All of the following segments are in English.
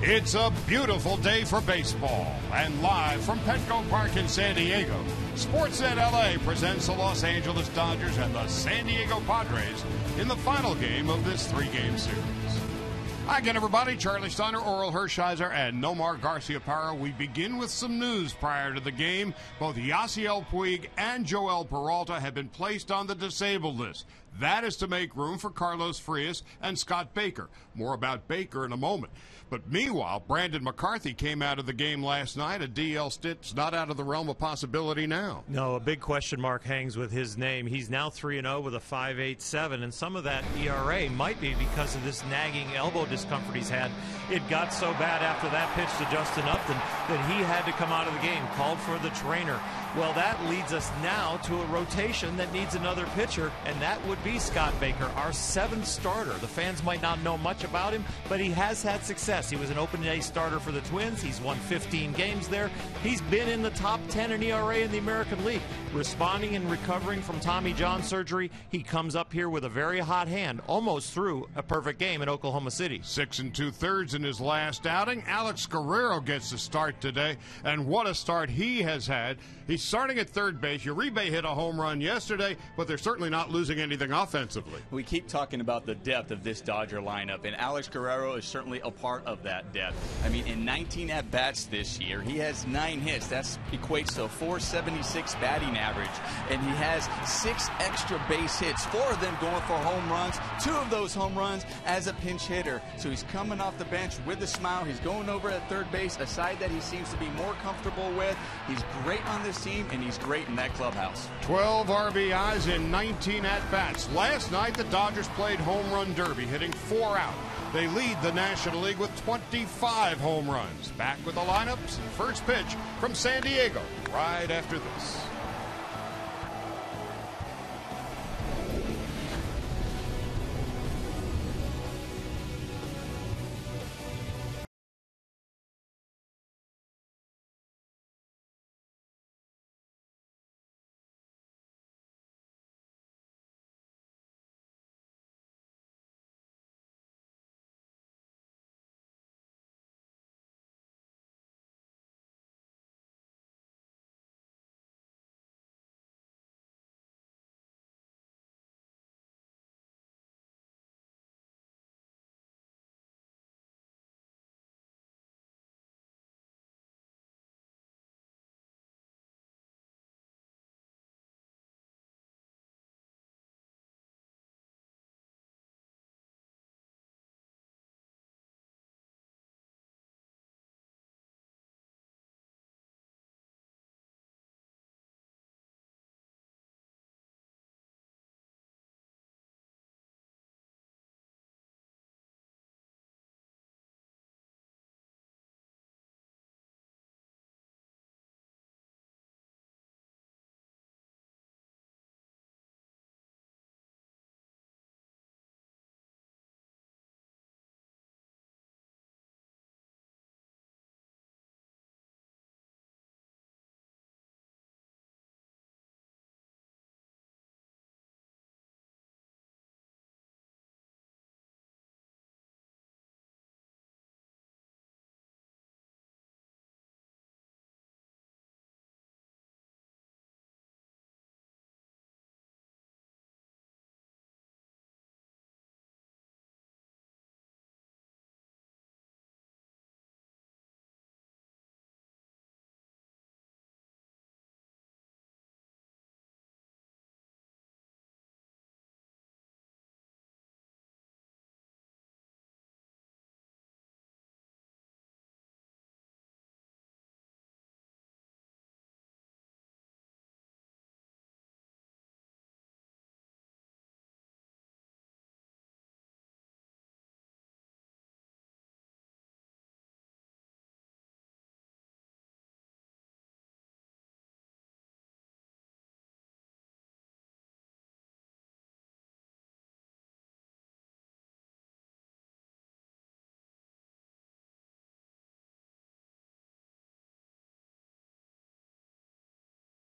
It's a beautiful day for baseball, and live from Petco Park in San Diego, Sportsnet LA presents the Los Angeles Dodgers and the San Diego Padres in the final game of this three-game series. Hi again, everybody. Charlie Steiner, Oral Hershiser, and Nomar Garciaparra. We begin with some news prior to the game. Both Yasiel Puig and Joel Peralta have been placed on the disabled list. That is to make room for Carlos Frias and Scott Baker. More about Baker in a moment. But meanwhile, Brandon McCarthy came out of the game last night. A DL stint's not out of the realm of possibility now. No, a big question mark hangs with his name. He's now 3-0 with a 5.87, and some of that ERA might be because of this nagging elbow discomfort he's had. It got so bad after that pitch to Justin Upton that he had to come out of the game, called for the trainer. Well, that leads us now to a rotation that needs another pitcher, and that would be Scott Baker, our seventh starter. The fans might not know much about him, but he has had success. He was an open day starter for the Twins. He's won 15 games there. He's been in the top 10 in ERA in the American League. Responding and recovering from Tommy John surgery, he comes up here with a very hot hand, almost through a perfect game in Oklahoma City. 6 2/3 in his last outing. Alex Guerrero gets the start today, and what a start he has had. He's starting at third base. Uribe hit a home run yesterday, but they're certainly not losing anything offensively. We keep talking about the depth of this Dodger lineup, and Alex Guerrero is certainly a part of that depth. I mean, in 19 at-bats this year, he has 9 hits. That equates to a .476 batting average, and he has 6 extra base hits, 4 of them going for home runs, 2 of those home runs as a pinch hitter. So he's coming off the bench with a smile. He's going over at third base, a side that he seems to be more comfortable with. He's great on this team, and he's great in that clubhouse. 12 RBIs in 19 at-bats. Last night, the Dodgers played home run derby, hitting 4 out. They lead the National League with 25 home runs. Back with the lineups and first pitch from San Diego right after this.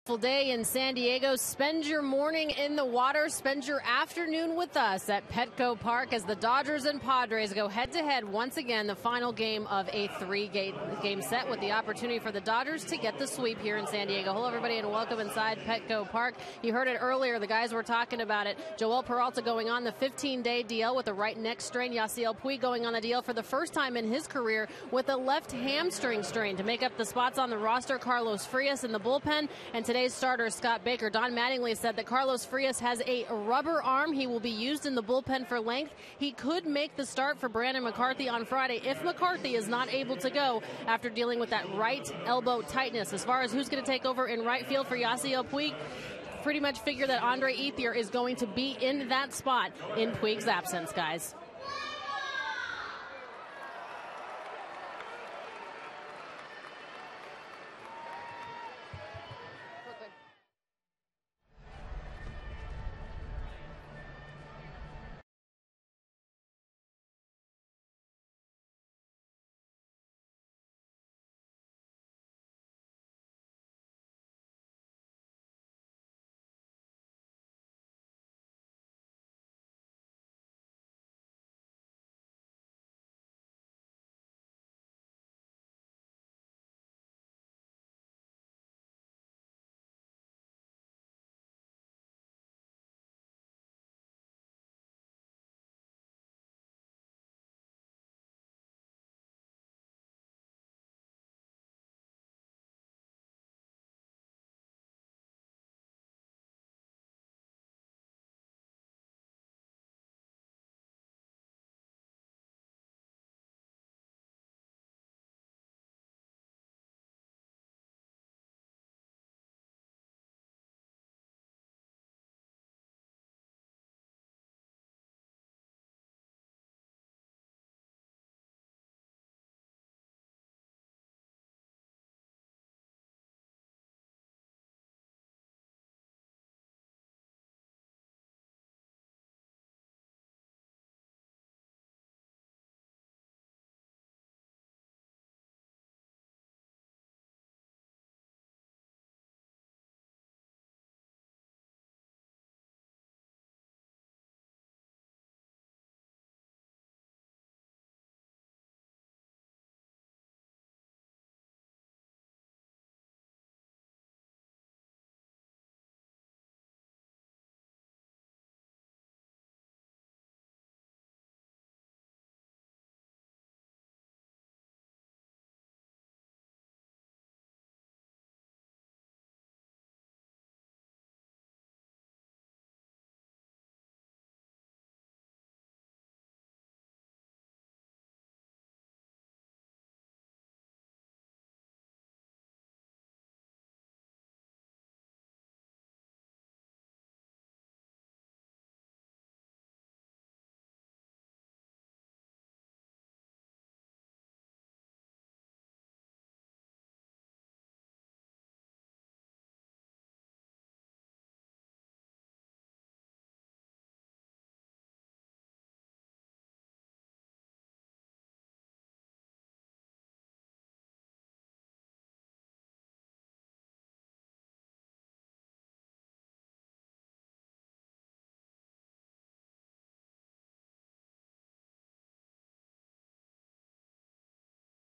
beautiful day in San Diego. Spend your morning in the water. Spend your afternoon with us at Petco Park as the Dodgers and Padres go head-to-head once again. The final game of a three-game set with the opportunity for the Dodgers to get the sweep here in San Diego. Hello, everybody, and welcome inside Petco Park. You heard it earlier. The guys were talking about it. Joel Peralta going on the 15-day DL with a right neck strain. Yasiel Puig going on the DL for the first time in his career with a left hamstring strain. To make up the spots on the roster, Carlos Frias in the bullpen, and today's starter, Scott Baker. Don Mattingly said that Carlos Frias has a rubber arm. He will be used in the bullpen for length. He could make the start for Brandon McCarthy on Friday if McCarthy is not able to go after dealing with that right elbow tightness. As far as who's going to take over in right field for Yasiel Puig, pretty much figure that Andre Ethier is going to be in that spot in Puig's absence, guys.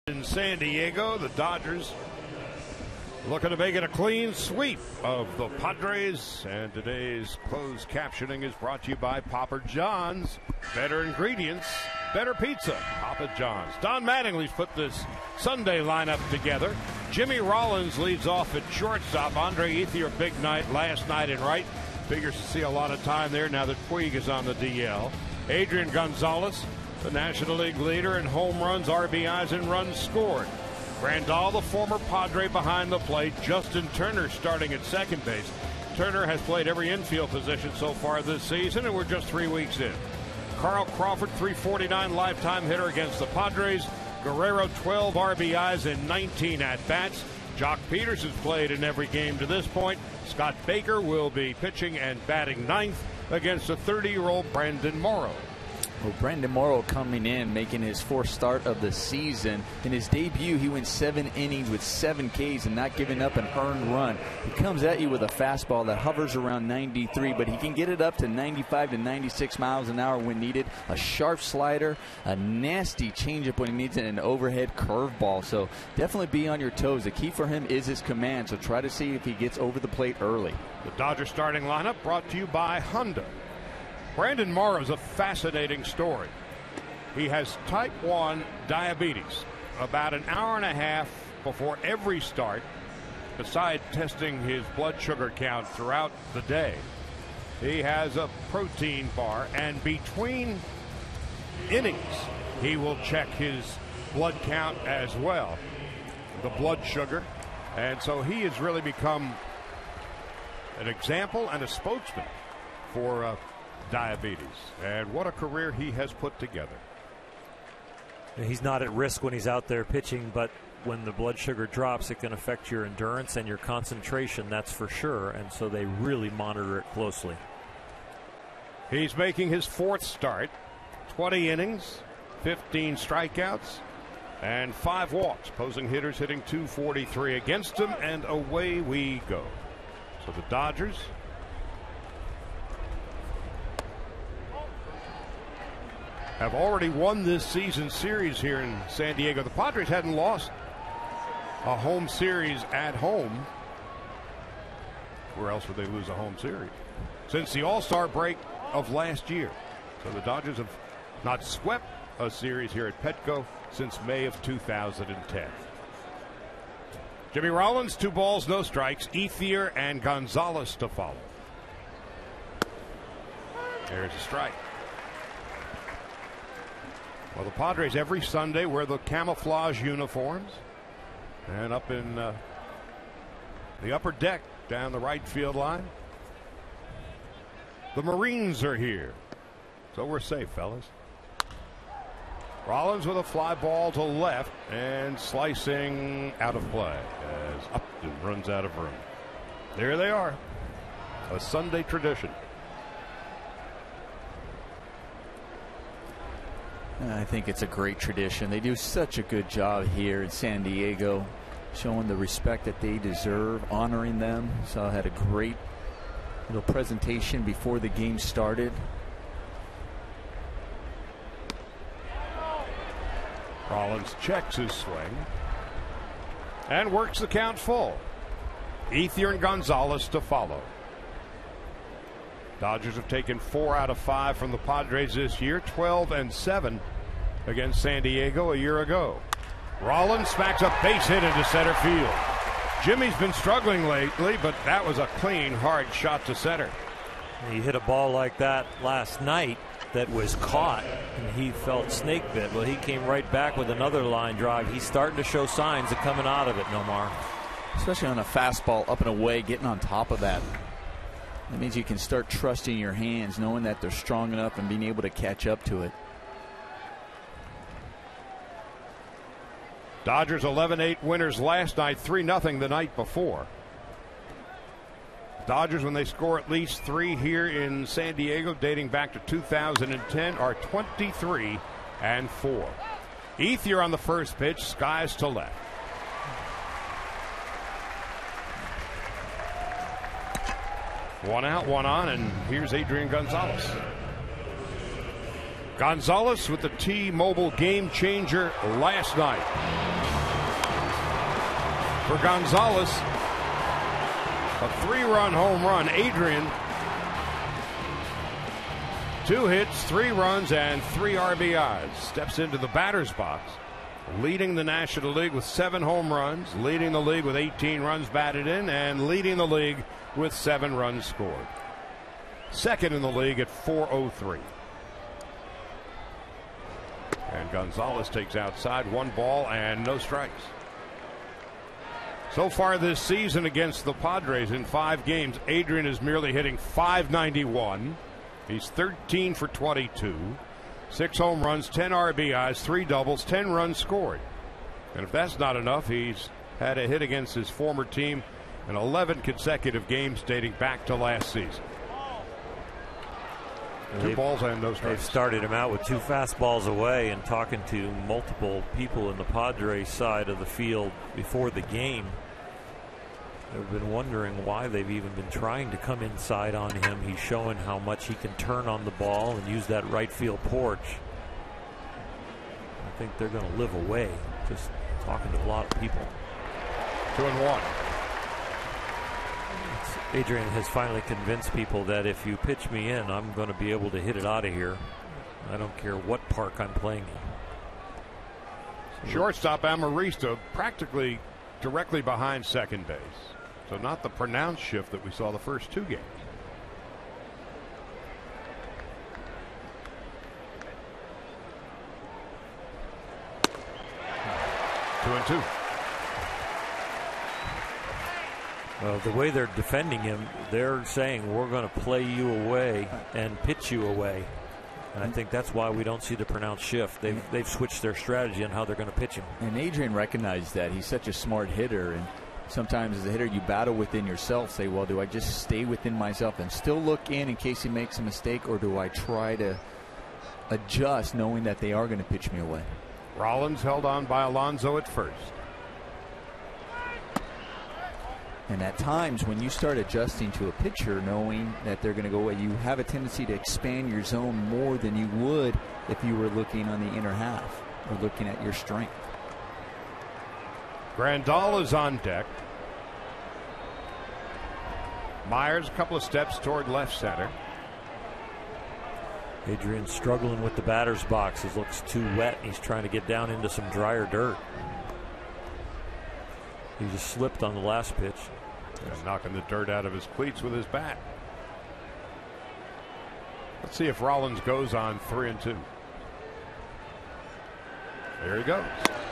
In San Diego, the Dodgers looking to make it a clean sweep of the Padres, and today's closed captioning is brought to you by Papa John's. Better ingredients, better pizza. Papa John's. Don Mattingly's put this Sunday lineup together. Jimmy Rollins leads off at shortstop. Andre Ethier, big night last night in right. Figures to see a lot of time there now that Puig is on the DL. Adrian Gonzalez, the National League leader in home runs, RBIs, and runs scored. Grandal, the former Padre, behind the plate. Justin Turner starting at second base. Turner has played every infield position so far this season, and we're just 3 weeks in. Carl Crawford, 349 lifetime hitter against the Padres. Guerrero, 12 RBIs and 19 at-bats. Jock Peters has played in every game to this point. Scott Baker will be pitching and batting ninth against the 30-year-old Brandon Morrow. Well, Brandon Morrow coming in, making his fourth start of the season. In his debut, he went 7 innings with 7 Ks and not giving up an earned run. He comes at you with a fastball that hovers around 93, but he can get it up to 95 to 96 miles an hour when needed. A sharp slider, a nasty changeup when he needs it, and an overhead curveball. So definitely be on your toes. The key for him is his command, so try to see if he gets over the plate early. The Dodgers starting lineup brought to you by Honda. Brandon Morrow is a fascinating story. He has type 1 diabetes. About an hour and a half before every start, besides testing his blood sugar count throughout the day, he has a protein bar, and between innings, he will check his blood count as well, the blood sugar. And so he has really become an example and a spokesman for diabetes, and what a career he has put together. He's not at risk when he's out there pitching, but when the blood sugar drops, it can affect your endurance and your concentration, that's for sure, and so they really monitor it closely. He's making his 4th start, 20 innings, 15 strikeouts, and 5 walks. Opposing hitters hitting .243 against him, and away we go. So the Dodgers have already won this season series here in San Diego. The Padres hadn't lost a home series at home. Where else would they lose a home series? Since the All-Star break of last year. So the Dodgers have not swept a series here at Petco since May of 2010. Jimmy Rollins, 2 balls, no strikes. Ethier and Gonzalez to follow. There's a strike. Well, the Padres every Sunday wear the camouflage uniforms, and up in the upper deck down the right field line, the Marines are here. So we're safe, fellas. Rollins with a fly ball to left and slicing out of play as Upton runs out of room. There they are, a Sunday tradition. I think it's a great tradition. They do such a good job here in San Diego, showing the respect that they deserve, honoring them. So I had a great little presentation before the game started. Rollins checks his swing and works the count full. Ethier and Gonzalez to follow. Dodgers have taken 4 out of 5 from the Padres this year, 12-7 against San Diego a year ago. Rollins smacks a base hit into center field. Jimmy's been struggling lately, but that was a clean, hard shot to center. He hit a ball like that last night that was caught, and he felt snake bit. Well, he came right back with another line drive. He's starting to show signs of coming out of it, Nomar. Especially on a fastball up and away, getting on top of that. That means you can start trusting your hands, knowing that they're strong enough and being able to catch up to it. Dodgers 11-8 winners last night, 3-0 the night before. Dodgers, when they score at least 3 here in San Diego, dating back to 2010, are 23-4. Ethier on the first pitch, skies to left. One out, one on, and here's Adrian Gonzalez. Gonzalez with the T-Mobile game changer last night. For Gonzalez, a 3-run home run. Adrian, 2 hits, 3 runs, and 3 RBIs. Steps into the batter's box, leading the National League with 7 home runs, leading the league with 18 runs batted in, and leading the league with 7 runs scored. Second in the league at .403. And Gonzalez takes outside, 1 ball and no strikes. So far this season against the Padres in 5 games, Adrian is merely hitting .591. He's 13 for 22. 6 home runs, 10 RBIs, 3 doubles, 10 runs scored. And if that's not enough, he's had a hit against his former team in 11 consecutive games dating back to last season. 2 balls and no strikes. They've started him out with 2 fastballs away, and talking to multiple people in the Padres side of the field before the game, they've been wondering why they've even been trying to come inside on him. He's showing how much he can turn on the ball and use that right field porch. I think they're going to live away, just talking to a lot of people. 2-1. Adrian has finally convinced people that if you pitch me in, I'm going to be able to hit it out of here. I don't care what park I'm playing in. Shortstop Amarista practically directly behind second base. So not the pronounced shift that we saw the first 2 games. Two and two. The way they're defending him, they're saying we're going to play you away and pitch you away. And I think that's why we don't see the pronounced shift. They've switched their strategy on how they're going to pitch him. And Adrian recognized that. He's such a smart hitter. And sometimes as a hitter, you battle within yourself. Say, well, do I just stay within myself and still look in case he makes a mistake? Or do I try to adjust knowing that they are going to pitch me away? Rollins held on by Alonso at first. And at times when you start adjusting to a pitcher knowing that they're going to go away, you have a tendency to expand your zone more than you would if you were looking on the inner half or looking at your strength. Grandal is on deck. Myers a couple of steps toward left center. Adrian's struggling with the batter's box. It looks too wet. He's trying to get down into some drier dirt. He just slipped on the last pitch. And knocking the dirt out of his cleats with his bat. Let's see if Rollins goes on 3-2. There he goes.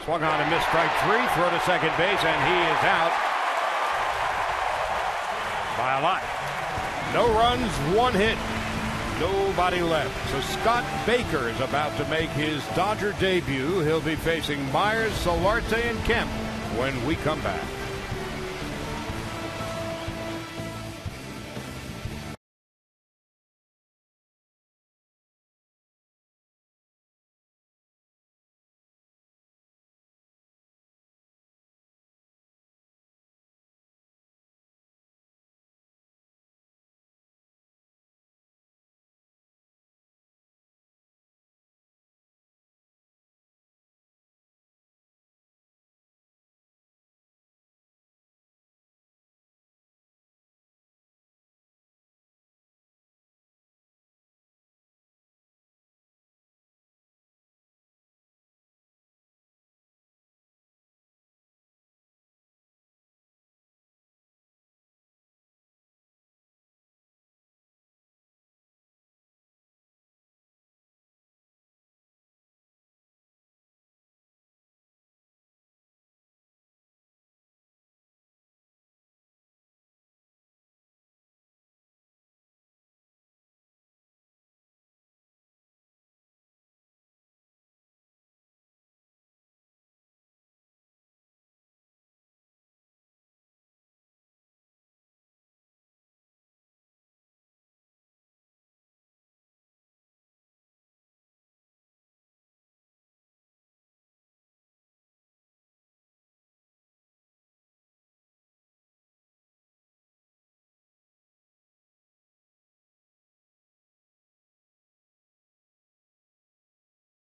Swung on and missed strike 3. Throw to second base, and he is out by a lot. No runs, 1 hit. Nobody left. So Scott Baker is about to make his Dodger debut. He'll be facing Myers, Solarte, and Kemp when we come back.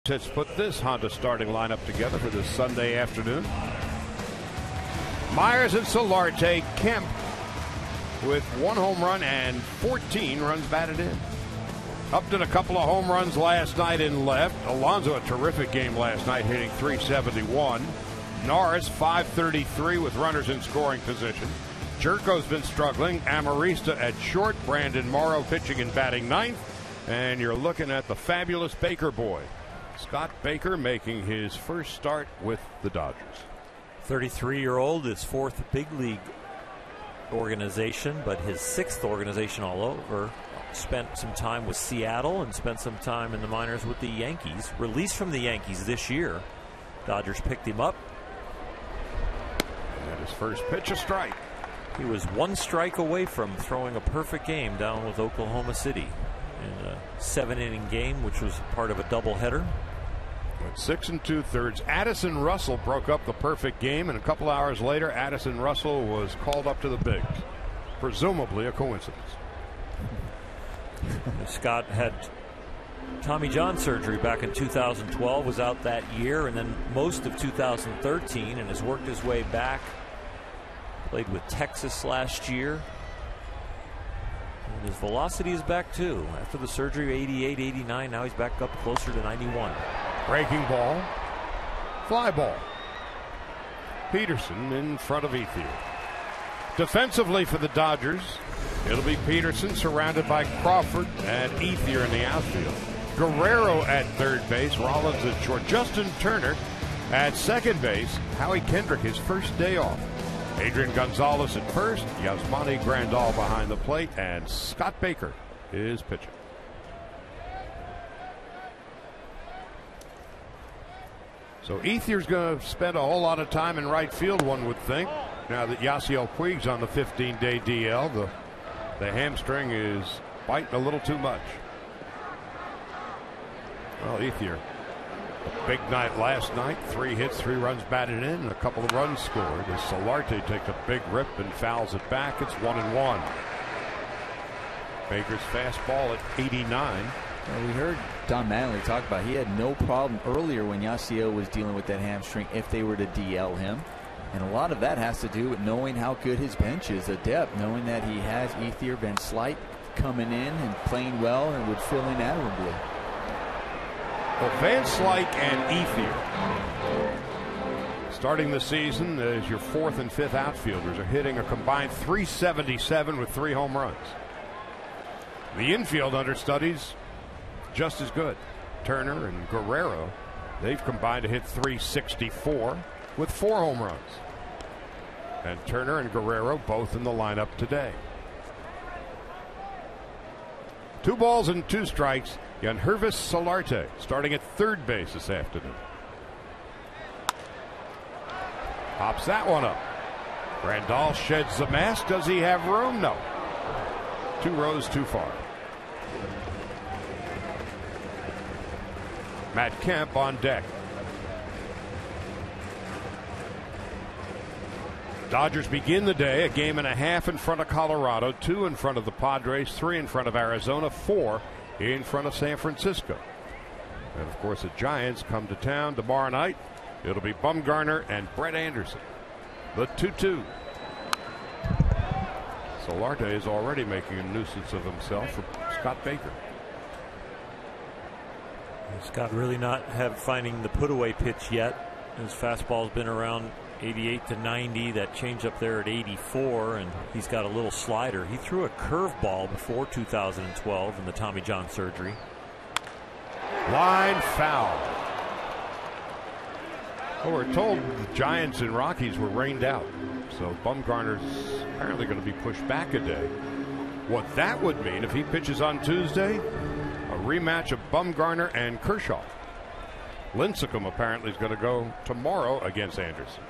Let's put this Honda starting lineup together for this Sunday afternoon. Myers and Solarte. Kemp with 1 home run and 14 runs batted in. Upton a couple of home runs last night in left. Alonso a terrific game last night, hitting .371. Norris .533 with runners in scoring position. Jerko's been struggling. Amarista at short. Brandon Morrow pitching and batting 9th. And you're looking at the fabulous Baker boy. Scott Baker making his first start with the Dodgers. 33-year-old, his 4th big league organization, but his 6th organization all over. Spent some time with Seattle and spent some time in the minors with the Yankees. Released from the Yankees this year. Dodgers picked him up. And his first pitch, a strike. He was 1 strike away from throwing a perfect game down with Oklahoma City. in a 7-inning game, which was part of a doubleheader. With 6 2/3, Addison Russell broke up the perfect game, and a couple hours later, Addison Russell was called up to the bigs. Presumably a coincidence. Scott had Tommy John surgery back in 2012, was out that year, and then most of 2013, and has worked his way back. Played with Texas last year. And his velocity is back too. After the surgery, 88, 89. Now he's back up closer to 91. Breaking ball. Fly ball. Peterson in front of Ethier. Defensively for the Dodgers, it'll be Peterson surrounded by Crawford and Ethier in the outfield. Guerrero at third base, Rollins at short. Justin Turner at second base. Howie Kendrick, his first day off. Adrian Gonzalez at first, Yasmani Grandal behind the plate, and Scott Baker is pitching. So Ethier's going to spend a whole lot of time in right field, one would think. Now that Yasiel Puig's on the 15-day DL, the hamstring is biting a little too much. Well, Ethier, a big night last night. 3 hits, 3 runs batted in, and a couple of runs scored. As Solarte takes a big rip and fouls it back, it's 1-1. Baker's fastball at 89. Well, we heard Don Mattingly talk about he had no problem earlier when Yasiel was dealing with that hamstring if they were to DL him. And a lot of that has to do with knowing how good his bench is, the depth, knowing that he has Ethier, Van Slyke coming in and playing well and would fill in admirably. Well, Van Slyke and Ethier, starting the season as your 4th and 5th outfielders, are hitting a combined .377 with 3 home runs. The infield understudies just as good. Turner and Guerrero, they've combined to hit .364 with 4 home runs. And Turner and Guerrero both in the lineup today. 2 balls and 2 strikes. Yangervis Solarte starting at third base this afternoon. Pops that one up. Grandal sheds the mask. Does he have room? No. 2 rows too far. Matt Kemp on deck. Dodgers begin the day a game and a half in front of Colorado, 2 in front of the Padres, 3 in front of Arizona, 4 in front of San Francisco. And of course the Giants come to town tomorrow night. It'll be Bumgarner and Brett Anderson. The 2-2. Solarte is already making a nuisance of himself for Scott Baker. Scott really not finding the put away pitch yet. His fastball's been around 88 to 90. That changeup there at 84, and he's got a little slider. He threw a curveball before 2012 in the Tommy John surgery. Line foul. Well, we're told the Giants and Rockies were rained out, so Bumgarner's apparently going to be pushed back a day. What that would mean if he pitches on Tuesday, a rematch of Bumgarner and Kershaw. Lincecum apparently is going to go tomorrow against Anderson.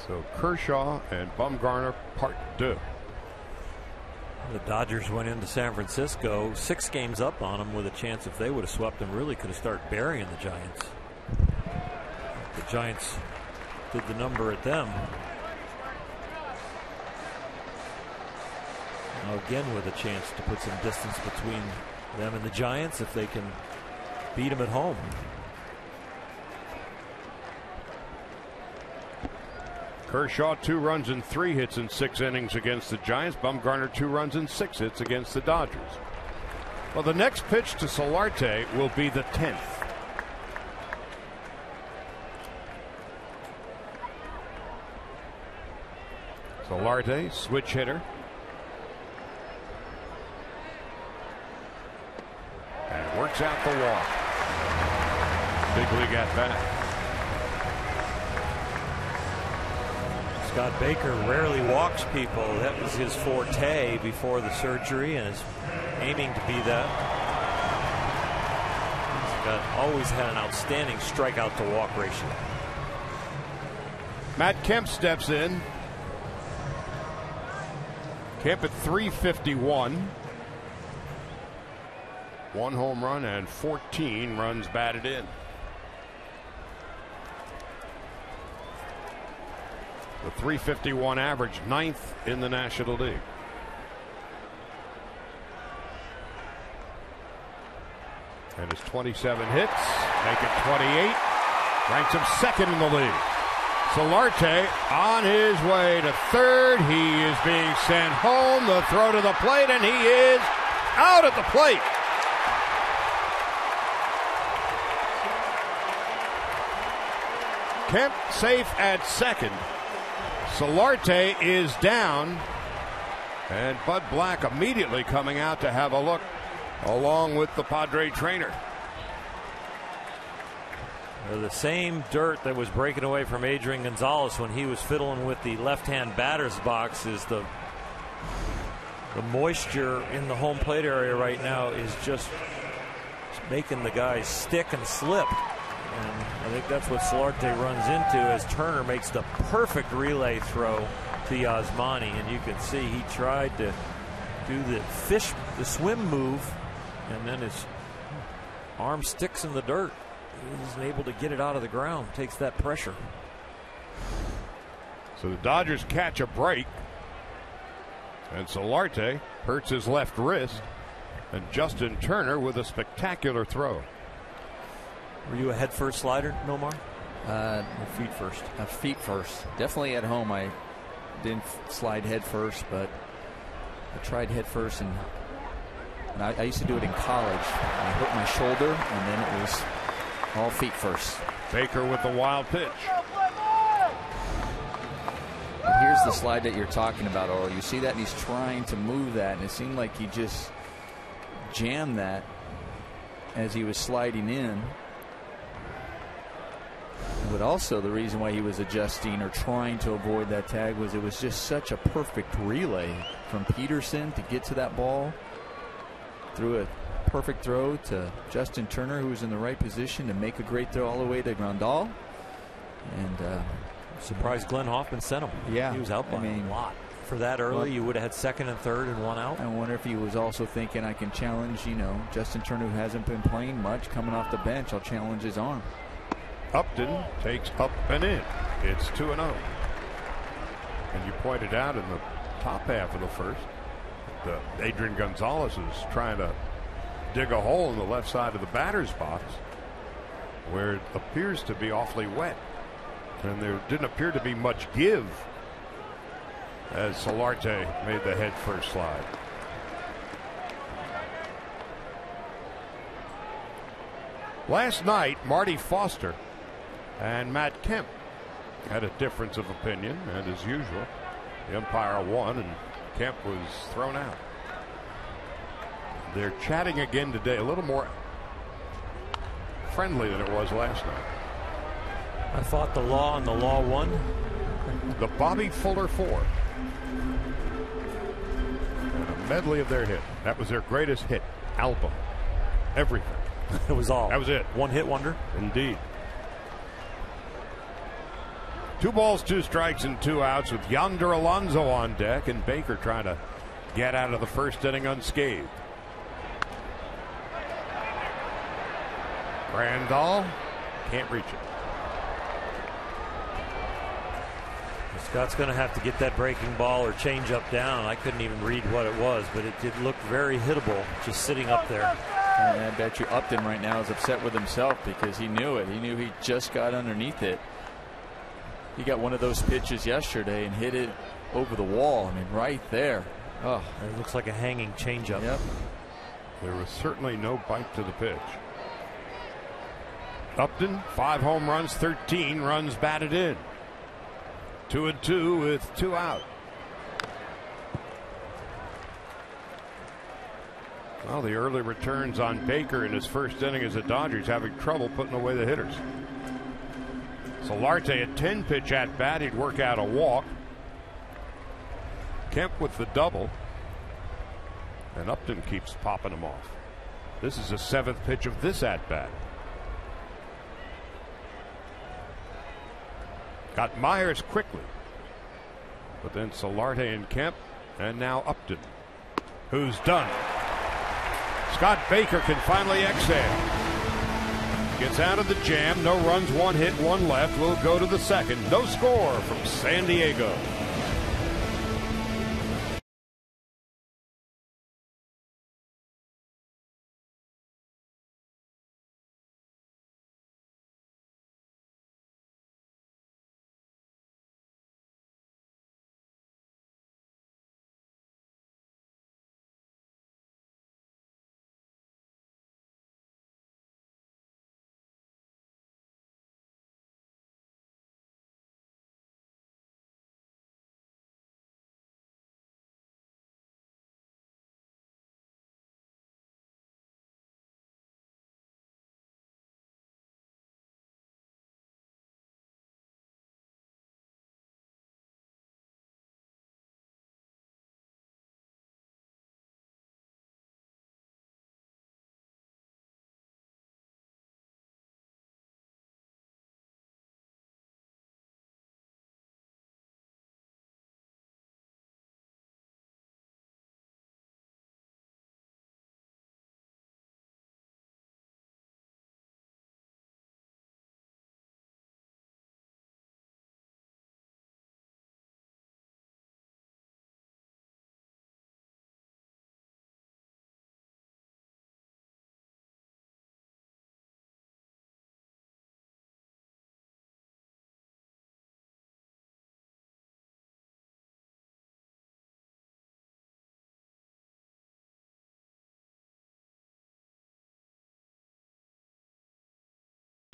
So Kershaw and Bumgarner part 2. The Dodgers went into San Francisco 6 games up on them with a chance, if they would have swept them, really could have started burying the Giants. The Giants did the number at them. Now again with a chance to put some distance between them and the Giants if they can beat them at home. Kershaw 2 runs and 3 hits in 6 innings against the Giants. Bumgarner 2 runs and 6 hits against the Dodgers. Well, the next pitch to Solarte will be the 10th. Solarte, switch hitter. And works out the walk. Big league at bat. Scott Baker rarely walks people. That was his forte before the surgery and is aiming to be that. Scott always had an outstanding strikeout to walk ratio. Matt Kemp steps in. Kemp at 351. 1 home run and 14 runs batted in. The 351 average, 9th in the National League. And his 27 hits make it 28. Ranks him 2nd in the league. Solarte on his way to 3rd. He is being sent home. The throw to the plate, and he is out at the plate. Kemp safe at 2nd. Solarte is down. And Bud Black immediately coming out to have a look along with the Padre trainer. The same dirt that was breaking away from Adrian Gonzalez when he was fiddling with the left-hand batter's box is the moisture in the home plate area right now is just making the guy stick and slip. And I think that's what Solarte runs into as Turner makes the perfect relay throw to Yasmani. And you can see he tried to do the swim move, and then his arm sticks in the dirt. He isn't able to get it out of the ground. Takes that pressure. So the Dodgers catch a break. And Solarte hurts his left wrist. And Justin Turner with a spectacular throw. Were you a head-first slider, Nomar? Or feet first? Feet first. Definitely at home. I didn't slide head first, but I tried head first. And I used to do it in college. I hurt my shoulder, and then it was all feet first. Baker with the wild pitch. But here's the slide that you're talking about, Orel. You see that, and he's trying to move that, and it seemed like he just jammed that as he was sliding in. But also the reason why he was adjusting or trying to avoid that tag was it was just such a perfect relay from Peterson to get to that ball. Threw a perfect throw to Justin Turner, who was in the right position to make a great throw all the way to Grandal. And surprised Glenn Hoffman sent him. Yeah, he was out by a lot. For that early, you would have had 2nd and 3rd and 1 out. I wonder if he was also thinking, I can challenge, Justin Turner, who hasn't been playing much, coming off the bench. I'll challenge his arm. Upton takes up and in. It's 2-0. And you pointed out in the top half of the first, Adrian Gonzalez is trying to dig a hole in the left side of the batter's box where it appears to be awfully wet. And there didn't appear to be much give as Solarte made the head first slide. Last night, Marty Foster and Matt Kemp had a difference of opinion, and as usual, the umpire won and Kemp was thrown out. They're chatting again today, a little more friendly than it was last night. I thought the law and the law won. The Bobby Fuller 4. And a medley of their hit. That was their greatest hit album. Everything. It was all. That was it. One hit wonder. Indeed. 2 balls, 2 strikes, and 2 outs with Yonder Alonso on deck, and Baker trying to get out of the first inning unscathed. Grandal can't reach it. Scott's going to have to get that breaking ball or change up down. I couldn't even read what it was, but it did look very hittable just sitting up there. And I bet you Upton right now is upset with himself because he knew it. He knew he just got underneath it. He got one of those pitches yesterday and hit it over the wall. I mean, right there. Oh, it looks like a hanging changeup. Yep. There was certainly no bite to the pitch. Upton, 5 home runs, 13 runs batted in. 2-2 with 2 out. Well, the early returns on Baker in his first inning as a Dodger, having trouble putting away the hitters. Solarte, a 10-pitch at bat, he'd work out a walk. Kemp with the double. And Upton keeps popping them off. This is the 7th pitch of this at bat. Got Myers quickly. But then Solarte and Kemp And now Upton, who's done. Scott Baker can finally exhale. Gets out of the jam. No runs, 1 hit, 1 left. We'll go to the second. No score from San Diego.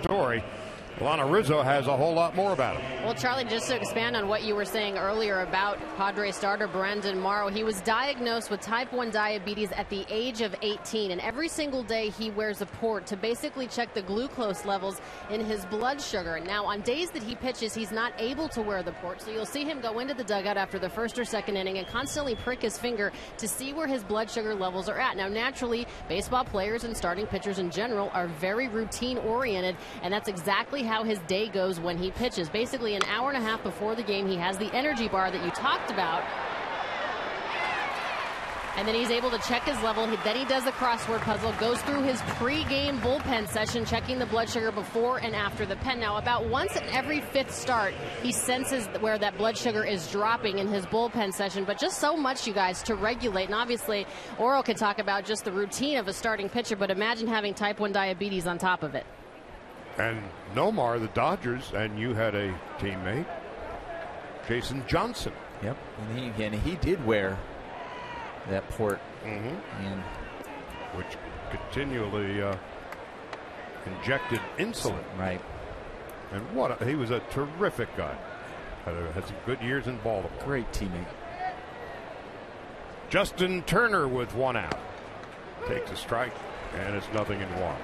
Story. Lana Rizzo has a whole lot more about him. Well, Charlie, just to expand on what you were saying earlier about Padres starter Brandon Morrow, he was diagnosed with type 1 diabetes at the age of 18, and every single day he wears a port to basically check the glucose levels in his blood sugar. Now, on days that he pitches, he's not able to wear the port, so you'll see him go into the dugout after the first or second inning and constantly prick his finger to see where his blood sugar levels are at. Now, naturally, baseball players and starting pitchers in general are very routine-oriented, and that's exactly how his day goes when he pitches. Basically, an hour and a half before the game, he has the energy bar that you talked about, and then he's able to check his level. Then he does the crossword puzzle, goes through his pre-game bullpen session, checking the blood sugar before and after the pen. Now, about once in every 5th start, he senses where that blood sugar is dropping in his bullpen session, but just so much, you guys, to regulate. And obviously, Oro could talk about just the routine of a starting pitcher, but imagine having type 1 diabetes on top of it. And Nomar, the Dodgers, and you had a teammate, Jason Johnson. Yep, and he did wear that port, and which continually injected insulin. Right. And he was a terrific guy. Had some good years in Baltimore. Great teammate. Justin Turner with 1 out. Takes a strike, and it's 0-1.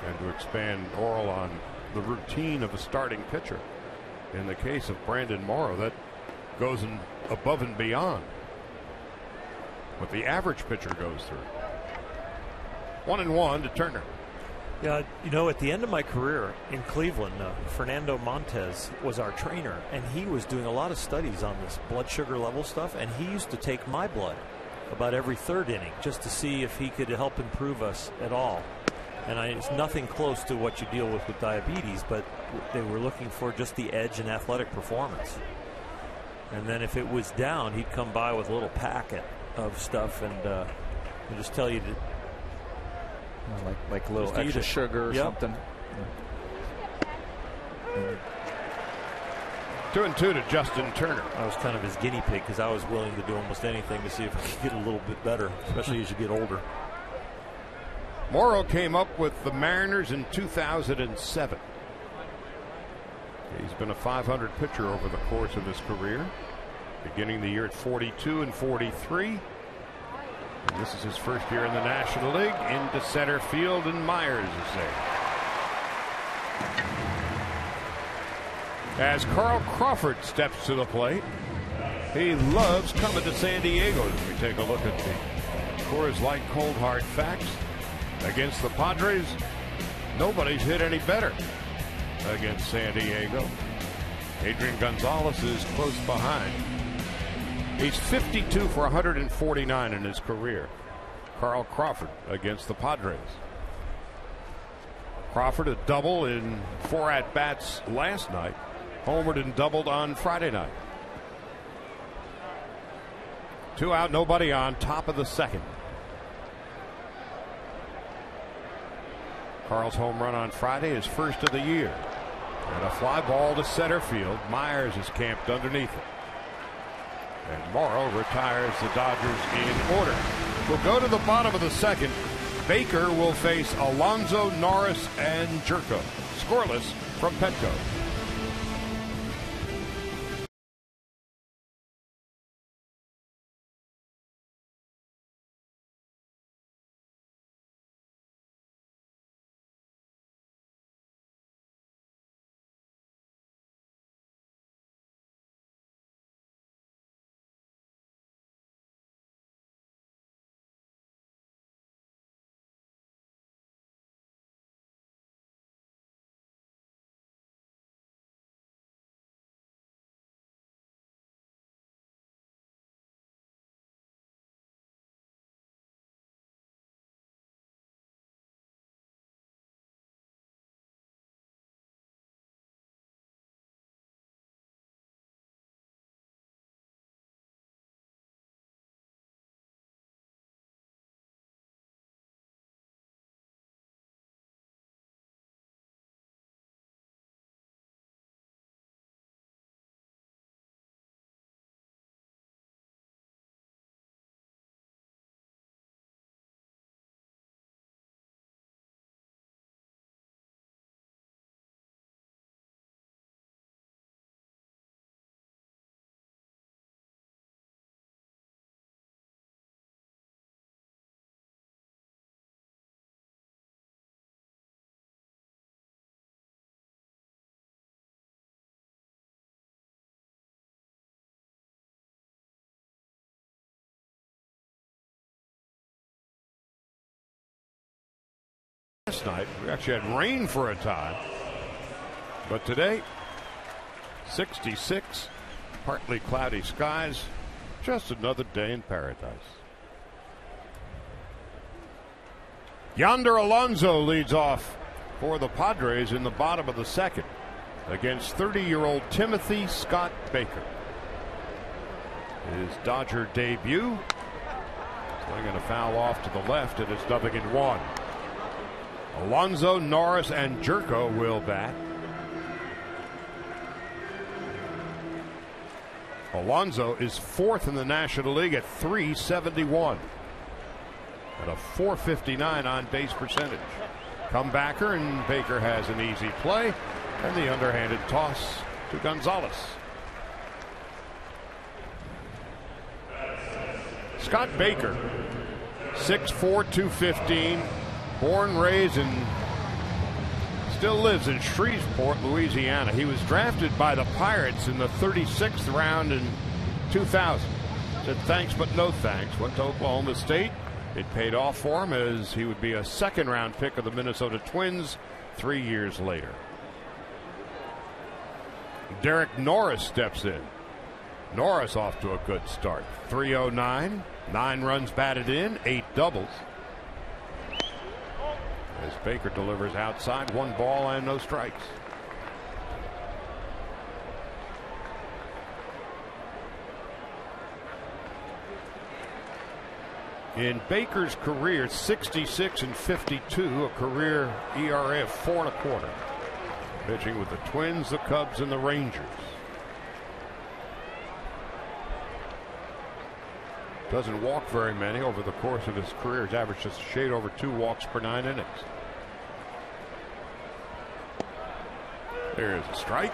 And to expand Oral on the routine of a starting pitcher, in the case of Brandon Morrow, that goes above and beyond what the average pitcher goes through. 1-1 to Turner. Yeah, you know, at the end of my career in Cleveland, Fernando Montes was our trainer, and he was doing a lot of studies on this blood sugar level stuff, and he used to take my blood about every 3rd inning just to see if he could help improve us at all. And it's nothing close to what you deal with diabetes, but they were looking for just the edge in athletic performance. And then if it was down, he'd come by with a little packet of stuff and just tell you to, like a little extra sugar or something. 2-2 to Justin Turner. I was kind of his guinea pig because I was willing to do almost anything to see if I could get a little bit better, especially as you get older. Morrow came up with the Mariners in 2007. He's been a .500 pitcher over the course of his career, beginning the year at 42 and 43. And this is his first year in the National League. Into center field, and Myers is there. As Carl Crawford steps to the plate, he loves coming to San Diego. As we take a look at the Coors Light cold hard facts. Against the Padres, nobody's hit any better against San Diego. Adrian Gonzalez is close behind. He's 52 for 149 in his career. Carl Crawford against the Padres. Crawford a double in 4 at-bats last night. Homered and doubled on Friday night. 2 out, nobody on, top of the second. Carl's home run on Friday is first of the year. And a fly ball to center field. Myers is camped underneath it. And Morrow retires the Dodgers in order. We'll go to the bottom of the second. Baker will face Alonso, Norris, and Jerko. Scoreless from Petco. Last night, we actually had rain for a time. But today, 66, partly cloudy skies. Just another day in paradise. Yonder Alonso leads off for the Padres in the bottom of the second against 30-year-old Timothy Scott Baker. His Dodger debut. Swinging a foul off to the left, and it's 0-1. Alonso, Norris, and Jerko will bat. Alonso is 4th in the National League at .371 and a .459 on base percentage. Comebacker, and Baker has an easy play, and the underhanded toss to Gonzalez. Scott Baker, 6'4", 215. Born, raised, and still lives in Shreveport, Louisiana. He was drafted by the Pirates in the 36th round in 2000. Said thanks but no thanks. Went to Oklahoma State. It paid off for him as he would be a second-round pick of the Minnesota Twins 3 years later. Derek Norris steps in. Norris off to a good start. 309, 9 runs batted in, 8 doubles. As Baker delivers outside, 1 ball and no strikes. In Baker's career, 66 and 52, a career ERA of 4.25. Pitching with the Twins, the Cubs, and the Rangers. Doesn't walk very many over the course of his career. He's averaged just a shade over 2 walks per 9 innings. There's a strike.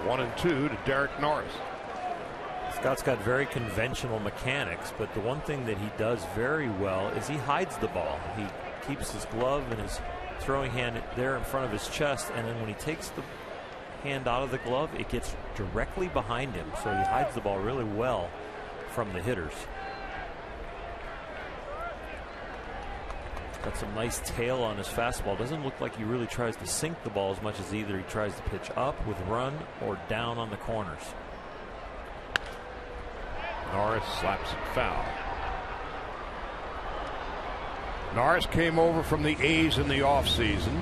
1-2 to Derek Norris. Scott's got very conventional mechanics, but the one thing that he does very well is he hides the ball. He keeps his glove and his throwing hand there in front of his chest, and then when he takes the hand out of the glove, it gets directly behind him, so he hides the ball really well from the hitters. Got some nice tail on his fastball. Doesn't look like he really tries to sink the ball as much as either he tries to pitch up with run or down on the corners. Norris slaps it foul. Norris came over from the A's in the offseason.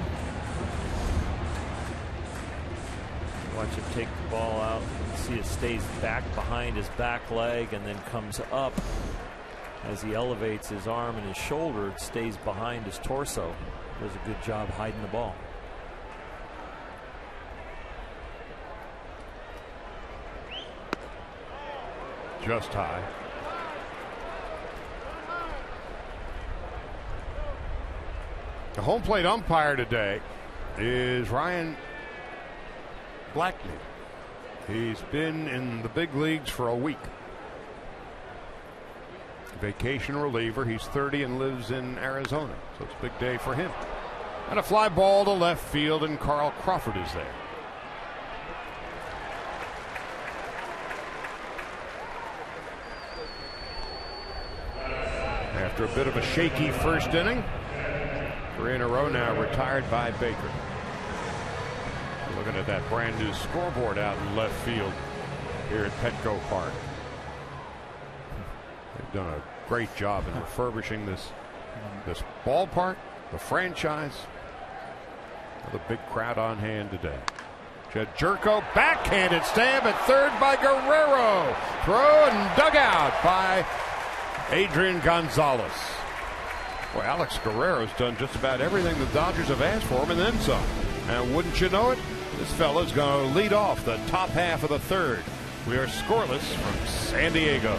Watch him take the ball out. See it stays back behind his back leg and then comes up. As he elevates his arm and his shoulder, it stays behind his torso. Does a good job hiding the ball. Just high. The home plate umpire today is Ryan Blackney. He's been in the big leagues for a week. Vacation reliever. He's 30 and lives in Arizona, so it's a big day for him. And a fly ball to left field, and Carl Crawford is there. After a bit of a shaky first inning, 3 in a row now retired by Baker. Looking at that brand new scoreboard out in left field here at Petco Park. They've done a great job in refurbishing this ballpark, the franchise. With a big crowd on hand today. Jed Jerko, backhanded stab at third by Guerrero. Throw and dug out by Adrian Gonzalez. Boy, Alex Guerrero's done just about everything the Dodgers have asked for him and then some. And wouldn't you know it, this fella's going to lead off the top half of the third. We are scoreless from San Diego.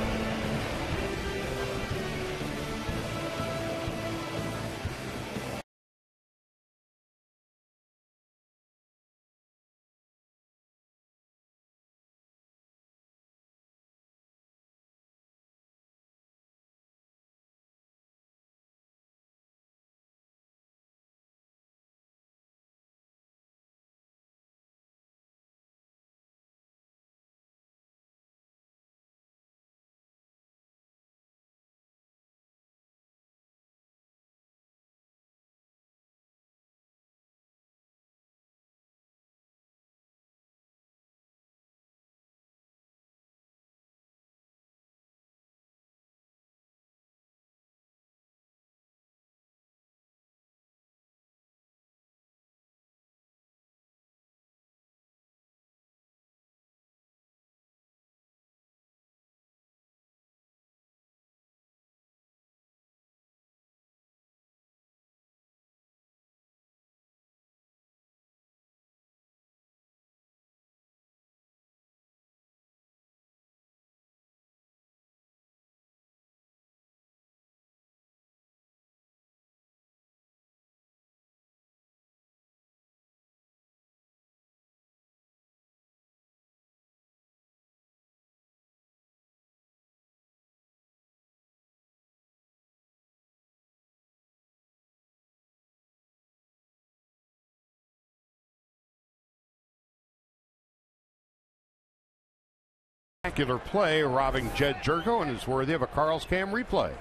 Spectacular play robbing Jed Jerko, and is worthy of a Carl's Cam replay.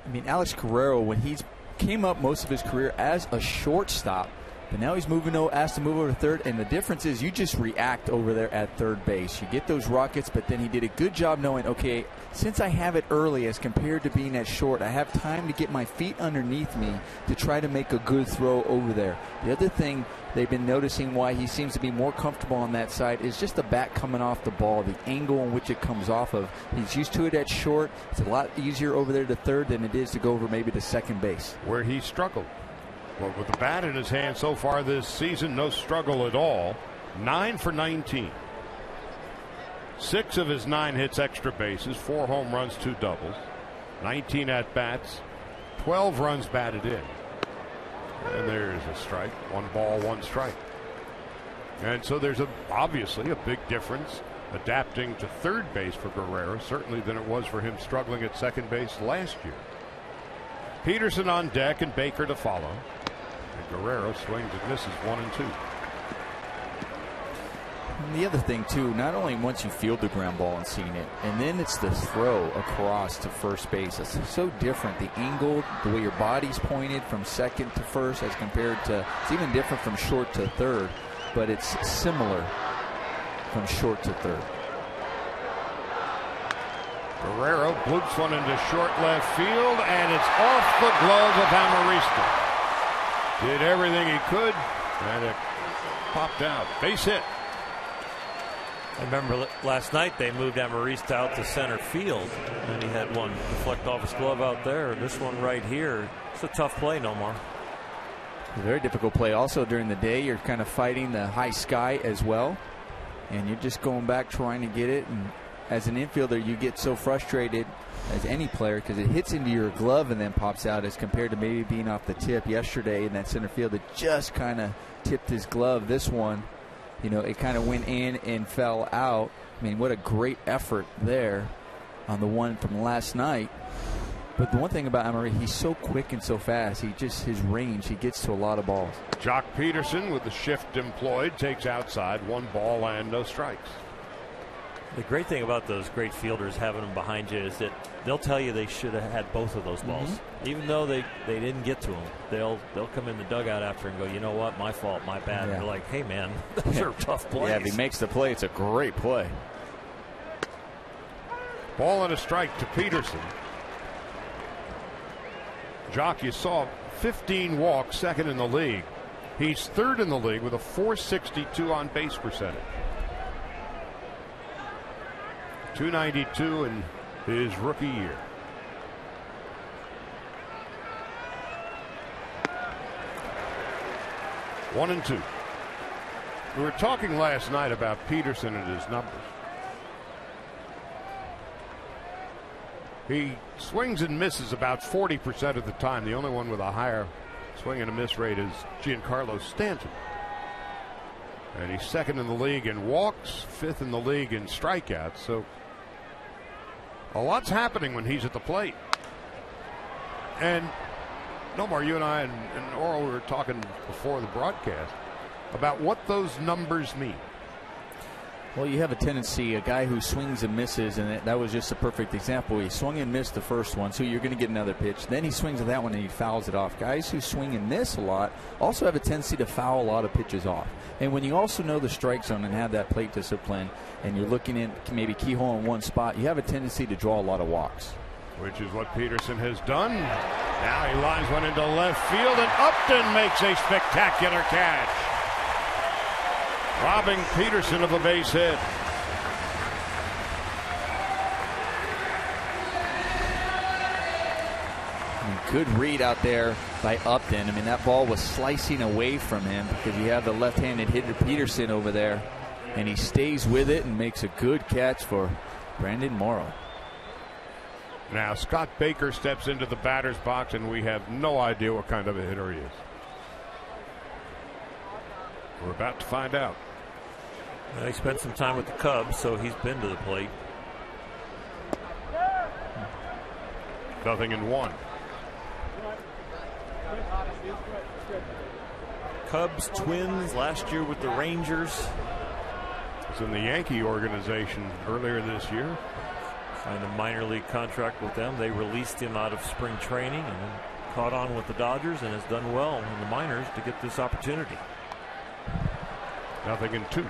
I mean, Alex Guerrero, when he came up most of his career as a shortstop, but now he's asked to move over to third, and the difference is you just react over there at third base. You get those rockets, but then he did a good job knowing, okay, since I have it early as compared to being at short, I have time to get my feet underneath me to try to make a good throw over there. The other thing they've been noticing why he seems to be more comfortable on that side is just the bat coming off the ball, the angle in which it comes off of. He's used to it at short. It's a lot easier over there to third than it is to go over maybe to second base, where he struggled. Well, with the bat in his hand so far this season, no struggle at all. 9 for 19. 6 of his 9 hits extra bases, 4 home runs, 2 doubles, 19 at bats, 12 runs batted in. And there's a strike. 1 ball, 1 strike. And so there's obviously a big difference adapting to third base for Guerrero, certainly than it was for him struggling at second base last year. Peterson on deck and Baker to follow. And Guerrero swings and misses 1 and 2. And the other thing, too, not only once you field the ground ball and seeing it, and then it's the throw across to first base. It's so different. The angle, the way your body's pointed from second to first as compared to, it's even different from short to third, but it's similar from short to third. Guerrero bloops one into short left field, and it's off the glove of Amarista. Did everything he could, and it popped out. Base hit. I remember last night they moved Amarista out to center field, and he had one deflect off his glove out there. This one right here, it's a tough play, Nomar. A very difficult play. Also during the day, you're kind of fighting the high sky as well, and you're just going back trying to get it. And as an infielder, you get so frustrated as any player because it hits into your glove and then pops out, as compared to maybe being off the tip yesterday in that center field. It just kind of tipped his glove. This one, you know, it kind of went in and fell out. I mean, what a great effort there on the one from last night. But the one thing about Emery, he's so quick and so fast. His range, he gets to a lot of balls. Jock Peterson, with the shift employed, takes outside, 1 ball and no strikes. The great thing about those great fielders having them behind you is that they'll tell you they should have had both of those balls. Even though they didn't get to them, they'll come in the dugout after and go, you know what, my fault, my bad. Yeah. And you're like, hey man, those are tough plays. Yeah, if he makes the play, it's a great play. Ball and a strike to Peterson. Jock, you saw 15 walks, second in the league. He's third in the league with a .462 on base percentage. .292 in his rookie year. One and two. We were talking last night about Peterson and his numbers. He swings and misses about 40% of the time. The only one with a higher swing and a miss rate is Giancarlo Stanton. And he's second in the league in walks, fifth in the league in strikeouts. So a lot's happening when he's at the plate. And Nomar, you and I and Oral were talking before the broadcast about what those numbers mean. Well, you have a tendency, a guy who swings and misses, and that was just a perfect example. He swung and missed the first one, so you're going to get another pitch. Then he swings at that one and he fouls it off. Guys who swing and miss a lot also have a tendency to foul a lot of pitches off. And when you also know the strike zone and have that plate discipline, and you're looking at maybe keyhole in one spot, you have a tendency to draw a lot of walks. Which is what Peterson has done. Now he lines one into left field, and Upton makes a spectacular catch, robbing Peterson of a base hit. Good read out there by Upton. I mean, that ball was slicing away from him because you have the left-handed hitter Peterson over there, and he stays with it and makes a good catch for Brandon Morrow. Now Scott Baker steps into the batter's box, and we have no idea what kind of a hitter he is. We're about to find out. Well, he spent some time with the Cubs, so he's been to the plate. 0-1. Cubs, Twins, last year with the Rangers. Was in the Yankee organization earlier this year. Signed a minor league contract with them. They released him out of spring training and then caught on with the Dodgers and has done well in the minors to get this opportunity. 0-2.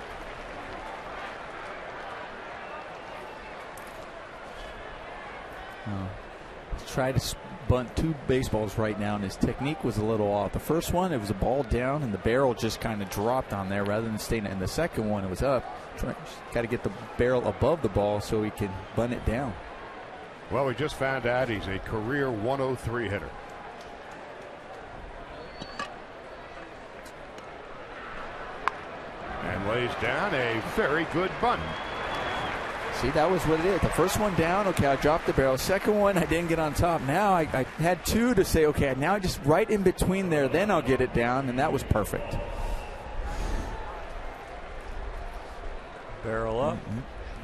Tried to bunt 2 baseballs right now, and his technique was a little off. The first one, it was a ball down, and the barrel just kind of dropped on there rather than staying. And the second one, it was up. Got to get the barrel above the ball so he can bunt it down. Well, we just found out he's a career 103 hitter. And lays down a very good bunt. See, that was what it is. The first one down, okay, I dropped the barrel. Second one, I didn't get on top. Now I had 2 to say, okay, now just right in between there, then I'll get it down, and that was perfect. Barrel up.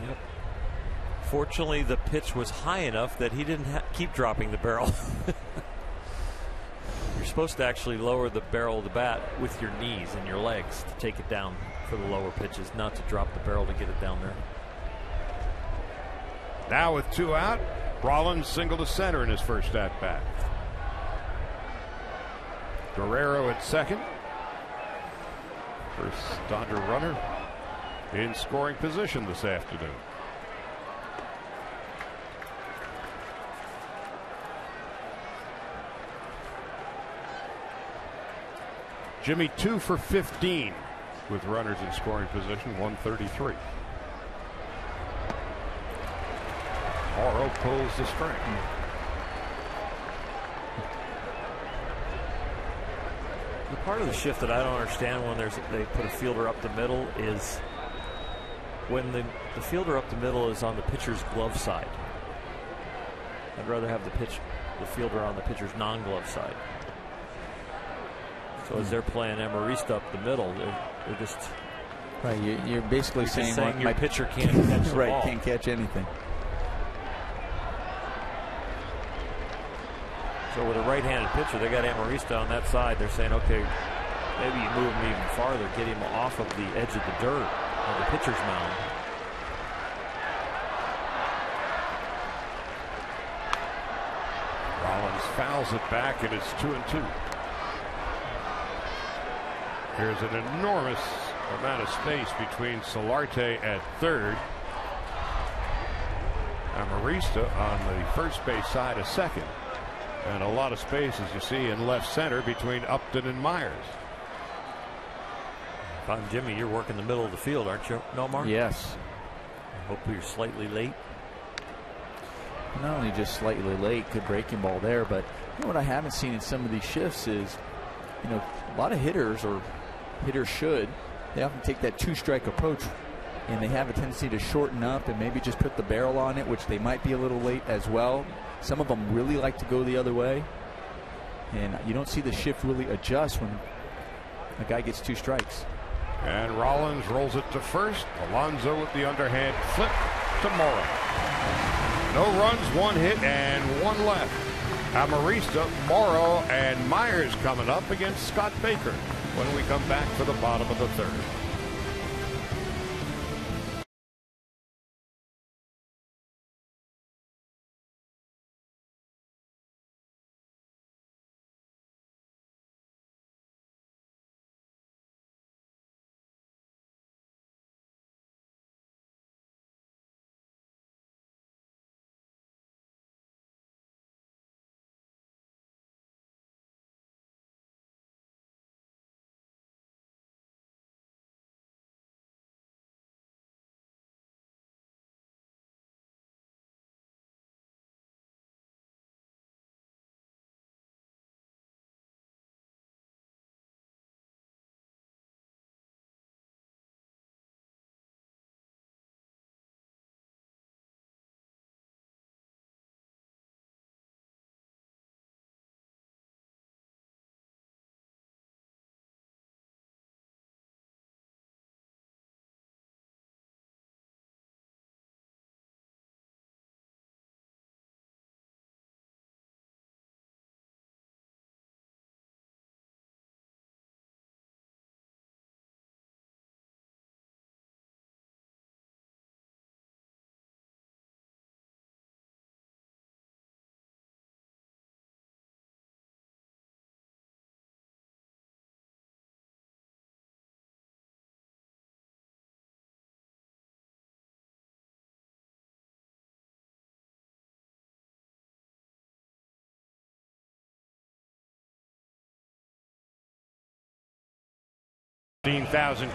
Yep. Fortunately, the pitch was high enough that he didn't keep dropping the barrel. You're supposed to actually lower the barrel of the bat with your knees and your legs to take it down for the lower pitches, not to drop the barrel to get it down there. Now with 2 out, Rollins single to center in his first at bat. Guerrero at second. First Dodger runner in scoring position this afternoon. Jimmy 2 for 15 with runners in scoring position, 133. Morrow pulls the string. The part of the shift that I don't understand when they put a fielder up the middle is when the fielder up the middle is on the pitcher's glove side. I'd rather have the fielder on the pitcher's non-glove side. So as they're playing Amarista up the middle, they're just right. You're basically saying your pitcher can't catch the right, ball. Can't catch anything. So with a right-handed pitcher, they got Amarista on that side. They're saying, okay, maybe you move him even farther, get him off of the edge of the dirt on the pitcher's mound. Rollins fouls it back, and it's 2-2. Here's an enormous amount of space between Solarte at third. Amarista on the first base side of second. And a lot of space, as you see, in left center between Upton and Myers. If I'm Jimmy, you're working the middle of the field, aren't you, Nomar? Yes. I hope you're slightly late. Not only just slightly late, good breaking ball there, but you know what I haven't seen in some of these shifts is, you know, a lot of hitters they often take that two-strike approach, and they have a tendency to shorten up and maybe just put the barrel on it, which they might be a little late as well. Some of them really like to go the other way, and you don't see the shift really adjust when a guy gets 2 strikes. And Rollins rolls it to first. Alonso with the underhand flip to Morrow. No runs, 1 hit, and 1 left. Amarista, Morrow, and Myers coming up against Scott Baker when we come back for the bottom of the third.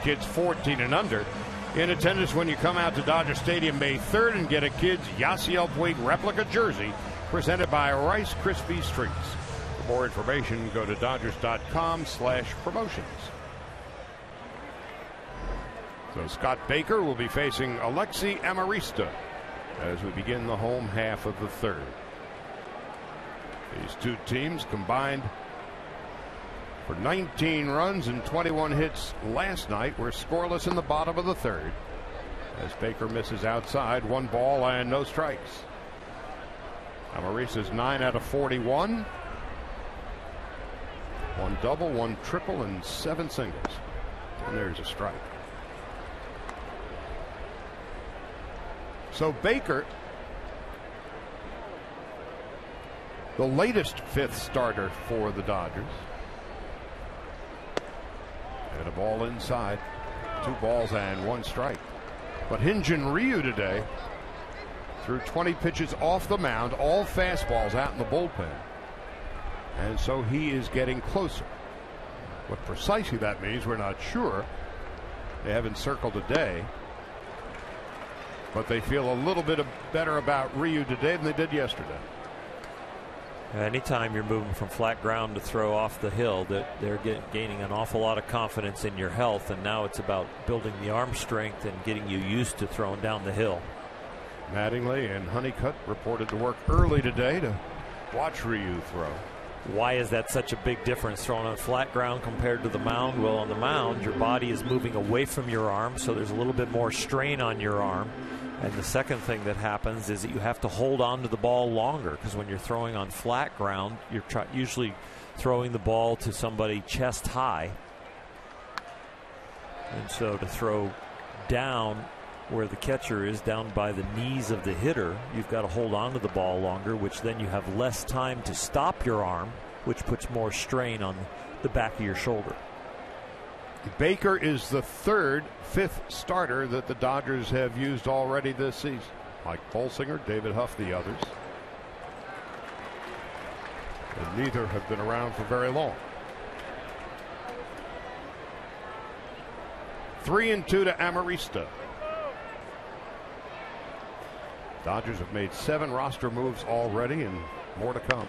Kids 14 and under in attendance when you come out to Dodger Stadium May 3rd and get a kid's Yasiel Puig replica jersey presented by Rice Krispies Treats. For more information, go to Dodgers.com/promotions. So Scott Baker will be facing Alexi Amarista as we begin the home half of the third. These two teams combined for 19 runs and 21 hits last night. We're scoreless in the bottom of the third as Baker misses outside. 1 ball and no strikes. Amarista's 9 out of 41. 1 double, 1 triple, and 7 singles. And there's a strike. So Baker, the latest 5th starter for the Dodgers. And a ball inside. 2 balls and 1 strike. But Hyun-Jin Ryu today threw 20 pitches off the mound, all fastballs out in the bullpen. And so he is getting closer What precisely that means, we're not sure. They haven't circled a day. But they feel a little bit better about Ryu today than they did yesterday. Anytime you're moving from flat ground to throw off the hill, that they're gaining an awful lot of confidence in your health, and now it's about building the arm strength and getting you used to throwing down the hill. Mattingly and Honeycutt reported to work early today to watch Ryu throw. Why is that such a big difference throwing on flat ground compared to the mound? Well, on the mound, your body is moving away from your arm, so there's a little bit more strain on your arm. And the second thing that happens is that you have to hold on to the ball longer, because when you're throwing on flat ground, you're usually throwing the ball to somebody chest high. And so to throw down where the catcher is, down by the knees of the hitter, you've got to hold on to the ball longer, which then you have less time to stop your arm, which puts more strain on the back of your shoulder. Baker is the fifth starter that the Dodgers have used already this season. Mike Bolsinger, David Huff, the others. And neither have been around for very long. 3-2 to Amarista. Dodgers have made 7 roster moves already and more to come.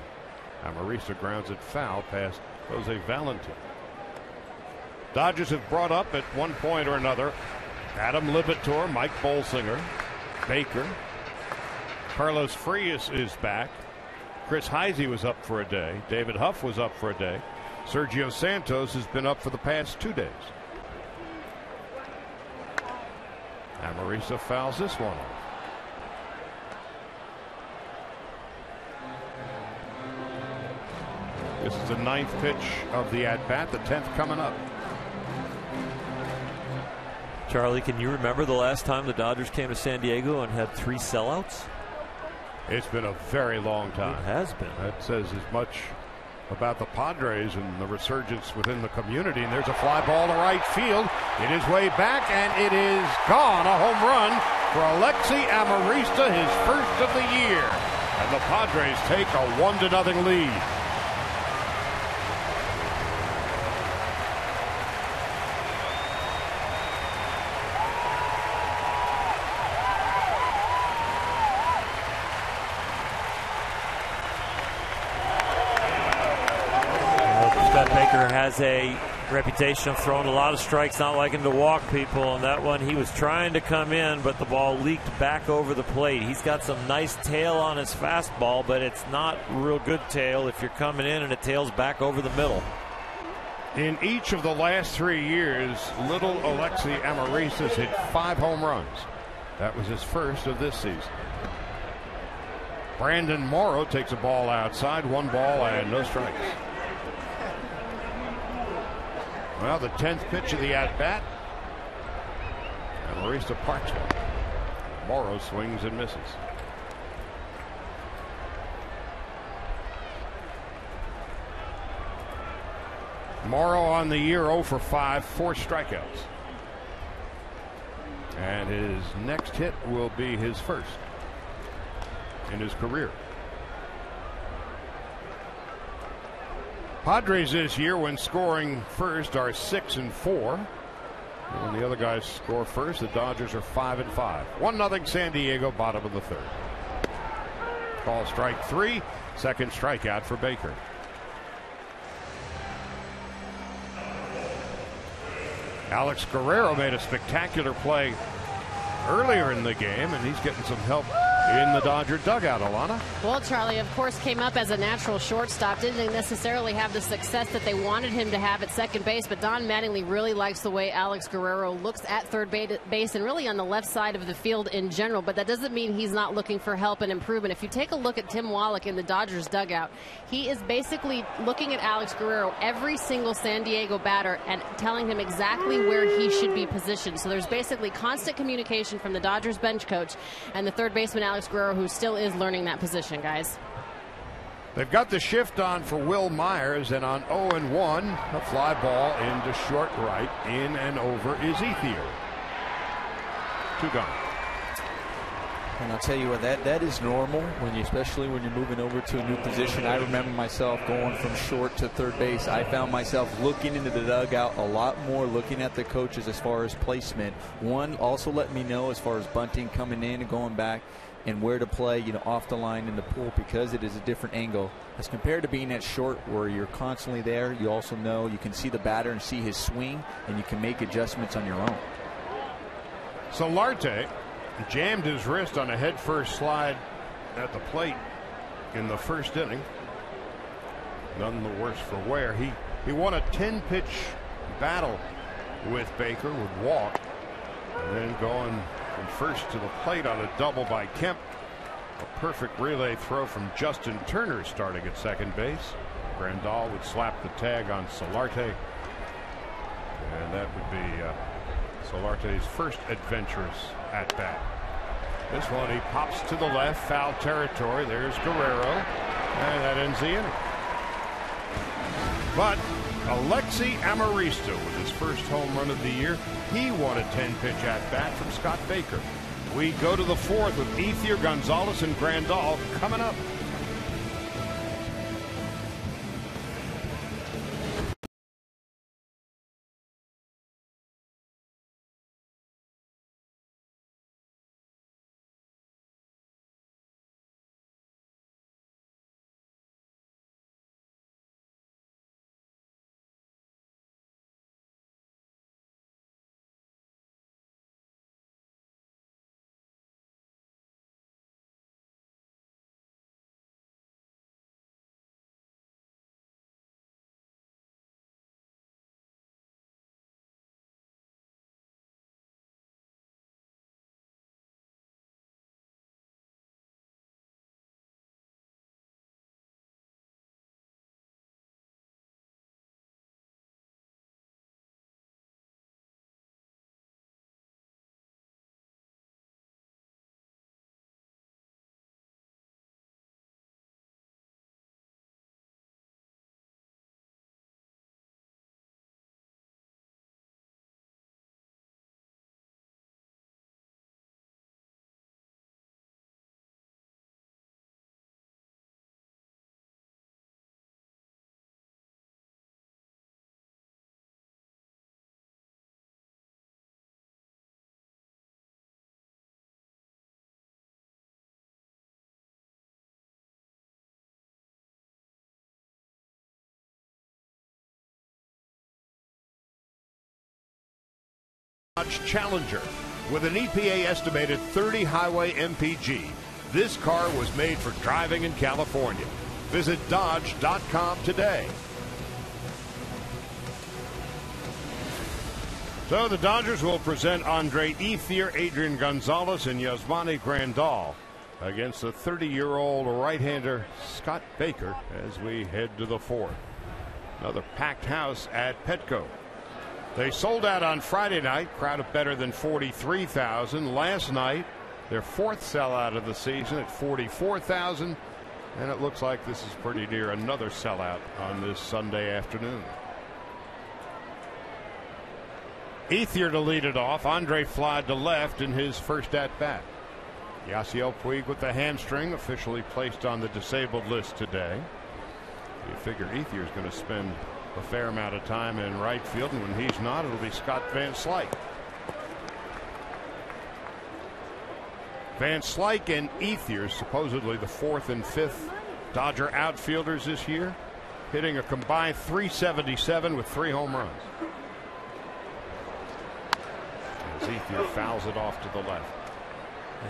Amarista grounds it foul past Jose Valentin. Dodgers have brought up at one point or another Adam Libator, Mike Bolsinger, Baker. Carlos Frias is back. Chris Heisey was up for a day. David Huff was up for a day. Sergio Santos has been up for the past 2 days. Amarista fouls this one off. This is the 9th pitch of the at-bat, the 10th coming up. Charlie, can you remember the last time the Dodgers came to San Diego and had 3 sellouts? It's been a very long time. It has been. That says as much about the Padres and the resurgence within the community. And there's a fly ball to right field. It is way back, and it is gone. A home run for Alexi Amarista, his first of the year. And the Padres take a 1-0 lead. Has a reputation of throwing a lot of strikes, not liking to walk people, and that one he was trying to come in, but the ball leaked back over the plate. He's got some nice tail on his fastball, but it's not real good tail if you're coming in and it tails back over the middle. In each of the last 3 years, little Alexi Amarista's hit 5 home runs. That was his first of this season. Brandon Morrow takes a ball outside, 1 ball and no strikes. Well, the 10th pitch of the at-bat. Amarista parks one. Morrow swings and misses. Morrow on the year 0 for 5, 4 strikeouts. And his next hit will be his first in his career. Padres this year, when scoring first, are 6-4. When the other guys score first, the Dodgers are 5-5. 1-0 San Diego, bottom of the 3rd. Call strike 3, second strikeout for Baker. Alex Guerrero made a spectacular play earlier in the game, and he's getting some help in the Dodger dugout. Alana? Well, Charlie, of course, came up as a natural shortstop. Didn't necessarily have the success that they wanted him to have at second base, but Don Mattingly really likes the way Alex Guerrero looks at third base and really on the left side of the field in general, but that doesn't mean he's not looking for help and improvement. If you take a look at Tim Wallach in the Dodgers dugout, he is basically looking at Alex Guerrero, every single San Diego batter, and telling him exactly where he should be positioned. So there's basically constant communication from the Dodgers bench coach and the third baseman Alex Guerrero, who still is learning that position, guys. They've got the shift on for Will Myers, and on 0-1, a fly ball into short right, in and over is Ethier. 2 gone. And I'll tell you what, that is normal especially when you're moving over to a new position. I remember myself going from short to third base. I found myself looking into the dugout a lot more, looking at the coaches as far as placement. One also let me know as far as bunting coming in and going back and where to play, off the line in the pool, because it is a different angle as compared to being at short where you're constantly there. You also know you can see the batter and see his swing, and you can make adjustments on your own. Solarte jammed his wrist on a head-first slide at the plate in the first inning. None the worse for wear. He won a 10-pitch battle with Baker, would walk, and then going from first to the plate on a double by Kemp. A perfect relay throw from Justin Turner starting at second base. Grandal would slap the tag on Solarte, and that would be Solarte's first adventurous at bat. This one, he pops to the left, foul territory. There's Guerrero, and that ends the inning. But Alexi Amarista with his first home run of the year, he won a 10-pitch at bat from Scott Baker. We go to the fourth with Ethier, Gonzalez, and Grandal coming up. Challenger with an EPA estimated 30 highway MPG. This car was made for driving in California. Visit Dodge.com today. So the Dodgers will present Andre Ethier, Adrian Gonzalez, and Yasmani Grandal against the 30-year-old right-hander Scott Baker as we head to the fourth. Another packed house at Petco. They sold out on Friday night, crowd of better than 43,000. Last night, their fourth sellout of the season at 44,000. And it looks like this is pretty near another sellout on this Sunday afternoon. Ethier to lead it off. Andre flied to left in his first at-bat. Yasiel Puig with the hamstring, officially placed on the disabled list today. You figure Ethier is going to spend a fair amount of time in right field, and when he's not, it'll be Scott Van Slyke. Van Slyke and Ethier, supposedly the fourth and fifth Dodger outfielders this year, hitting a combined .377 with 3 home runs. As Ethier fouls it off to the left.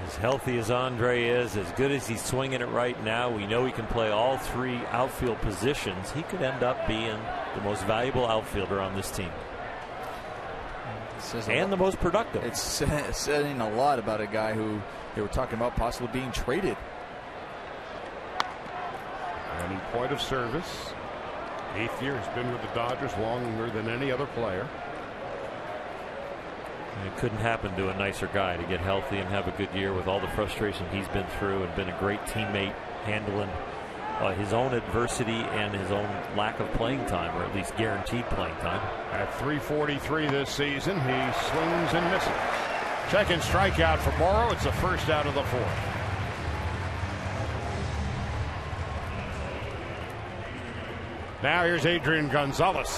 As healthy as Andre is, as good as he's swinging it right now, we know he can play all 3 outfield positions. He could end up being the most valuable outfielder on this team. And the most productive. It's saying a lot about a guy who they were talking about possibly being traded. And in point of service, Ethier has been with the Dodgers longer than any other player. It couldn't happen to a nicer guy to get healthy and have a good year with all the frustration he's been through, and been a great teammate handling his own adversity and his own lack of playing time, or at least guaranteed playing time. At .343 this season, he swings and misses. Second strikeout for Morrow. It's the first out of the fourth. Now here's Adrian Gonzalez.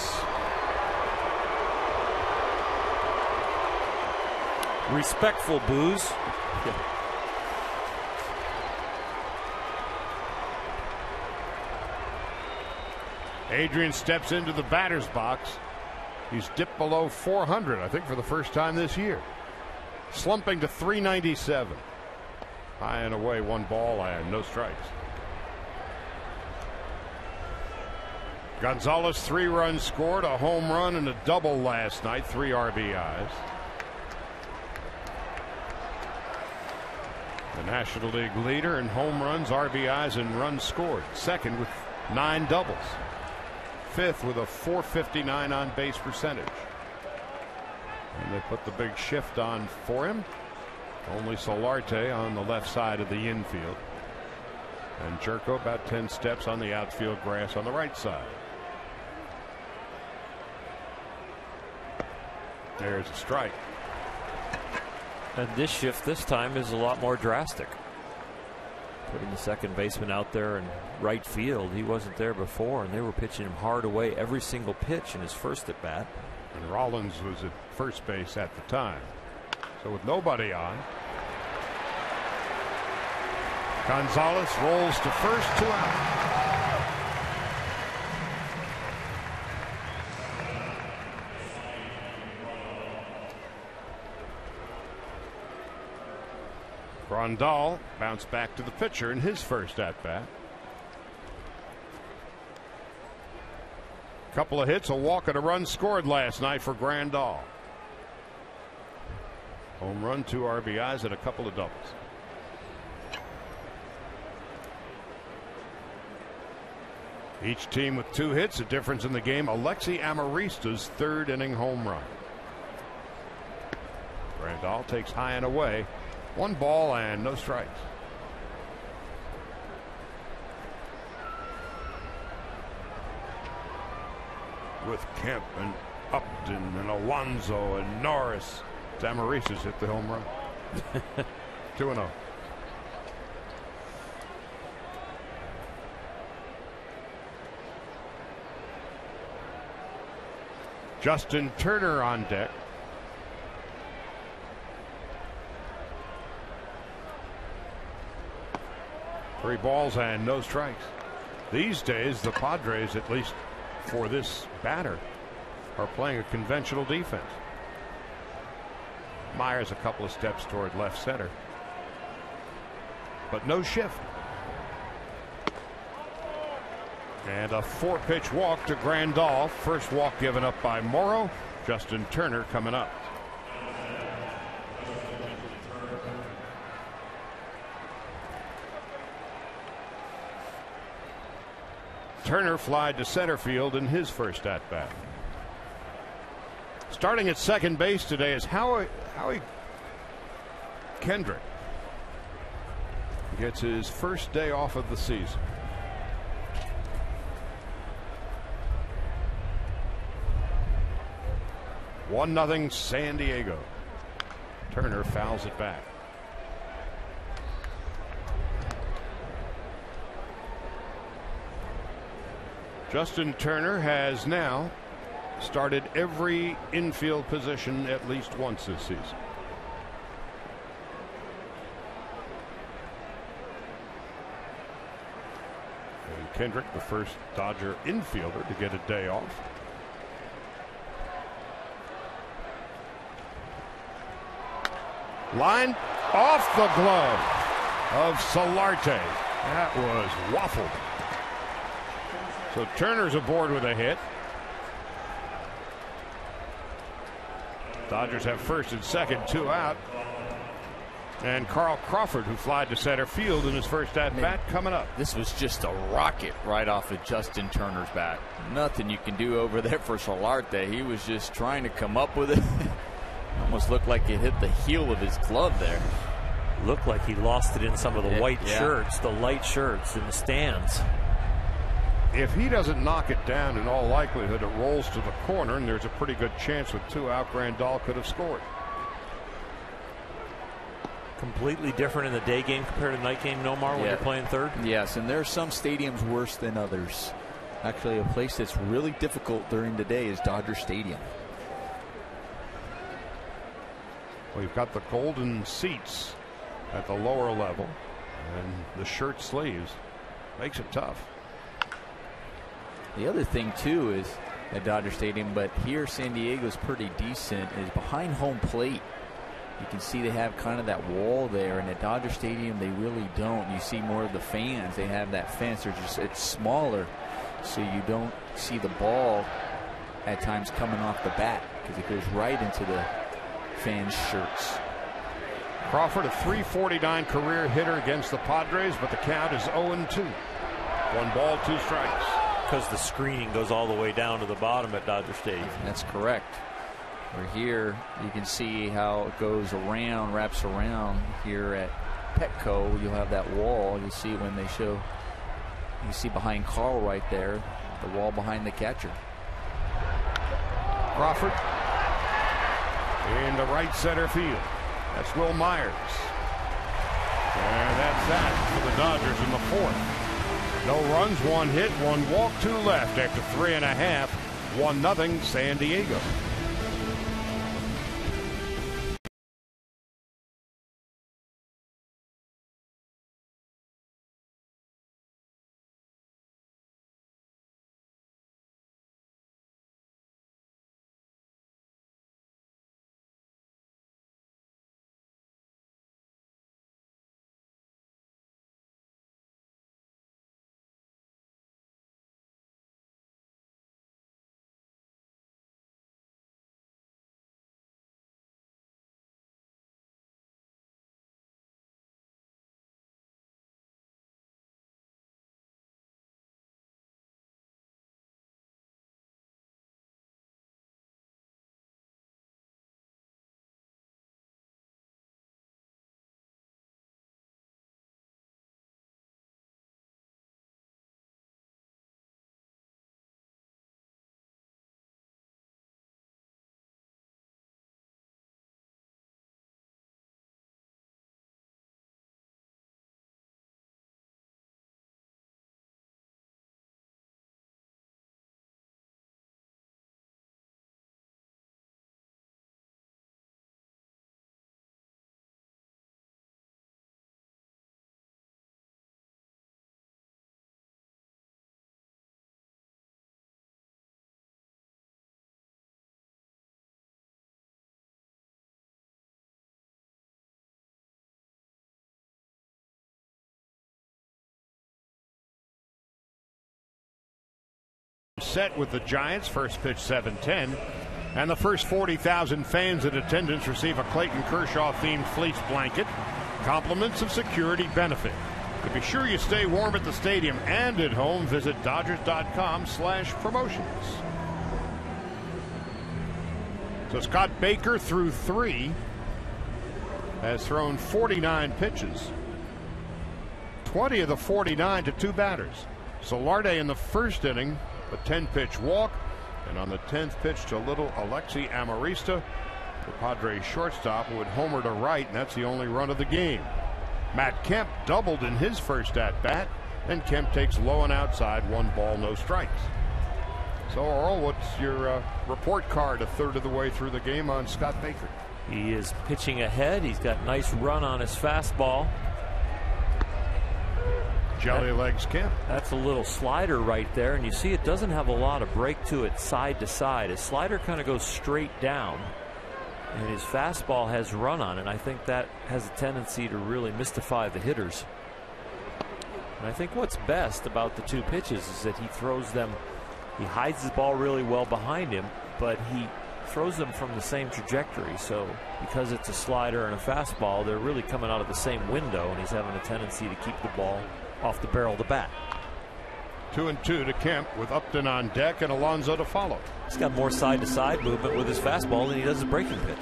Respectful boos. Adrian steps into the batter's box. He's dipped below 400, I think, for the first time this year. Slumping to 397. High and away, one ball and no strikes. Gonzalez, 3 runs scored, a home run and a double last night, 3 RBIs. The National League leader in home runs, RBIs, and runs scored. Second with 9 doubles. Fifth with a .459 on base percentage. And they put the big shift on for him. Only Solarte on the left side of the infield. And Jerko about 10 steps on the outfield grass on the right side. There's a strike. And this shift this time is a lot more drastic. Putting the second baseman out there in right field. He wasn't there before, and they were pitching him hard away every single pitch in his first at bat. And Rollins was at first base at the time. So with nobody on, Gonzalez rolls to first, 2 out. Grandal bounced back to the pitcher in his first at-bat. Couple of hits, a walk, and a run scored last night for Grandal. Home run, 2 RBIs, and a couple of doubles. Each team with 2 hits, a difference in the game. Alexi Amarista's 3rd inning home run. Grandal takes high and away. 1 ball and no strikes. With Kemp and Upton and Alonso and Norris, Amaristas hit the home run. 2-0. Justin Turner on deck. Three balls and no strikes. These days, the Padres, at least for this batter, are playing a conventional defense. Myers a couple of steps toward left center, but no shift. And a 4-pitch walk to Grandal. First walk given up by Morrow. Justin Turner coming up. Turner flied to center field in his first at-bat. Starting at second base today is Howie Kendrick. Gets his first day off of the season. One nothing San Diego. Turner fouls it back. Justin Turner has now started every infield position at least once this season. And Kendrick, the first Dodger infielder to get a day off. Line off the glove of Solarte. That was waffled. So Turner's aboard with a hit. Dodgers have first and second, 2 out. And Carl Crawford, who flied to center field in his first at-bat, coming up. This was just a rocket right off of Justin Turner's bat. Nothing you can do over there for Solarte. He was just trying to come up with it. Almost looked like it hit the heel of his glove there. Looked like he lost it in some of the white shirts, the light shirts in the stands. If he doesn't knock it down, in all likelihood it rolls to the corner, and there's a pretty good chance with 2 out Grandal could have scored. completely different in the day game compared to night game, Nomar, when you're playing third? Yes, and there's some stadiums worse than others. Actually, a place that's really difficult during the day is Dodger Stadium. We've got the golden seats at the lower level, and the shirt sleeves makes it tough. The other thing, too, is at Dodger Stadium, but here San Diego's pretty decent, is behind home plate. You can see they have kind of that wall there, and at Dodger Stadium they really don't. You see more of the fans. They have that fence. It's smaller, so you don't see the ball at times coming off the bat because it goes right into the fans' shirts. Crawford, a .349 career hitter against the Padres, but the count is 0-2. 1 ball, 2 strikes. Because the screening goes all the way down to the bottom at Dodger Stadium. That's correct. Where here you can see how it goes around, wraps around. Here at Petco, you'll have that wall. You'll see it when they show. You see behind Carl right there, the wall behind the catcher. Crawford in the right center field. That's Will Myers. And that's that for the Dodgers in the 4th. No runs, 1 hit, 1 walk, 2 left after 3.5. 1-0 San Diego. Set with the Giants. First pitch 7:10, and the first 40,000 fans in attendance receive a Clayton Kershaw themed fleece blanket. Compliments of security benefit. To be sure you stay warm at the stadium and at home, visit Dodgers.com/promotions. So Scott Baker threw 3, has thrown 49 pitches, 20 of the 49 to 2 batters. Solarte in the first inning, a 10-pitch walk, and on the 10th pitch to little Alexi Amarista, the Padres shortstop, who had homered to right, and that's the only run of the game. Matt Kemp doubled in his first at-bat, and Kemp takes low and outside, 1 ball, no strikes. So, Earl, what's your report card a third of the way through the game on Scott Baker? He is pitching ahead. He's got a nice run on his fastball. Jelly legs Kemp. That's a little slider right there, and you see it doesn't have a lot of break to it side to side. His slider kind of goes straight down, and his fastball has run on it. I think that has a tendency to really mystify the hitters. And I think what's best about the 2 pitches is that he throws them, he hides his ball really well behind him, but he throws them from the same trajectory. So because it's a slider and a fastball, they're really coming out of the same window, and he's having a tendency to keep the ball off the barrel of the bat. 2-2 to Kemp with Upton on deck and Alonso to follow. He's got more side-to-side movement with his fastball than he does his breaking pitch.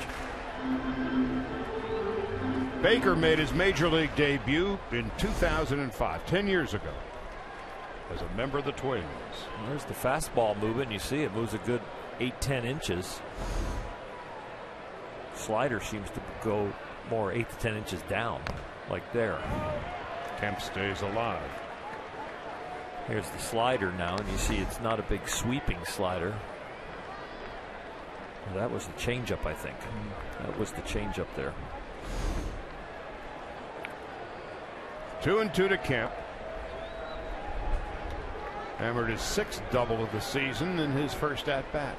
Baker made his major league debut in 2005, 10 years ago, as a member of the Twins. There's the fastball movement. You see it moves a good 8-10 inches. Slider seems to go more 8 to 10 inches down, like there. Kemp stays alive. Here's the slider now, and you see it's not a big sweeping slider. Well, that was the changeup, I think. That was the changeup there. 2-2 to Kemp. Hammered his 6th double of the season in his first at bat.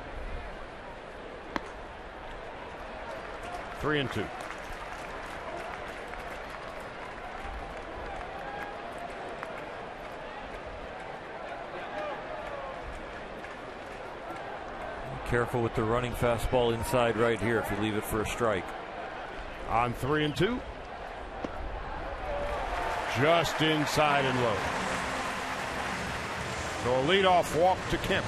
3-2. Careful with the running fastball inside right here if you leave it for a strike. On 3-2. Just inside and low. So a leadoff walk to Kemp.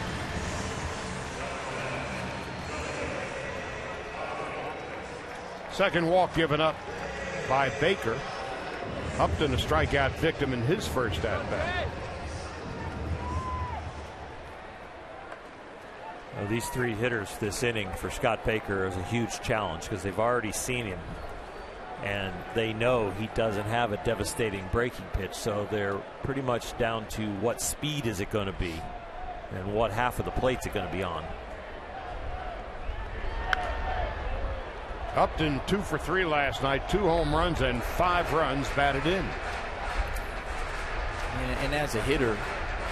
Second walk given up by Baker. Upton a strikeout victim in his first at bat. Well, these 3 hitters this inning for Scott Baker is a huge challenge because they've already seen him and they know he doesn't have a devastating breaking pitch, so they're pretty much down to what speed is it going to be and what half of the plate's it going to be on. Upton 2 for 3 last night, 2 home runs and 5 runs batted in. And as a hitter,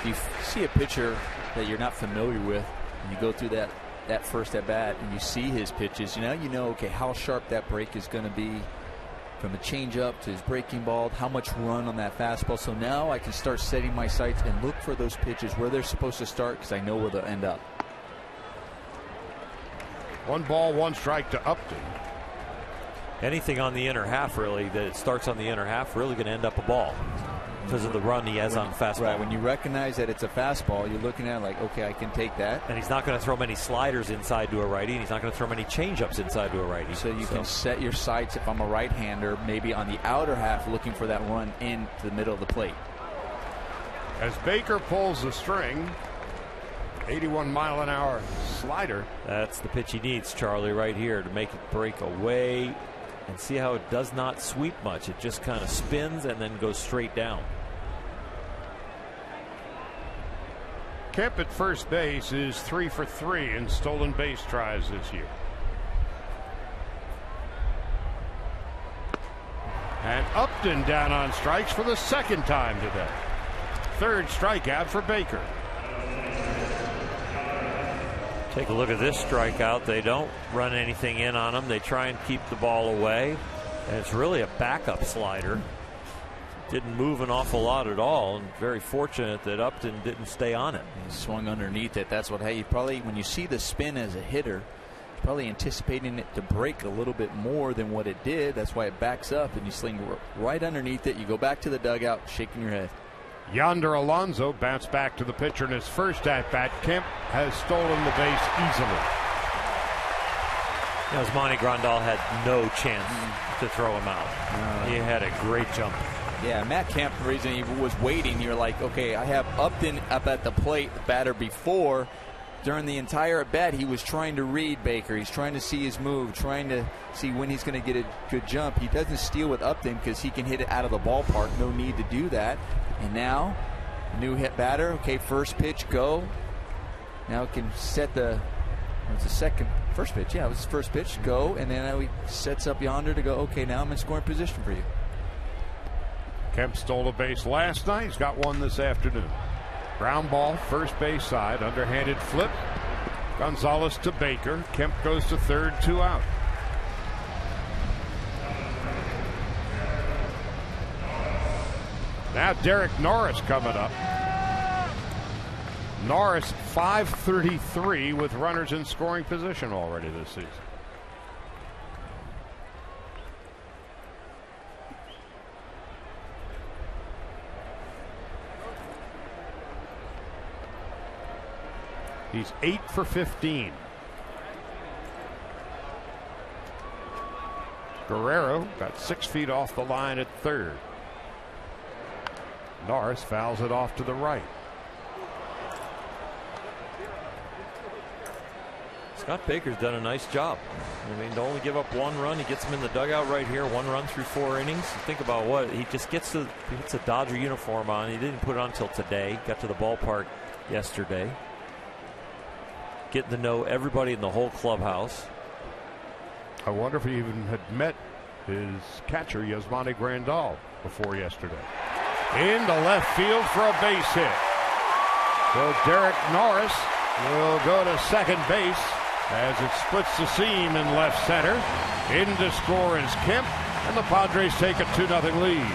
you see a pitcher that you're not familiar with, and you go through that first at bat and you see his pitches, you know okay, how sharp that break is going to be from a changeup to his breaking ball, how much run on that fastball. So now I can start setting my sights and look for those pitches where they're supposed to start because I know where they'll end up. 1 ball, 1 strike to Upton. Anything on the inner half really that starts on the inner half really going to end up a ball because of the run he has on fastball. Right, when you recognize that it's a fastball, you're looking at it like, okay, I can take that. And he's not going to throw many sliders inside to a righty, and he's not going to throw many changeups inside to a righty. So you can set your sights, if I'm a right-hander, maybe on the outer half looking for that run into the middle of the plate. As Baker pulls the string, 81-mile-an-hour slider. That's the pitch he needs, Charlie, right here to make it break away. And see how it does not sweep much. It just kind of spins and then goes straight down. Kemp at first base is 3 for 3 in stolen base tries this year. And Upton down on strikes for the 2nd time today. 3rd strikeout for Baker. Take a look at this strikeout. They don't run anything in on him. They try and keep the ball away. And it's really a backup slider. Didn't move an awful lot at all. And very fortunate that Upton didn't stay on it. He swung underneath it. That's what, hey, you probably, when you see the spin as a hitter, probably anticipating it to break a little bit more than what it did. That's why it backs up and you sling right underneath it. You go back to the dugout, shaking your head. Yonder Alonso bounced back to the pitcher in his first at-bat. Kemp has stolen the base easily. Yasmani Grandal had no chance to throw him out. He had a great jump. Yeah, Matt Kemp, the reason he was waiting, you're like, okay, I have Upton up at the plate, the batter before. During the entire at-bat, he was trying to read Baker. He's trying to see his move, trying to see when he's going to get a good jump. He doesn't steal with Upton because he can hit it out of the ballpark. No need to do that. And now, new hit batter. Okay, first pitch, go. Now it can set the, it's the first pitch. Yeah, it was his first pitch, go. And then now he sets up Yonder to go, okay, now I'm in scoring position for you. Kemp stole a base last night. He's got one this afternoon. Ground ball, first base side, underhanded flip. Gonzalez to Baker. Kemp goes to 3rd, 2 out. Now Derek Norris coming up. Norris 533 with runners in scoring position already this season. He's 8 for 15. Guerrero got 6 feet off the line at 3rd. Norris fouls it off to the right. Scott Baker's done a nice job. I mean, to only give up 1 run, he gets him in the dugout right here. 1 run through 4 innings. Think about what he just gets a Dodger uniform on. He didn't put it on until today. Got to the ballpark yesterday. Getting to know everybody in the whole clubhouse. I wonder if he even had met his catcher, Yasmani Grandal, before yesterday. Into left field for a base hit. So Derek Norris will go to second base as it splits the seam in left center. In to score is Kemp, and the Padres take a 2-0 lead.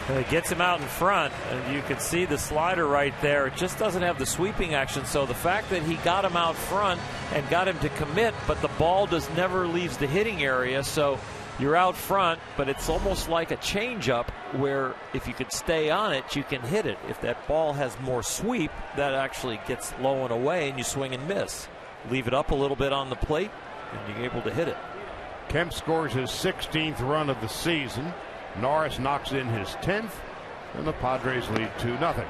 It gets him out in front, and you can see the slider right there. It just doesn't have the sweeping action, so the fact that he got him out front and got him to commit, but the ball never leaves the hitting area, so you're out front, but it's almost like a changeup where if you could stay on it, you can hit it. If that ball has more sweep, that actually gets low and away, and you swing and miss. Leave it up a little bit on the plate, and you're able to hit it. Kemp scores his 16th run of the season. Norris knocks in his 10th, and the Padres lead 2-0.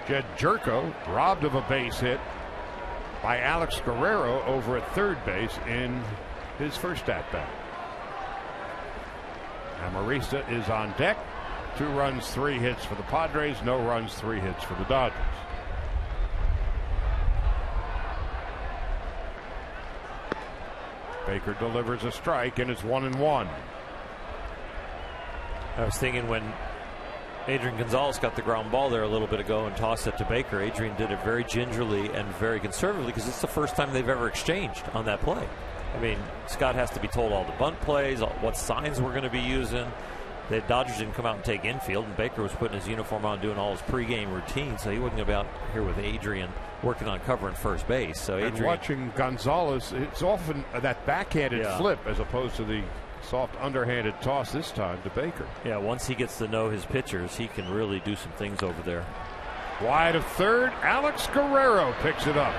Jed Jerko robbed of a base hit by Alex Guerrero over at third base in his first at-bat. Amarista is on deck. 2 runs, 3 hits for the Padres. No runs, 3 hits for the Dodgers. Baker delivers a strike, and it's 1-1. I was thinking when Adrian Gonzalez got the ground ball there a little bit ago and tossed it to Baker, Adrian did it very gingerly and very conservatively because it's the first time they've ever exchanged on that play. I mean, Scott has to be told all the bunt plays, what signs we're going to be using. The Dodgers didn't come out and take infield, and Baker was putting his uniform on doing all his pregame routine, so he wasn't going to be out here with Adrian working on covering first base. So Adrian, and watching Gonzalez, it's often that backhanded flip as opposed to the soft underhanded toss this time to Baker. Yeah, once he gets to know his pitchers, he can really do some things over there. Wide of third, Alex Guerrero picks it up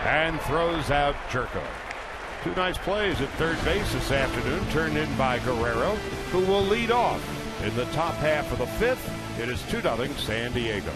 and throws out Jerko. 2 nice plays at third base this afternoon, turned in by Guerrero, who will lead off in the top half of the 5th. It is 2-0 San Diego.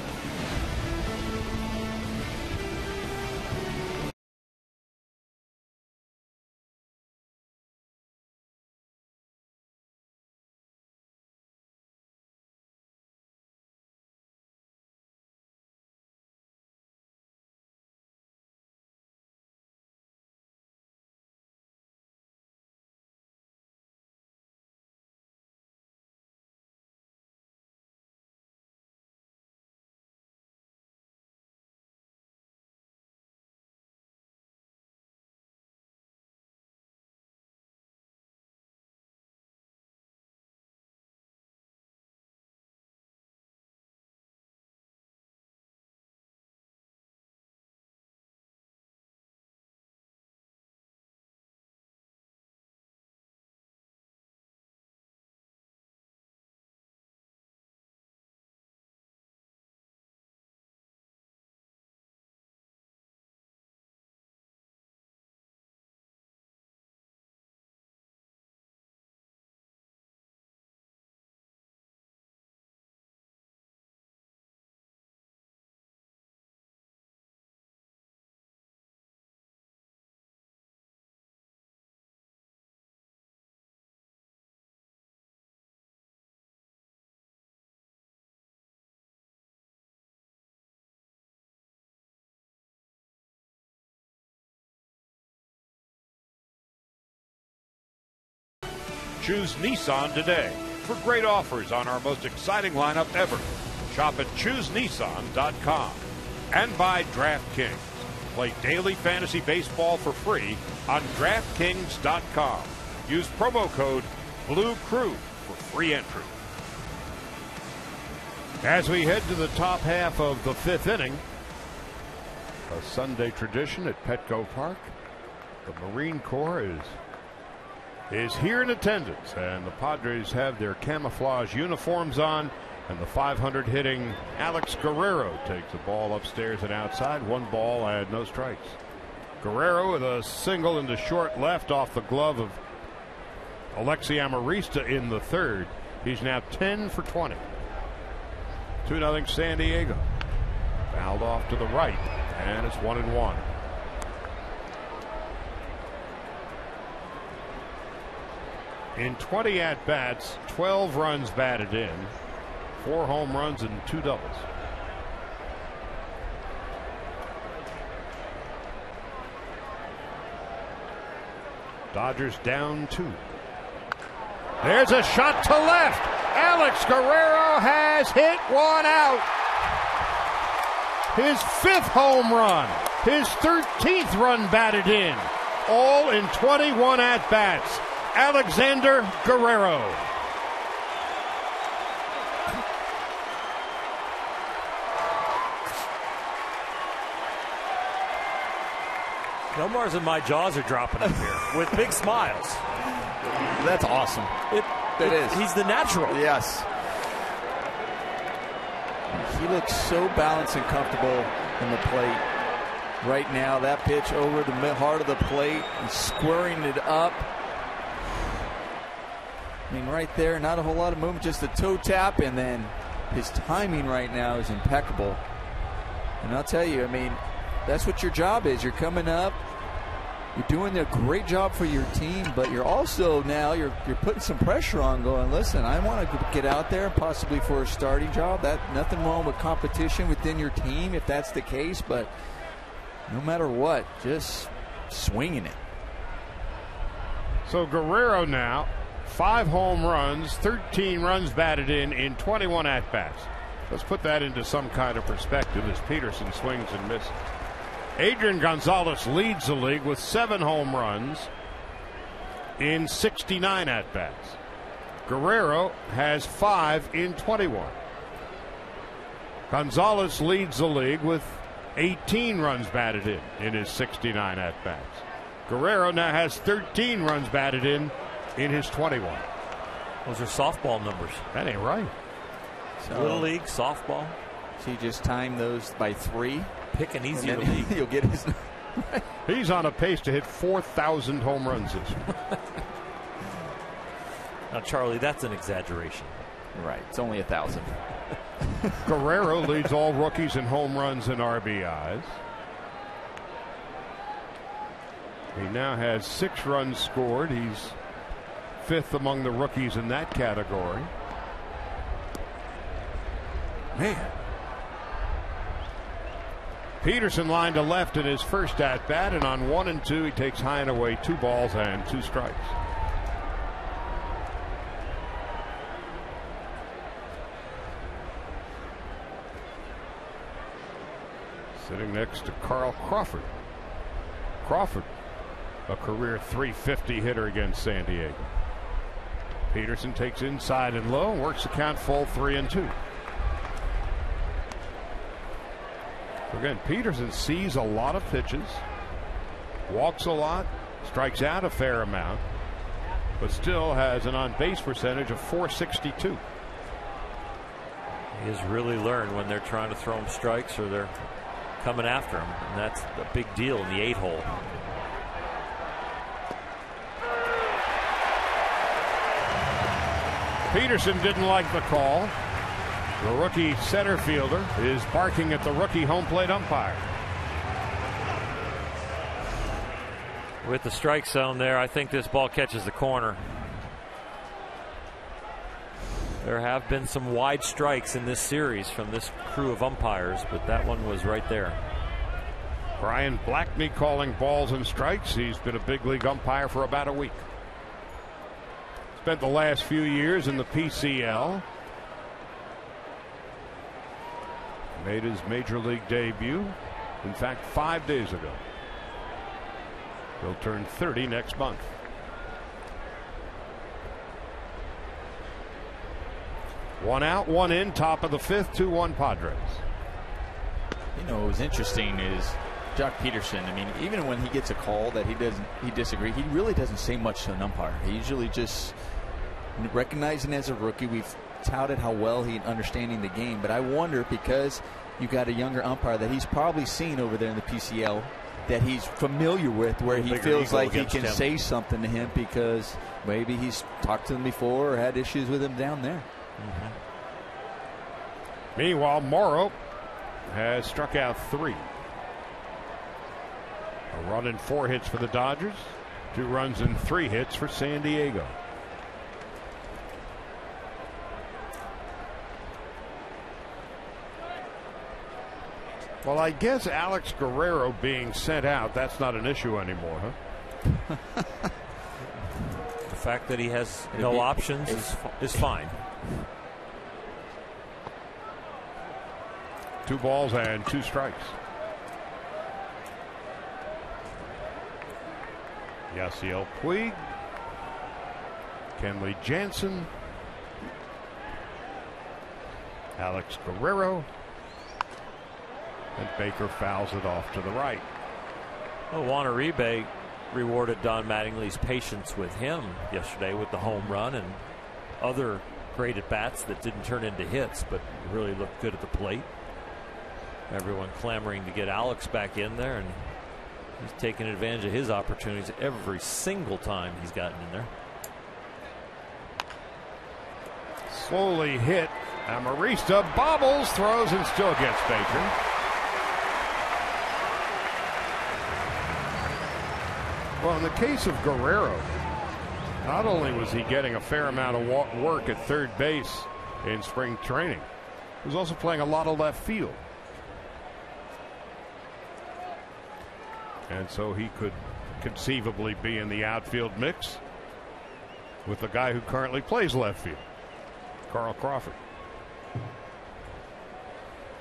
Choose Nissan today for great offers on our most exciting lineup ever. Shop at ChooseNissan.com. And by DraftKings. Play daily fantasy baseball for free on DraftKings.com. Use promo code BLUECREW for free entry. As we head to the top half of the 5th inning, a Sunday tradition at Petco Park, the Marine Corps is here in attendance, and the Padres have their camouflage uniforms on, and the 500 hitting Alex Guerrero takes the ball upstairs and outside. 1 ball and no strikes. Guerrero with a single into short left off the glove of Alexi Amarista in the 3rd. He's now 10 for 20. 2-0 San Diego. Fouled off to the right, and it's 1-1. In 20 at-bats, 12 runs batted in, 4 home runs and 2 doubles. Dodgers down 2. There's a shot to left. Alex Guerrero has hit one out. His 5th home run, his 13th run batted in, all in 21 at-bats. Alexander Guerrero. Nomar's and my jaws are dropping up here with big smiles. That's awesome. It is. He's the natural. Yes. He looks so balanced and comfortable in the plate. Right now, that pitch over the heart of the plate and squaring it up. I mean, right there, not a whole lot of movement, just a toe tap, and then his timing right now is impeccable. And I'll tell you, I mean, that's what your job is. You're coming up, you're doing a great job for your team, but you're also now you're putting some pressure on, going, listen, I want to get out there possibly for a starting job. That nothing wrong with competition within your team if that's the case, but no matter what, just swinging it. So Guerrero now, 5 home runs, 13 runs batted in 21 at-bats. Let's put that into some kind of perspective as Peterson swings and misses. Adrian Gonzalez leads the league with 7 home runs in 69 at-bats. Guerrero has 5 in 21. Gonzalez leads the league with 18 runs batted in his 69 at-bats. Guerrero now has 13 runs batted in his 21. Those are softball numbers. That ain't right. So, Little league, softball. So you just time those by 3. Pick an easier and then league. You'll get his. He's on a pace to hit 4,000 home runs this year. Now, Charlie, that's an exaggeration. Right. It's only 1,000. Guerrero leads all rookies in home runs and RBIs. He now has 6 runs scored. He's 5th among the rookies in that category. Man. Peterson lined to left in his first at-bat, and on 1 and 2 he takes high and away 2 balls and 2 strikes. Sitting next to Carl Crawford. Crawford, a career .350 hitter against San Diego. Peterson takes inside and low and works the count full 3-2. Again, Peterson sees a lot of pitches, walks a lot, strikes out a fair amount, but still has an on-base percentage of .462. He has really learned when they're trying to throw him strikes or they're coming after him, and that's a big deal in the 8-hole. Peterson didn't like the call. The rookie center fielder is barking at the rookie home plate umpire. With the strike zone there, I think this ball catches the corner. There have been some wide strikes in this series from this crew of umpires, but that one was right there. Brian Blackney calling balls and strikes. He's been a big league umpire for about a week. Spent the last few years in the PCL. Made his major league debut, in fact, 5 days ago. He'll turn 30 next month. One out, one in, top of the 5th, 2-1 Padres. You know, what was interesting is Jock Peterson. I mean, even when he gets a call that he disagrees, he really doesn't say much to an umpire. He usually just recognizing as a rookie. We've touted how well he's understanding the game, but I wonder, because you got a younger umpire that he's probably seen over there in the PCL that he's familiar with, where he feels like he can say something to him because maybe he's talked to him before or had issues with him down there. Meanwhile, Morrow has struck out 3. A run and 4 hits for the Dodgers. 2 runs and 3 hits for San Diego. Well, I guess Alex Guerrero being sent out, that's not an issue anymore, huh? The fact that he has no options is fine. 2 balls and 2 strikes. Yasiel Puig, Kenley Jansen, Alex Guerrero, and Baker fouls it off to the right. Well, Juan Uribe rewarded Don Mattingly's patience with him yesterday with the home run and other great at-bats that didn't turn into hits, but really looked good at the plate. Everyone clamoring to get Alex back in there, and he's taking advantage of his opportunities every single time he's gotten in there. Slowly hit. Amarista bobbles, throws, and still gets Baker. Well, in the case of Guerrero, not only was he getting a fair amount of work at third base in spring training, he was also playing a lot of left field. And so he could conceivably be in the outfield mix with the guy who currently plays left field, Carl Crawford.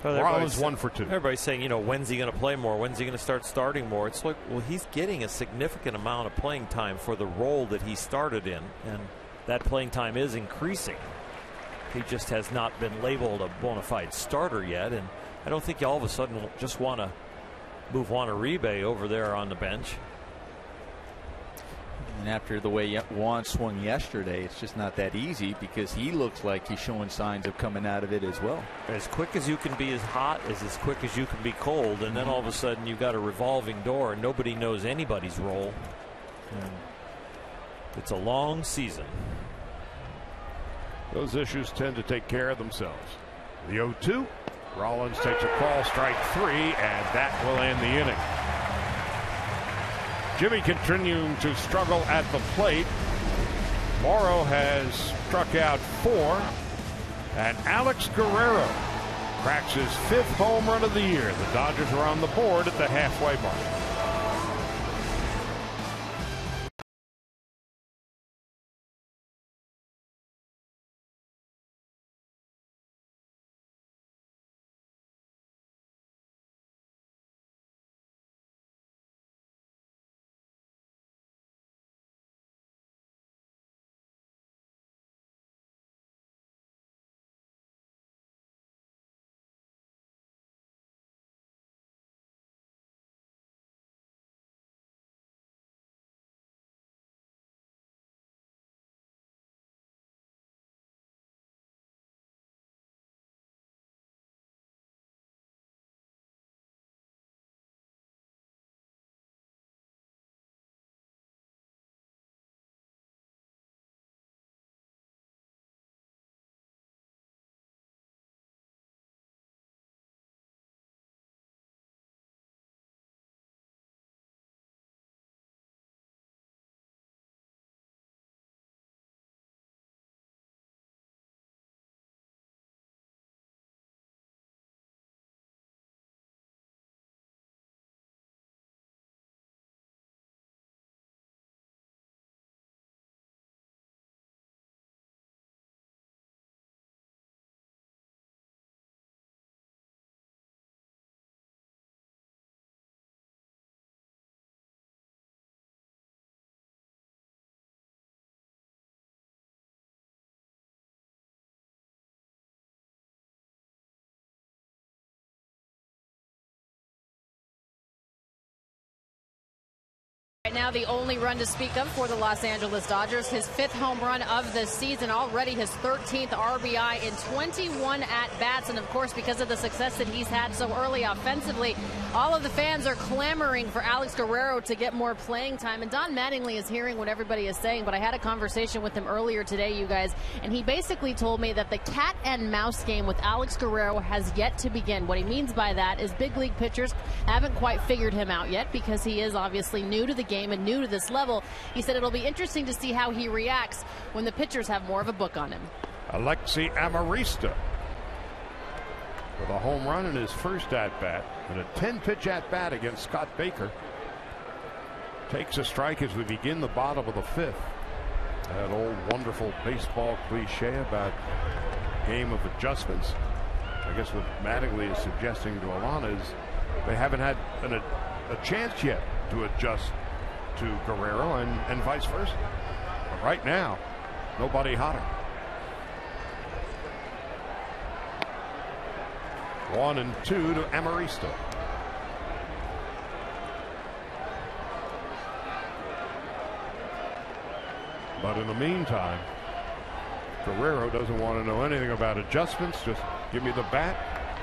Well, Marlins 1 for 2. Everybody's saying, when's he going to play more? When's he going to start starting more? It's like, well, he's getting a significant amount of playing time for the role that he started in, and that playing time is increasing. He just has not been labeled a bona fide starter yet, and I don't think you all of a sudden just want to move Juan Uribe over there on the bench. And after the way Juan swung yesterday, it's just not that easy because he looks like he's showing signs of coming out of it as well. As quick as you can be as hot as quick as you can be cold, and then all of a sudden you've got a revolving door and nobody knows anybody's role. And it's a long season. Those issues tend to take care of themselves. The 0-2. Rollins takes a call, strike 3, and that will end the inning. Jimmy continuing to struggle at the plate. Morrow has struck out 4, and Alex Guerrero cracks his 5th home run of the year. The Dodgers are on the board at the halfway mark. Right now, the only run to speak of for the Los Angeles Dodgers, his 5th home run of the season, already his 13th RBI in 21 at-bats. And, of course, because of the success that he's had so early offensively, all of the fans are clamoring for Alex Guerrero to get more playing time. And Don Mattingly is hearing what everybody is saying, but I had a conversation with him earlier today, you guys, and he basically told me that the cat and mouse game with Alex Guerrero has yet to begin. What he means by that is big league pitchers haven't quite figured him out yet because he is obviously new to the game and new to this level. He said it'll be interesting to see how he reacts when the pitchers have more of a book on him. Alexi Amarista with a home run in his first at-bat and a 10-pitch at-bat against Scott Baker. Takes a strike as we begin the bottom of the 5th. That old wonderful baseball cliche about game of adjustments. I guess what Mattingly is suggesting to Alana is they haven't had a chance yet to adjust to Guerrero and vice versa. But right now, nobody hotter. 1-2 to Amarista. But in the meantime, Guerrero doesn't want to know anything about adjustments. Just give me the bat.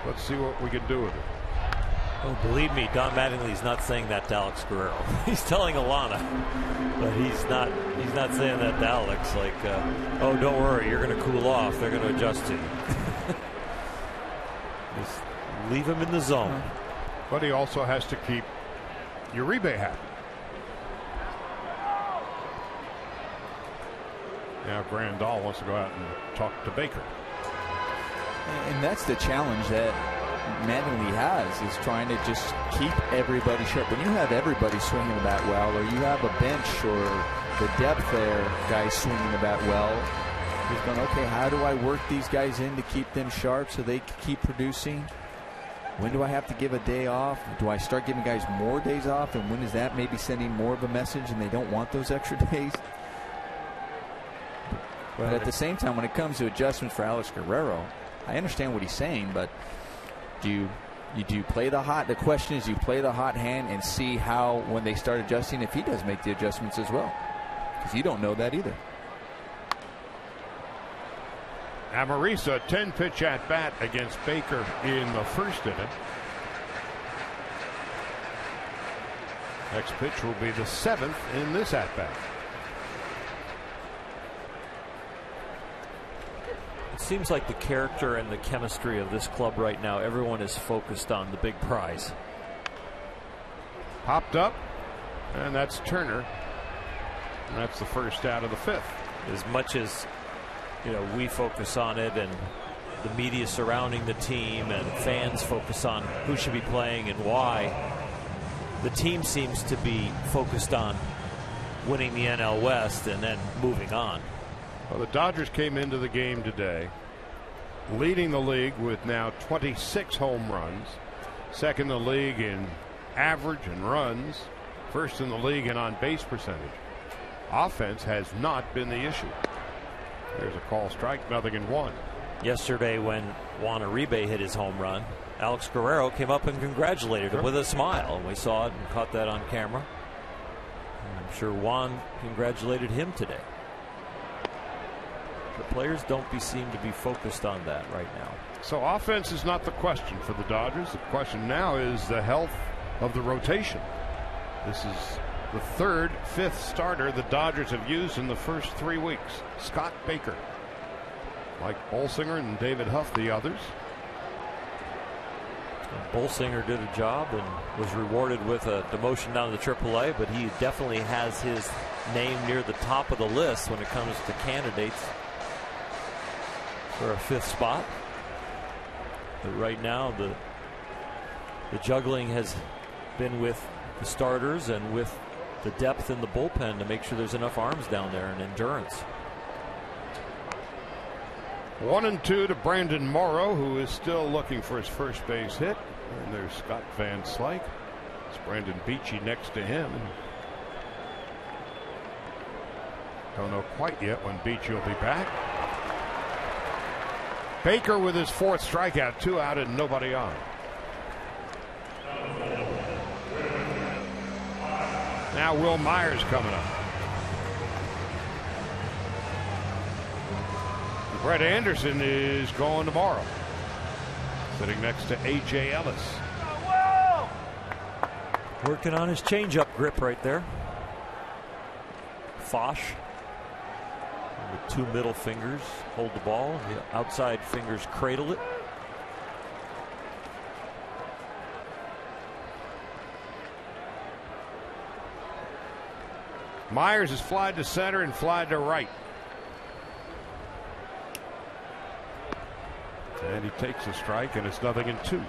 Let's see what we can do with it. Oh, believe me, Don Mattingly's not saying that to Alex Guerrero. He's telling Alana, but he's not saying that to Alex. Like, oh, don't worry, you're going to cool off. They're going to adjust to you. Just leave him in the zone. But he also has to keep Uribe happy. Now Grandal wants to go out and talk to Baker. And that's the challenge that Mattingly has, is trying to just keep everybody sharp. When you have everybody swinging the bat well, or you have a bench or the depth there, guys swinging the bat well, he's going, okay, how do I work these guys in to keep them sharp so they keep producing? When do I have to give a day off? Do I start giving guys more days off? And when is that maybe sending more of a message and they don't want those extra days? But at the same time, when it comes to adjustments for Alex Guerrero, I understand what he's saying, but do you play the hot? The question is, you play the hot hand and see how, when they start adjusting, if he does make the adjustments as well, because you don't know that either. Amarista, 10-pitch at bat against Baker in the first inning. Next pitch will be the 7th in this at bat. It seems like the character and the chemistry of this club right now, everyone is focused on the big prize. Popped up, and that's Turner. And that's the first out of the 5th. As much as, you know, we focus on it, and the media surrounding the team and fans focus on who should be playing and why, the team seems to be focused on winning the NL West and then moving on. Well, the Dodgers came into the game today leading the league with now 26 home runs, second in the league in average and runs, first in the league in on-base percentage. Offense has not been the issue. There's a call strike, 0-1. Yesterday, when Juan Uribe hit his home run, Alex Guerrero came up and congratulated him with a smile, and we saw it and caught that on camera. And I'm sure Juan congratulated him today. The players don't seem to be focused on that right now. So offense is not the question for the Dodgers. The question now is the health of the rotation. This is the 3rd, 5th starter the Dodgers have used in the first 3 weeks. Scott Baker, like Bolsinger and David Huff, the others. Bolsinger did a job and was rewarded with a demotion down to AAA, but he definitely has his name near the top of the list when it comes to candidates for a 5th spot. But right now the juggling has been with the starters and with the depth in the bullpen to make sure there's enough arms down there and endurance. 1-2 to Brandon Morrow, who is still looking for his first base hit. And there's Scott Van Slyke. It's Brandon Beachy next to him. Don't know quite yet when Beachy will be back. Baker with his 4th strikeout, 2 out and nobody on. Now Will Myers coming up. Brett Anderson is going tomorrow. Sitting next to A.J. Ellis. Working on his changeup grip right there. Fosh. With two middle fingers hold the ball. The outside fingers cradle it. Myers is flied to center and flied to right. And he takes a strike, and it's 0-2.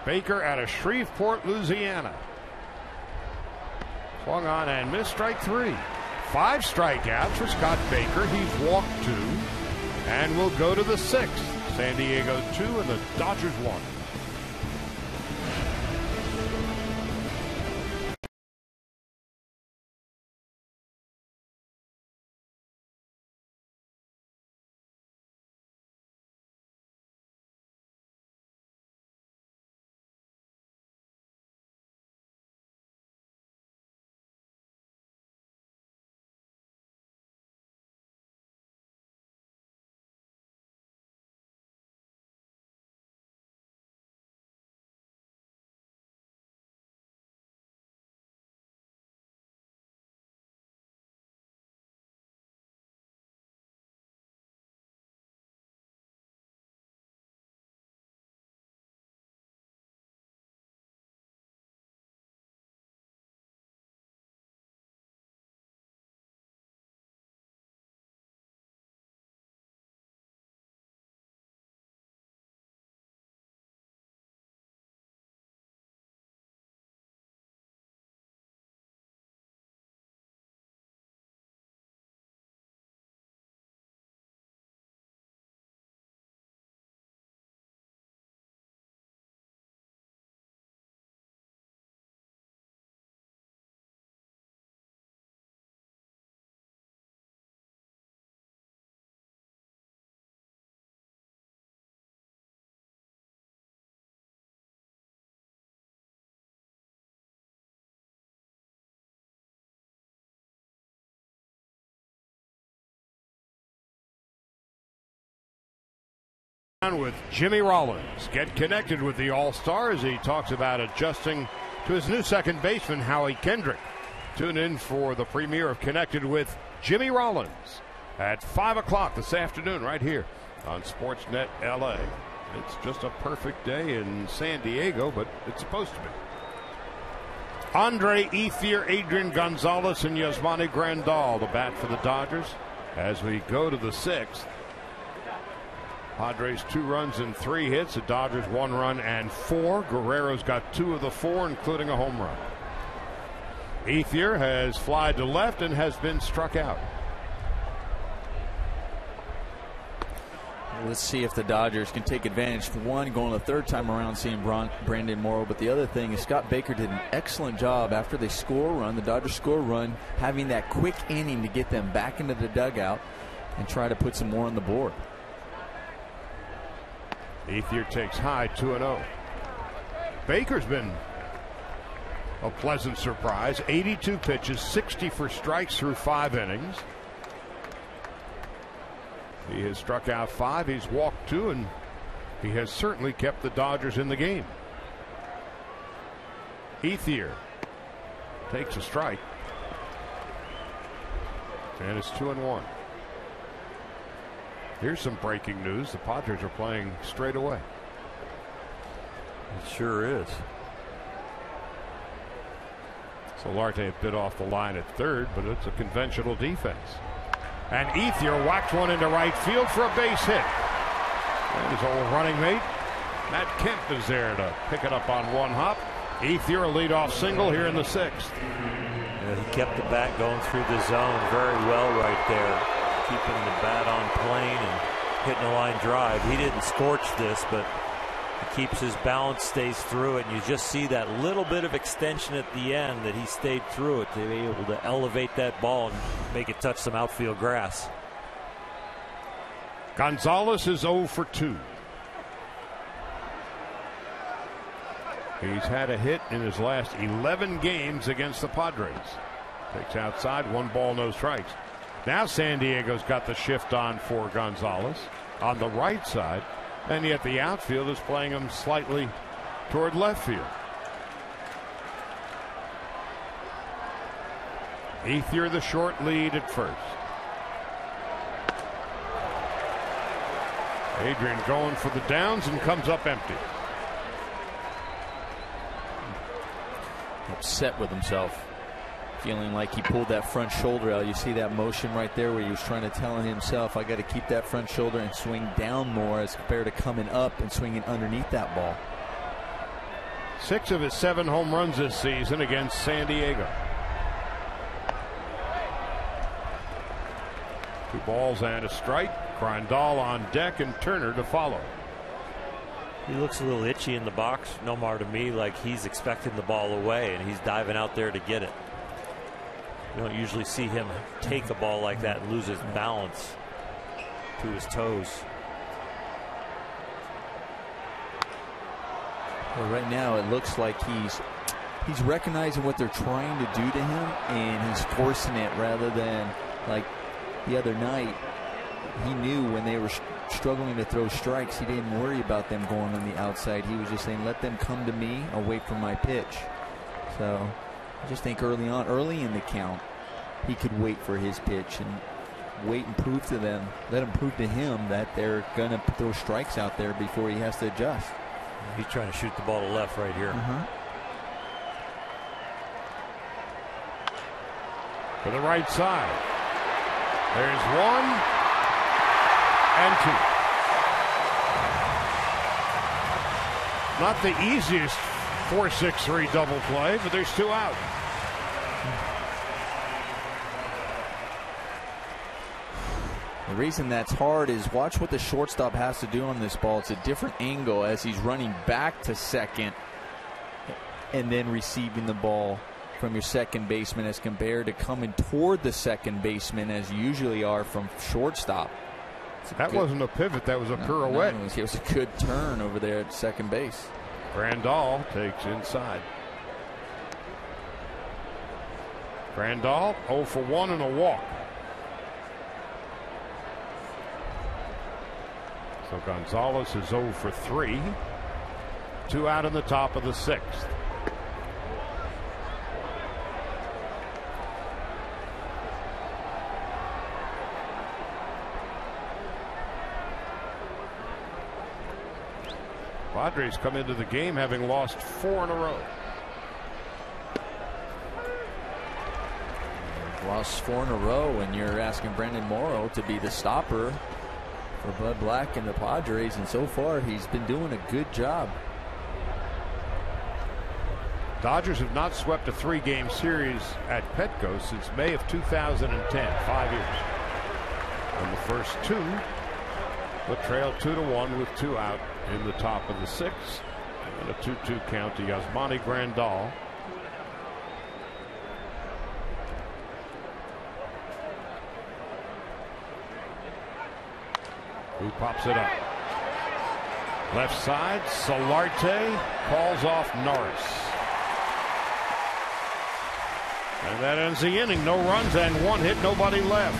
Baker out of Shreveport, Louisiana. Swung on and missed, strike 3. 5 strikeouts for Scott Baker. He's walked 2 and will go to the 6th. San Diego 2 and the Dodgers 1. With Jimmy Rollins. Get connected with the All-Star as he talks about adjusting to his new second baseman, Howie Kendrick. Tune in for the premiere of Connected with Jimmy Rollins at 5 o'clock this afternoon right here on Sportsnet LA. It's just a perfect day in San Diego, but it's supposed to be. Andre Ethier, Adrian Gonzalez, and Yasmani Grandal, the bat for the Dodgers as we go to the 6th. Padres 2 runs and 3 hits. The Dodgers 1 run and 4. Guerrero's got 2 of the 4, including a home run. Ethier has flied to left and has been struck out. Let's see if the Dodgers can take advantage. For one, going the 3rd time around seeing Brandon Morrow. But the other thing is Scott Baker did an excellent job after they score a run, the Dodgers score a run, having that quick inning to get them back into the dugout and try to put some more on the board. Ethier takes high, 2-0. Baker's been a pleasant surprise. 82 pitches, 60 for strikes through 5 innings. He has struck out 5. He's walked 2, and he has certainly kept the Dodgers in the game. Ethier takes a strike, and it's 2-1. Here's some breaking news. The Padres are playing straight away. It sure is. Solarte bit off the line at 3rd, but it's a conventional defense. And Ethier whacked one into right field for a base hit. And his old running mate, Matt Kemp, is there to pick it up on one hop. Ethier, a leadoff single here in the 6th. Yeah, he kept the bat going through the zone very well right there, keeping the bat on plane and hitting a line drive. He didn't scorch this, but he keeps his balance, stays through it, and you just see that little bit of extension at the end that he stayed through it to be able to elevate that ball and make it touch some outfield grass. Gonzalez is 0 for 2. He's had a hit in his last 11 games against the Padres. Takes outside, 1 ball, no strikes. Now San Diego's got the shift on for Gonzalez on the right side, and yet the outfield is playing him slightly toward left field. Ethier the short lead at first. Adrian going for the downs and comes up empty. Upset with himself, feeling like he pulled that front shoulder out. You see that motion right there where he was trying to tell himself, I got to keep that front shoulder and swing down more as compared to coming up and swinging underneath that ball. 6 of his 7 home runs this season against San Diego. 2 balls and a strike. Grandal on deck and Turner to follow. He looks a little itchy in the box, Nomar, to me, like he's expecting the ball away and he's diving out there to get it. You don't usually see him take a ball like that and lose his balance to his toes. Well, right now it looks like he's recognizing what they're trying to do to him and he's forcing it rather than like the other night. He knew when they were struggling to throw strikes, he didn't worry about them going on the outside. He was just saying, let them come to me, I'll wait for my pitch. So I just think early in the count, he could wait for his pitch and wait and prove to them, let them prove to him that they're going to throw strikes out there before he has to adjust. He's trying to shoot the ball to left right here. To the right side. There's 1 and 2. Not the easiest 4-6-3 double play, but there's 2 out. The reason that's hard is watch what the shortstop has to do on this ball. It's a different angle as he's running back to second and then receiving the ball from your second baseman as compared to coming toward the second baseman as you usually are from shortstop. That wasn't a pivot, that was a pirouette. No, it was a good turn over there at second base. Grandal takes inside. Grandal 0 for 1 and a walk. So Gonzalez is 0 for 3. 2 out in the top of the 6th. Padres come into the game having lost 4 in a row. Lost 4 in a row, and you're asking Brandon Morrow to be the stopper for Bud Black and the Padres, and so far he's been doing a good job. Dodgers have not swept a 3-game series at Petco since May of 2010, 5 years. And the first 2 but trailed 2-1 with 2 out in the top of the 6th, and a 2-2 count to Yasmani Grandal. Who pops it up? Left side, Solarte calls off Norris. And that ends the inning. No runs and 1 hit, nobody left.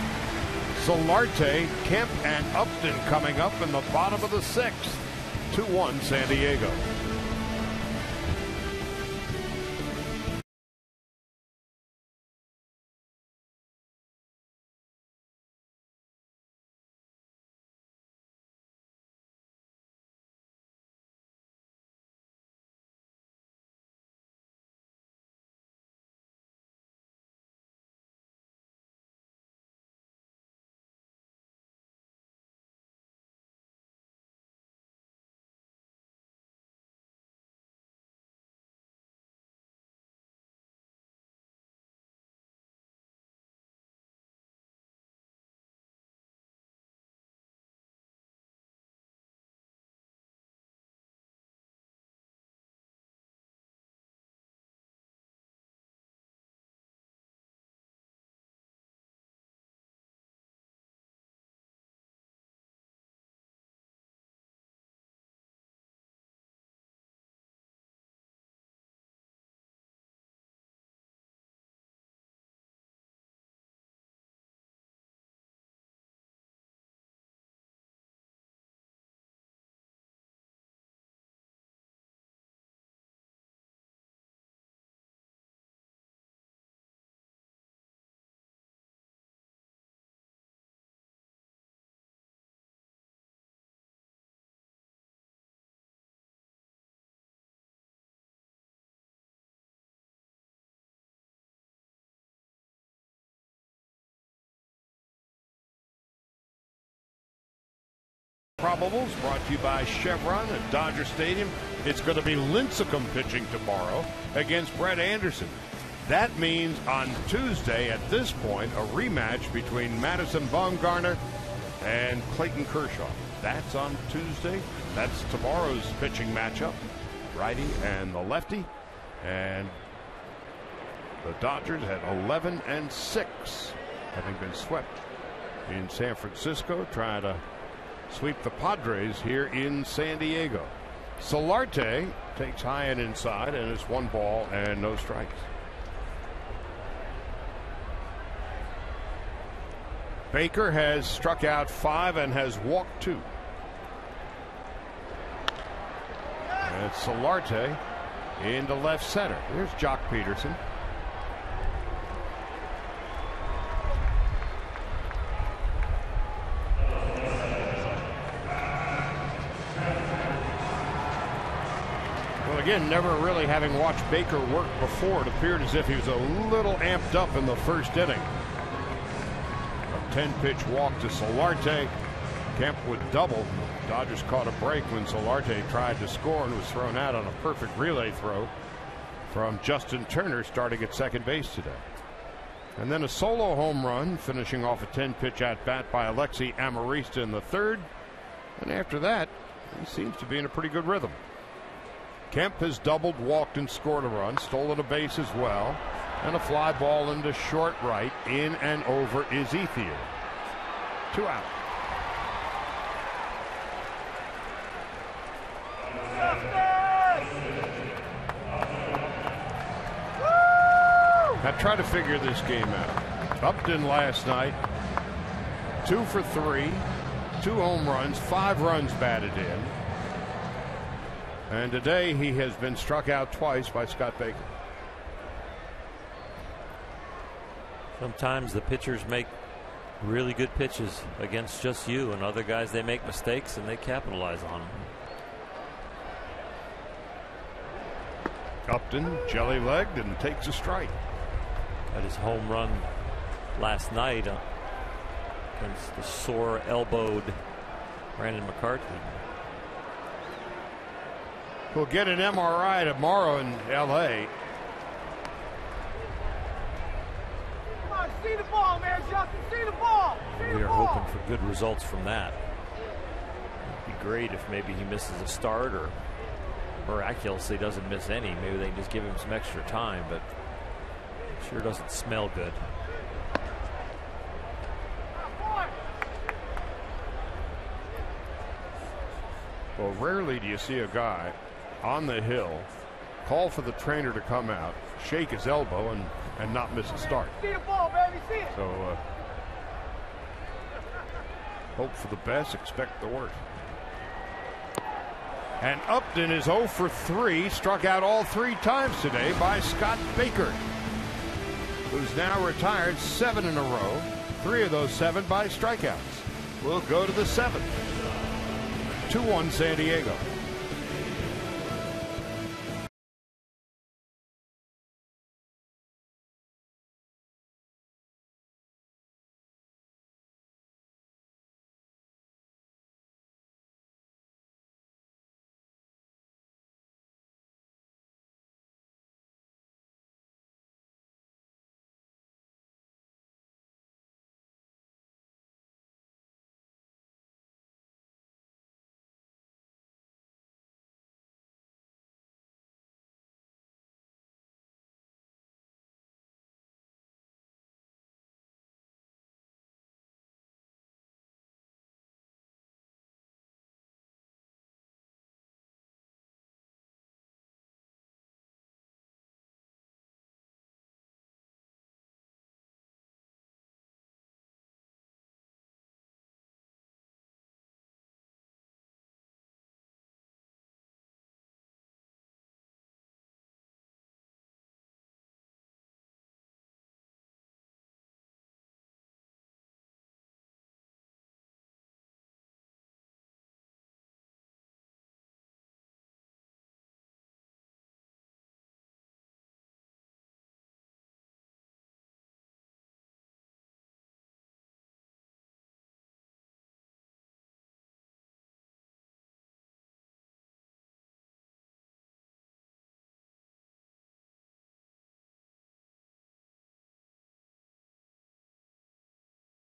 Solarte, Kemp, and Upton coming up in the bottom of the 6th. 2-1 San Diego. Probables brought to you by Chevron at Dodger Stadium. It's going to be Lincecum pitching tomorrow against Brett Anderson. That means on Tuesday, at this point, a rematch between Madison Bumgarner and Clayton Kershaw. That's on Tuesday. That's tomorrow's pitching matchup, righty and the lefty. And the Dodgers at 11-6, having been swept in San Francisco, trying to sweep the Padres here in San Diego. Solarte takes high and inside, and it's 1 ball and no strikes. Baker has struck out 5 and has walked 2. And it's Solarte into left center. Here's Jock Peterson. Well, again, never really having watched Baker work before, it appeared as if he was a little amped up in the first inning. 10-pitch walk to Solarte. Kemp would double. Dodgers caught a break when Solarte tried to score and was thrown out on a perfect relay throw from Justin Turner, starting at second base today. And then a solo home run, finishing off a 10-pitch at-bat by Alexi Amarista in the third. And after that, he seems to be in a pretty good rhythm. Kemp has doubled, walked, and scored a run, stolen a base as well. And a fly ball into short right. In and over is Ethier. 2 out. Now try to figure this game out. Upton last night, 2 for 3, 2 home runs, 5 runs batted in. And today he has been struck out twice by Scott Baker. Sometimes the pitchers make really good pitches against just you, and other guys, they make mistakes and they capitalize on them. Upton jelly-legged and takes a strike. Got his home run last night against the sore elbowed Brandon McCarthy. We'll get an MRI tomorrow in L.A. See the ball, man. Justin, see the ball. We are hoping for good results from that. It'd be great if maybe he misses a start or miraculously doesn't miss any. Maybe they can just give him some extra time, but it sure doesn't smell good. Well, rarely do you see a guy on the hill call for the trainer to come out, shake his elbow, and not miss a start. See the ball, baby. See it. So hope for the best, expect the worst. And Upton is 0 for 3, struck out all 3 times today by Scott Baker, who's now retired 7 in a row, 3 of those 7 by strikeouts. We'll go to the 7th. 2-1 San Diego.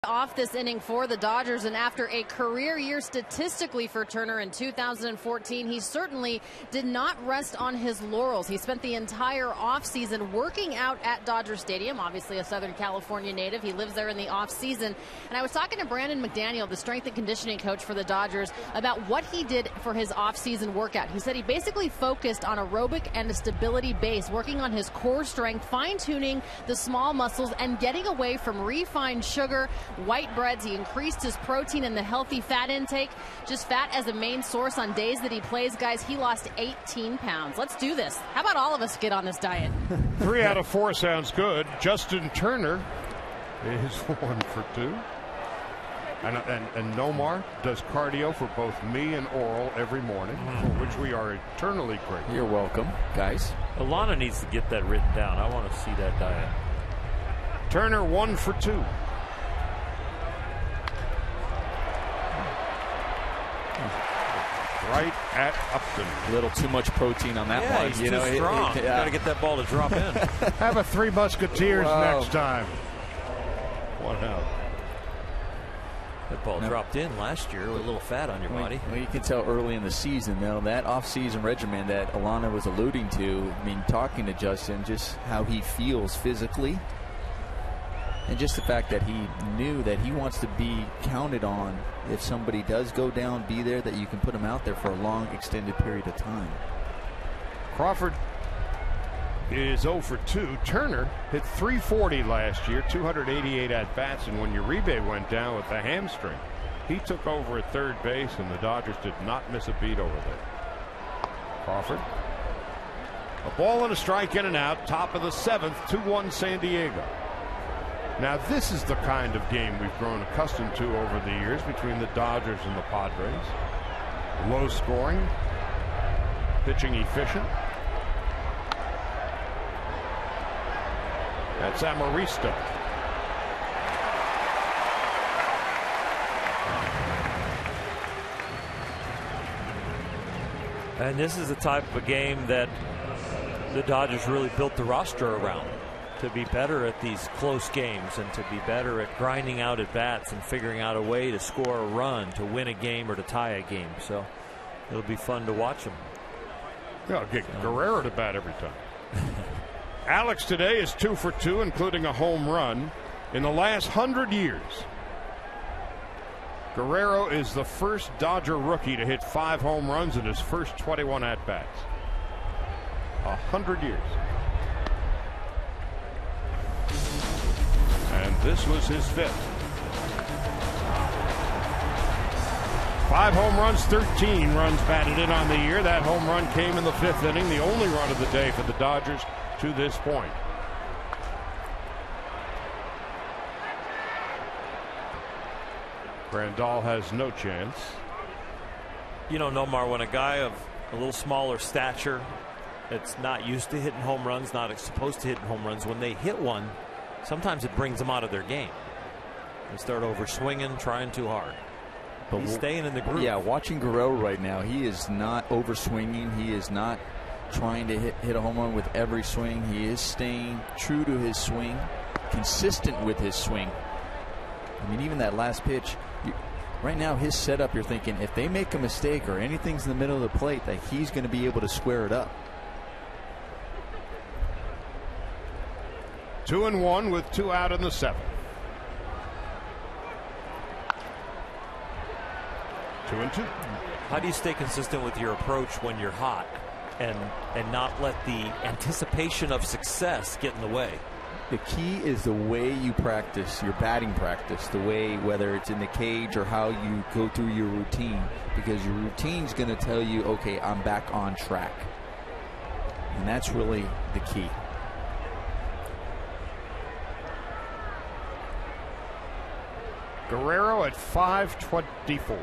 Off this inning for the Dodgers, and after a career year statistically for Turner in 2014, he certainly did not rest on his laurels. He spent the entire offseason working out at Dodger Stadium, obviously a Southern California native. He lives there in the offseason. And I was talking to Brandon McDaniel, the strength and conditioning coach for the Dodgers, about what he did for his offseason workout. He said he basically focused on aerobic and a stability base, working on his core strength, fine-tuning the small muscles, and getting away from refined sugar, white breads. He increased his protein and the healthy fat intake, just fat as a main source on days that he plays. Guys, he lost 18 pounds. Let's do this. How about all of us get on this diet? 3 out of 4 sounds good. Justin Turner is 1 for 2. And Nomar does cardio for both me and Oral every morning, for which we are eternally grateful. You're welcome, guys. Alana needs to get that written down. I want to see that diet. Turner 1 for 2. Right at Upton. A little too much protein on that one. He's too strong. You got to get that ball to drop in. Have a 3 Musketeers next time. 1 out. That ball dropped in last year with a little fat on your body. Well, you can tell early in the season, though, that off-season regimen that Alana was alluding to, I mean, talking to Justin, just how he feels physically. And just the fact that he knew that he wants to be counted on if somebody does go down, be there, that you can put him out there for a long, extended period of time. Crawford is 0 for 2. Turner hit .340 last year, 288 at-bats, and when Uribe went down with the hamstring, he took over at third base, and the Dodgers did not miss a beat over there. Crawford. A ball and a strike, in and out, top of the 7th, 2-1 San Diego. Now, this is the kind of game we've grown accustomed to over the years between the Dodgers and the Padres. Low scoring, pitching efficient. That's Amarista. And this is the type of a game that the Dodgers really built the roster around, to be better at these close games and to be better at grinding out at bats and figuring out a way to score a run, to win a game or to tie a game. So it'll be fun to watch them. Yeah, get Guerrero to bat every time. Alex today is 2 for 2, including a home run. In the last 100 years, Guerrero is the first Dodger rookie to hit 5 home runs in his first 21 at-bats. 100 years. And this was his 5th. 5 home runs, 13 runs batted in on the year. That home run came in the 5th inning, the only run of the day for the Dodgers to this point. Grandal has no chance. You know, Nomar, when a guy of a little smaller stature that's not used to hitting home runs, not supposed to hit home runs, when they hit one, sometimes it brings them out of their game. They start over swinging, trying too hard. But he's staying in the groove. Yeah, watching Guerrero right now, he is not over swinging. He is not trying to hit a home run with every swing. He is staying true to his swing, consistent with his swing. I mean, even that last pitch, right now his setup, you're thinking if they make a mistake or anything's in the middle of the plate, that he's going to be able to square it up. 2-1 with 2 out in the 7th. 2-2. How do you stay consistent with your approach when you're hot and not let the anticipation of success get in the way? The key is the way you practice, your batting practice, the way, whether it's in the cage or how you go through your routine, because your routine's going to tell you, okay, I'm back on track. And that's really the key. Guerrero at 524.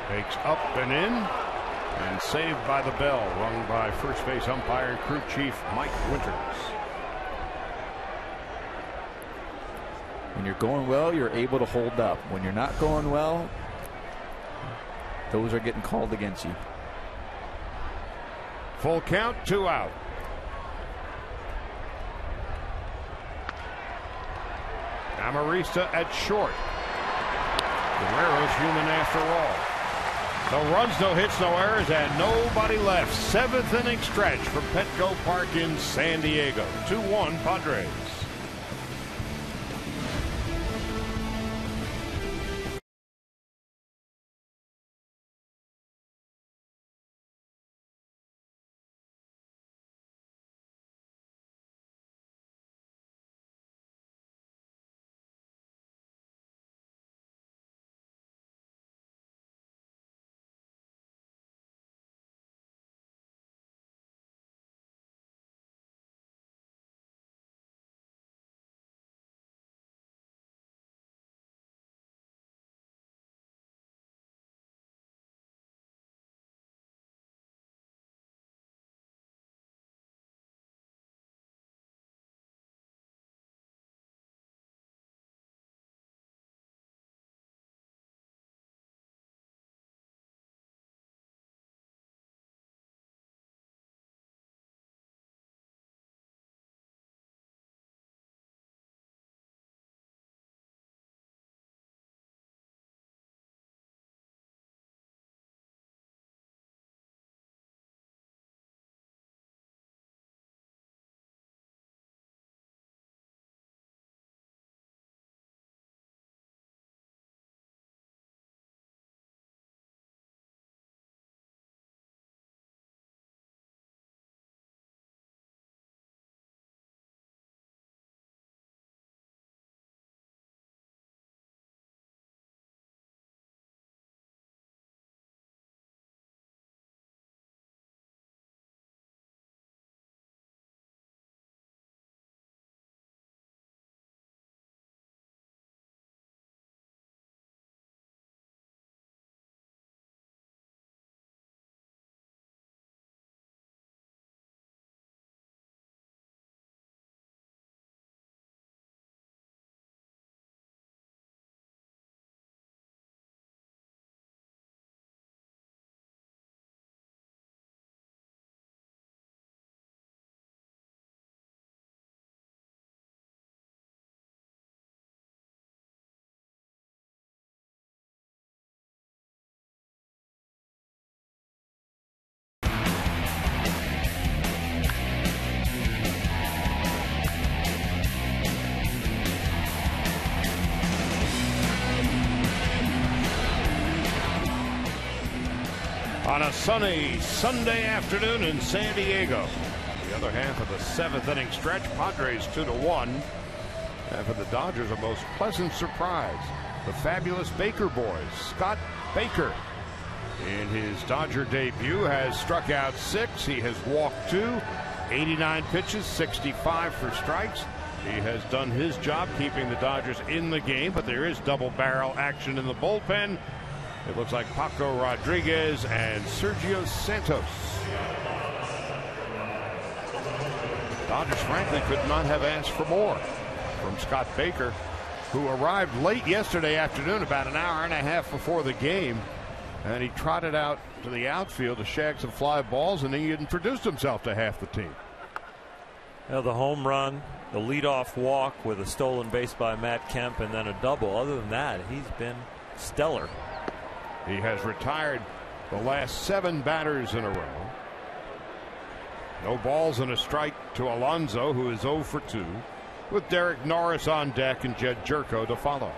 Takes up and in, and saved by the bell, rung by first base umpire and crew chief Mike Winters. When you're going well, you're able to hold up. When you're not going well, those are getting called against you. Full count, 2 out. Amarista at short. Guerrero's human after all. No runs, no hits, no errors, and nobody left. 7th inning stretch from Petco Park in San Diego. 2-1 Padres. On a sunny Sunday afternoon in San Diego. The other half of the 7th inning stretch, Padres 2-1. And for the Dodgers, a most pleasant surprise. The fabulous Baker boys. Scott Baker, in his Dodger debut, has struck out 6. He has walked 2. 89 pitches, 65 for strikes. He has done his job keeping the Dodgers in the game, but there is double barrel action in the bullpen. It looks like Paco Rodriguez and Sergio Santos. Dodgers, frankly, could not have asked for more from Scott Baker, who arrived late yesterday afternoon, about an hour and a half before the game. And he trotted out to the outfield to shag some fly balls, and he introduced himself to half the team. The home run, the leadoff walk with a stolen base by Matt Kemp, and then a double. Other than that, he's been stellar. He has retired the last 7 batters in a row. No balls and a strike to Alonso, who is 0 for 2, with Derek Norris on deck and Jed Jerko to follow.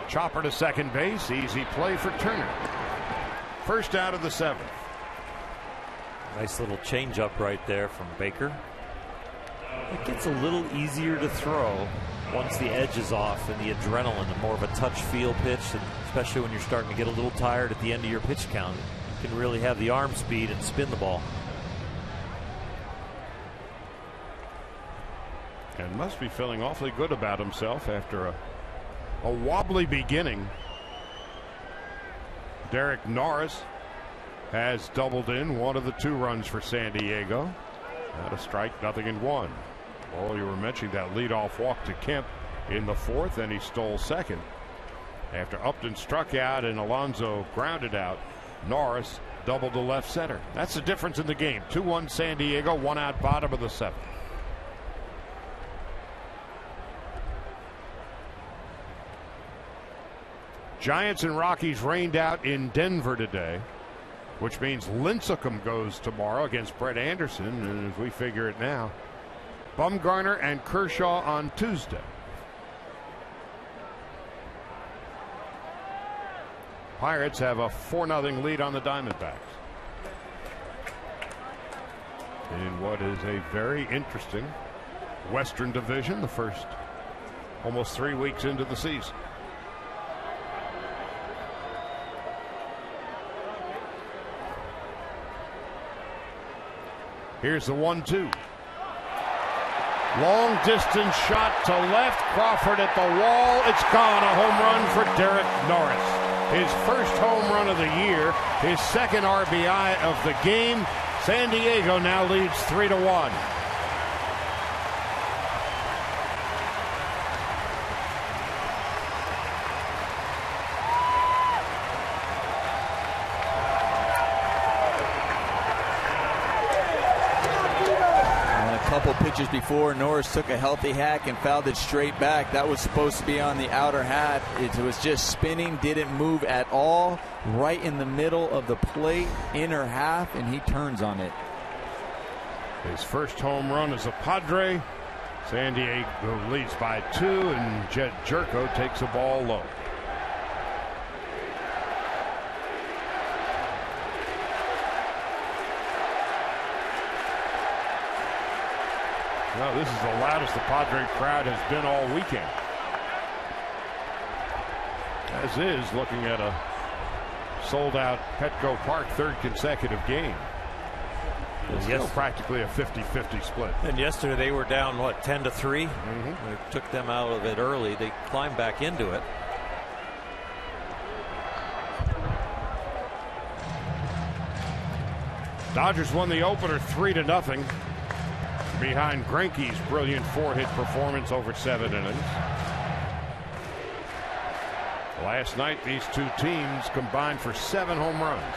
Chopper to second base. Easy play for Turner. First out of the 7th. Nice little changeup right there from Baker. It gets a little easier to throw once the edge is off and the adrenaline, and more of a touch feel pitch, and especially when you're starting to get a little tired at the end of your pitch count, you can really have the arm speed and spin the ball. And must be feeling awfully good about himself after a wobbly beginning. Derek Norris has doubled in, one of the 2 runs for San Diego. Not a strike, nothing in 1. Oh, you were mentioning that leadoff walk to Kemp in the 4th, and he stole second. After Upton struck out and Alonso grounded out, Norris doubled to left center. That's the difference in the game. 2-1 San Diego, 1 out bottom of the 7th. Giants and Rockies rained out in Denver today, which means Lincecum goes tomorrow against Brett Anderson, and as we figure it now, Bumgarner and Kershaw on Tuesday. Pirates have a 4-0 lead on the Diamondbacks in what is a very interesting Western Division, the first almost 3 weeks into the season. Here's the 1-2. Long distance shot to left. Crawford at the wall. It's gone. A home run for Derek Norris. His first home run of the year. His second RBI of the game. San Diego now leads 3-1. Pitches before, Norris took a healthy hack and fouled it straight back. That was supposed to be on the outer hat. It was just spinning, didn't move at all. Right in the middle of the plate, inner half, and he turns on it. His first home run as a Padre. San Diego leads by 2, and Jed Jerko takes a ball low. No, this is the loudest the Padre crowd has been all weekend. As is looking at a sold-out Petco Park third consecutive game. It's still practically a 50-50 split. And yesterday they were down, what, 10-3? They took them out of it early. They climbed back into it. Dodgers won the opener 3-0. Behind Greinke's brilliant 4-hit performance over 7 innings. Last night, these two teams combined for 7 home runs.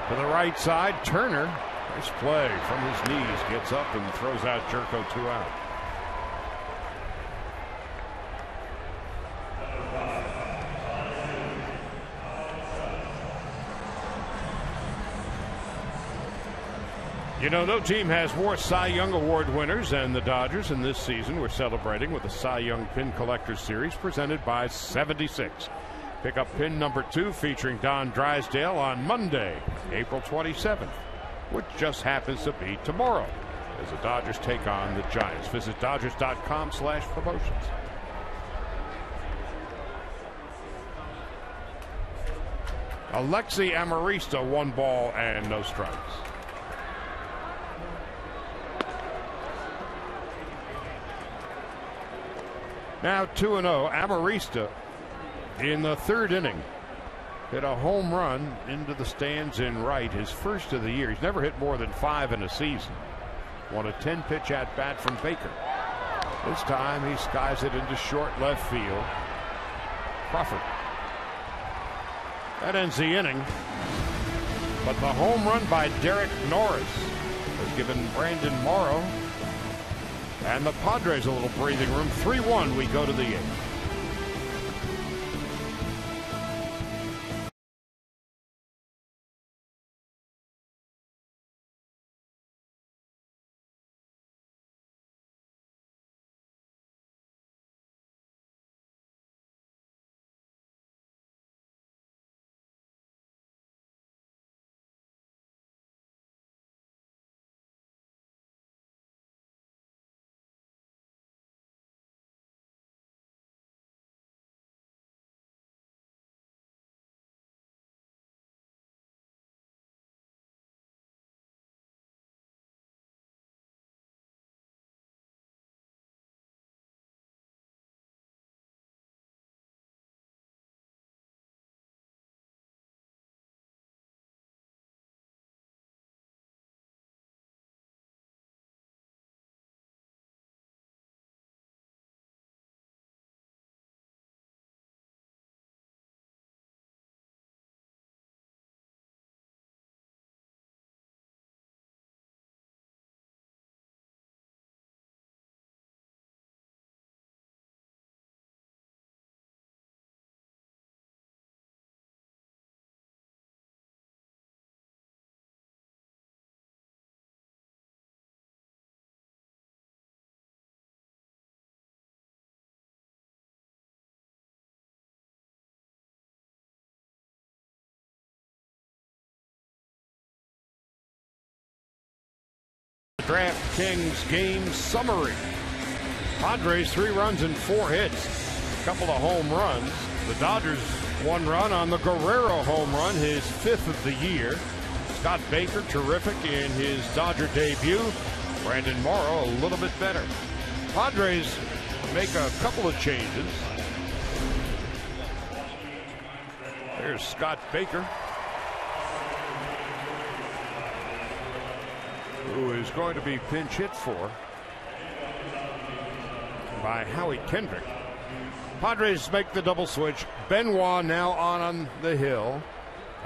To the right side, Turner. Nice play from his knees. Gets up and throws out Jerko 2 out. You know, no team has more Cy Young Award winners than the Dodgers, and this season we're celebrating with the Cy Young Pin Collectors Series presented by 76. Pick up pin number 2 featuring Don Drysdale on Monday, April 27th, which just happens to be tomorrow, as the Dodgers take on the Giants. Visit Dodgers.com/promotions. Alexi Amarista, 1 ball and no strikes. Now 2-0. Amarista in the 3rd inning hit a home run into the stands in right, his first of the year. He's never hit more than 5 in a season. Won a 10-pitch at bat from Baker. This time he skies it into short left field. Crawford. That ends the inning. But the home run by Derek Norris has given Brandon Morrow and the Padres a little breathing room. 3-1, we go to the 8th. DraftKings game summary. Padres 3 runs and 4 hits. A couple of home runs. The Dodgers 1 run on the Guerrero home run, his 5th of the year. Scott Baker terrific in his Dodger debut. Brandon Morrow a little bit better. Padres make a couple of changes. There's Scott Baker, who is going to be pinch hit for by Howie Kendrick. Padres make the double switch. Benoit now on the hill,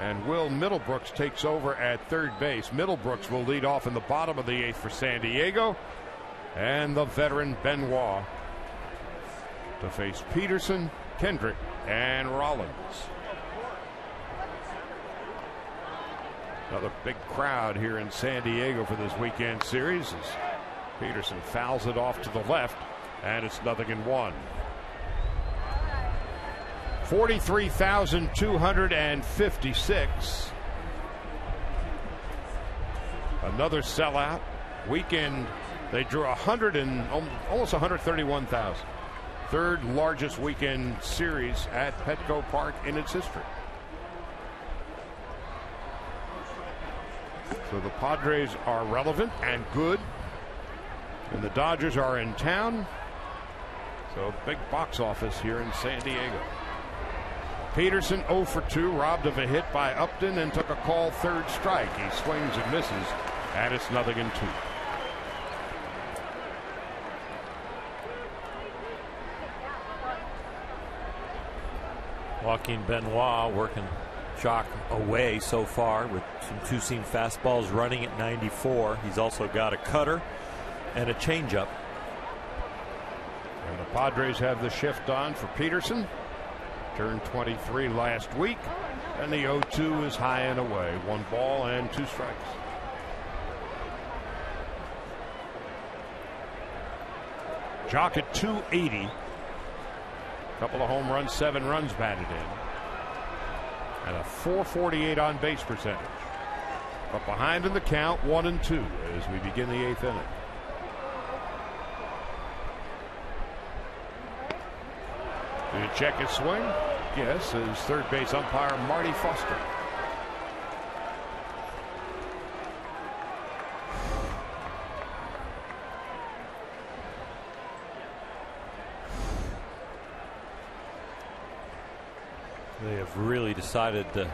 and Will Middlebrooks takes over at third base. Middlebrooks will lead off in the bottom of the 8th for San Diego, and the veteran Benoit to face Peterson, Kendrick, and Rollins. Another big crowd here in San Diego for this weekend series as Peterson fouls it off to the left, and it's 0-1. 43,256. Another sellout weekend. They drew almost 131,000. Third largest weekend series at Petco Park in its history. So the Padres are relevant and good, and the Dodgers are in town. So big box office here in San Diego. Peterson 0 for 2, robbed of a hit by Upton and took a call third strike. He swings and misses, and it's 0-2. Joaquin Benoit working Jock away so far with some two-seam fastballs running at 94. He's also got a cutter and a changeup. And the Padres have the shift on for Peterson. Turned 23 last week, and the 0-2 is high and away. 1 ball and 2 strikes. Jock at 280. Couple of home runs, 7 runs batted in, and a .448 on base percentage. But behind in the count, 1-2 as we begin the 8th inning. Did he check his swing? Yes, as third base umpire Marty Foster. They have really decided to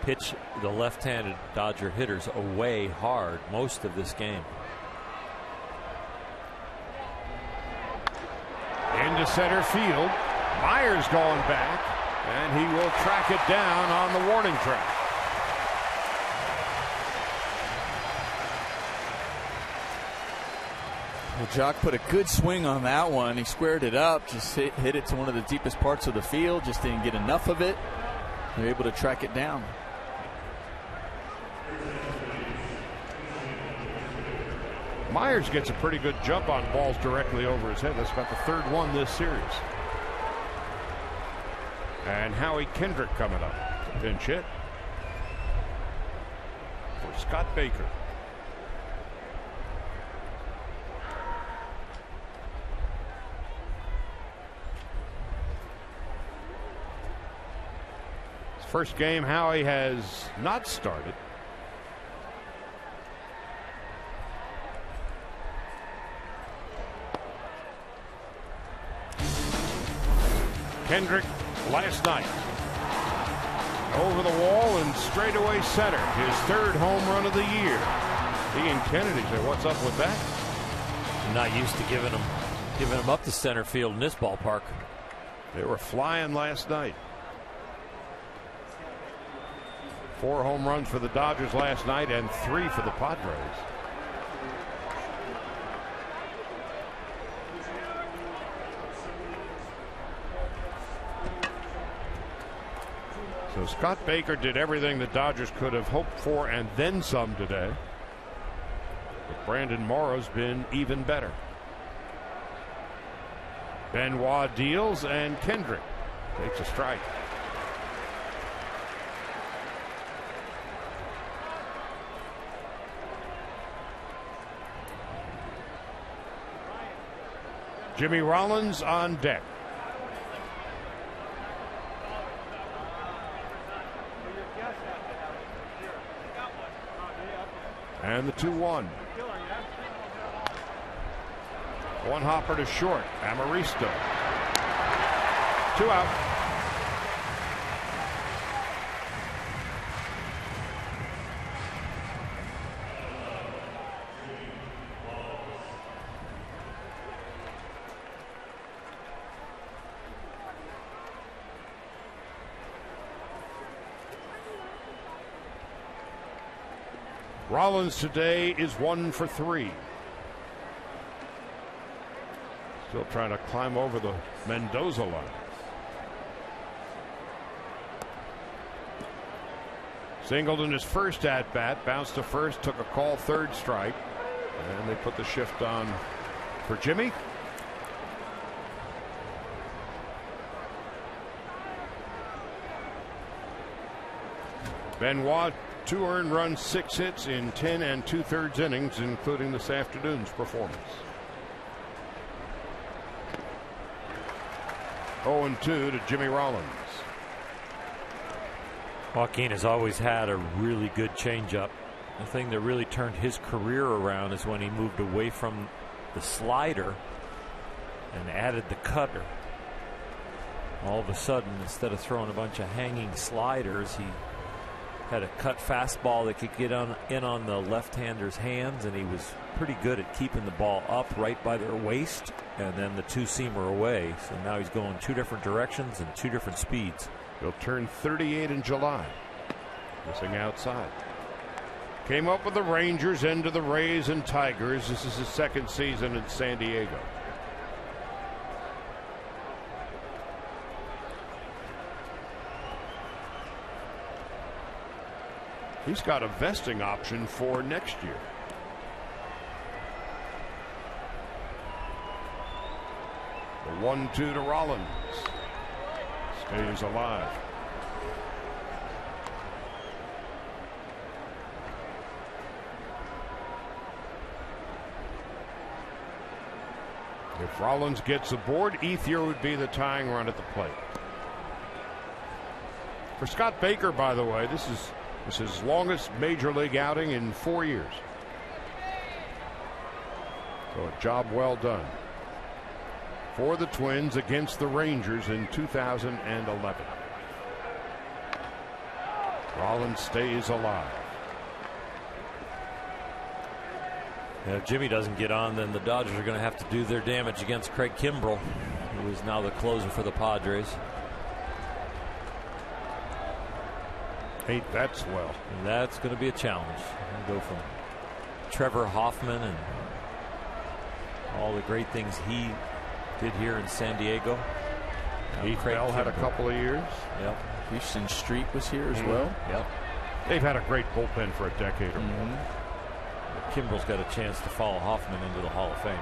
pitch the left-handed Dodger hitters away hard most of this game. Into center field. Myers going back, and he will track it down on the warning track. Well, Jock put a good swing on that one. He squared it up, just hit it to one of the deepest parts of the field, just didn't get enough of it. They're able to track it down. Myers gets a pretty good jump on balls directly over his head. That's about the 3rd one this series. And Howie Kendrick coming up. Pinch hit for Scott Baker. His first game Howie has not started. Kendrick last night over the wall and straightaway center, his 3rd home run of the year. Ian Kennedy said, "What's up with that?" I'm not used to giving them up to center field in this ballpark. They were flying last night. 4 home runs for the Dodgers last night and 3 for the Padres. So Scott Baker did everything the Dodgers could have hoped for and then some today. But Brandon Morrow's been even better. Benoit deals, and Kendrick takes a strike. Jimmy Rollins on deck. And the 2-1. One hopper to short. Amaristo. 2 out. Rollins today is 1 for 3. Still trying to climb over the Mendoza line. Singled in his first at bat, bounced to first, took a call, 3rd strike, and they put the shift on for Jimmy. Benoit, 2 earned runs, 6 hits in 10 2/3 innings, including this afternoon's performance. 0-2 to Jimmy Rollins. Joaquin has always had a really good changeup. The thing that really turned his career around is when he moved away from the slider and added the cutter. All of a sudden, instead of throwing a bunch of hanging sliders, he had a cut fastball that could get in on the left-hander's hands, and he was pretty good at keeping the ball up right by their waist and then the 2-seamer away. So now he's going 2 different directions and 2 different speeds. He'll turn 38 in July. Missing outside. Came up with the Rangers, into the Rays and Tigers. This is his 2nd season in San Diego. He's got a vesting option for next year. The 1-2 to Rollins. Stays alive. If Rollins gets aboard, Ethier would be the tying run at the plate. For Scott Baker, by the way, this is his longest major league outing in 4 years. So a job well done for the Twins against the Rangers in 2011. Rollins stays alive. If Jimmy doesn't get on, then the Dodgers are going to have to do their damage against Craig Kimbrell, who is now the closer for the Padres. 8 bats well. And that's going to be a challenge. Go from Trevor Hoffman and all the great things he did here in San Diego. Heath Bell had a couple of years. Yep. Houston Street was here as well. Yep. They've had a great bullpen for a decade or more. Kimbrell's got a chance to follow Hoffman into the Hall of Fame.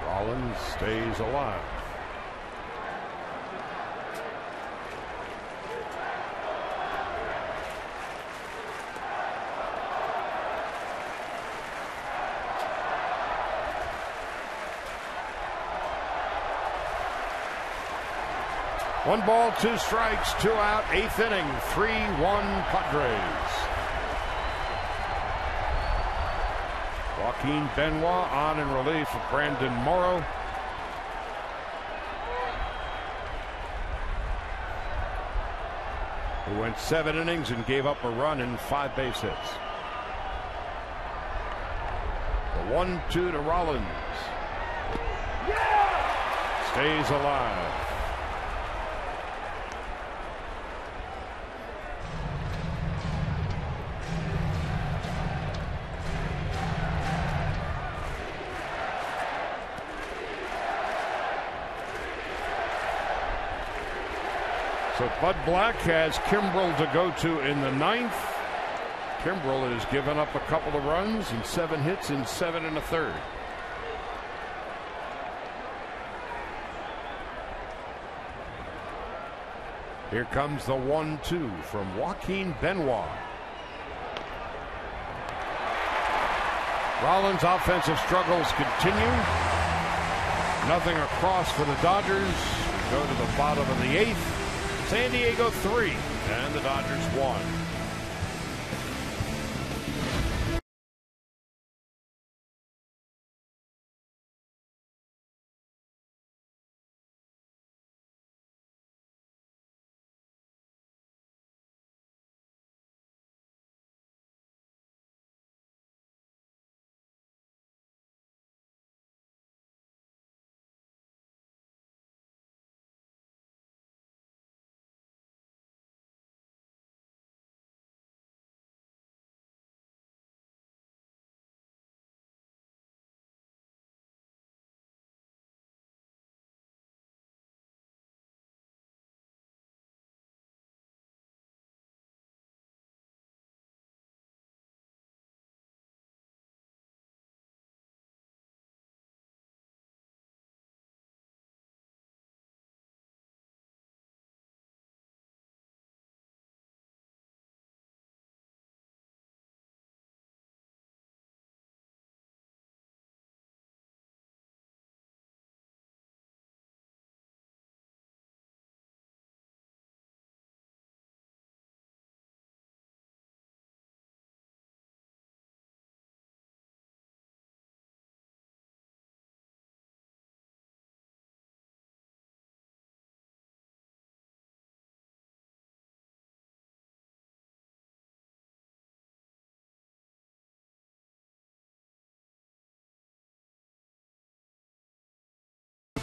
Rollins stays alive. One ball, 2 strikes, 2 out, 8th inning, 3-1 Padres. Joaquin Benoit on in relief of Brandon Morrow. Who went 7 innings and gave up a run and 5 base hits. The 1-2 to Rollins. Stays alive. So Bud Black has Kimbrell to go to in the 9th. Kimbrell has given up a couple of runs and 7 hits in 7 1/3. Here comes the 1-2 from Joaquin Benoit. Rollins' offensive struggles continue. Nothing across for the Dodgers. We go to the bottom of the 8th. San Diego 3 and the Dodgers 1.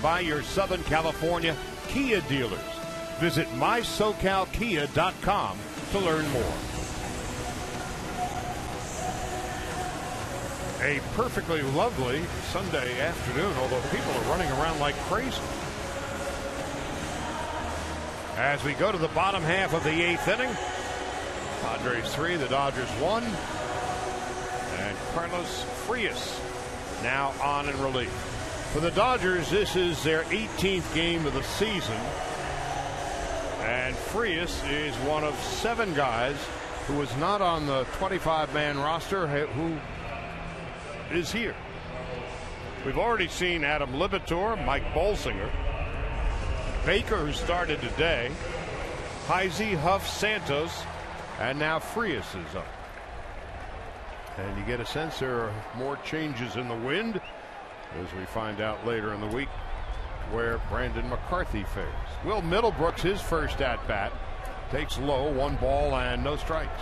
By your Southern California Kia dealers. Visit mysocalkia.com to learn more. A perfectly lovely Sunday afternoon, although people are running around like crazy. As we go to the bottom half of the 8th inning, Padres 3, the Dodgers 1, and Carlos Frias now on in relief. For the Dodgers, this is their 18th game of the season, and Frias is one of 7 guys who was not on the 25-man roster who is here. We've already seen Adam Libator, Mike Bolsinger, Baker, who started today, Heisey, Huff, Santos, and now Frias is up. And you get a sense there are more changes in the wind, as we find out later in the week where Brandon McCarthy fares. Will Middlebrooks, his first at-bat, takes low, 1 ball and no strikes.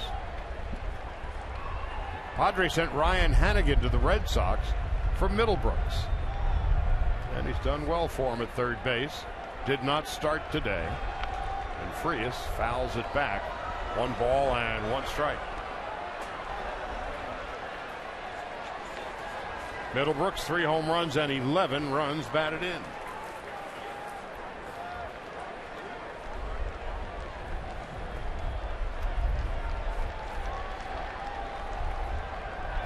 Padres sent Ryan Hannigan to the Red Sox for Middlebrooks, and he's done well for him at third base. Did not start today, and Frias fouls it back, 1 ball and 1 strike. Middlebrooks, 3 home runs and 11 runs batted in.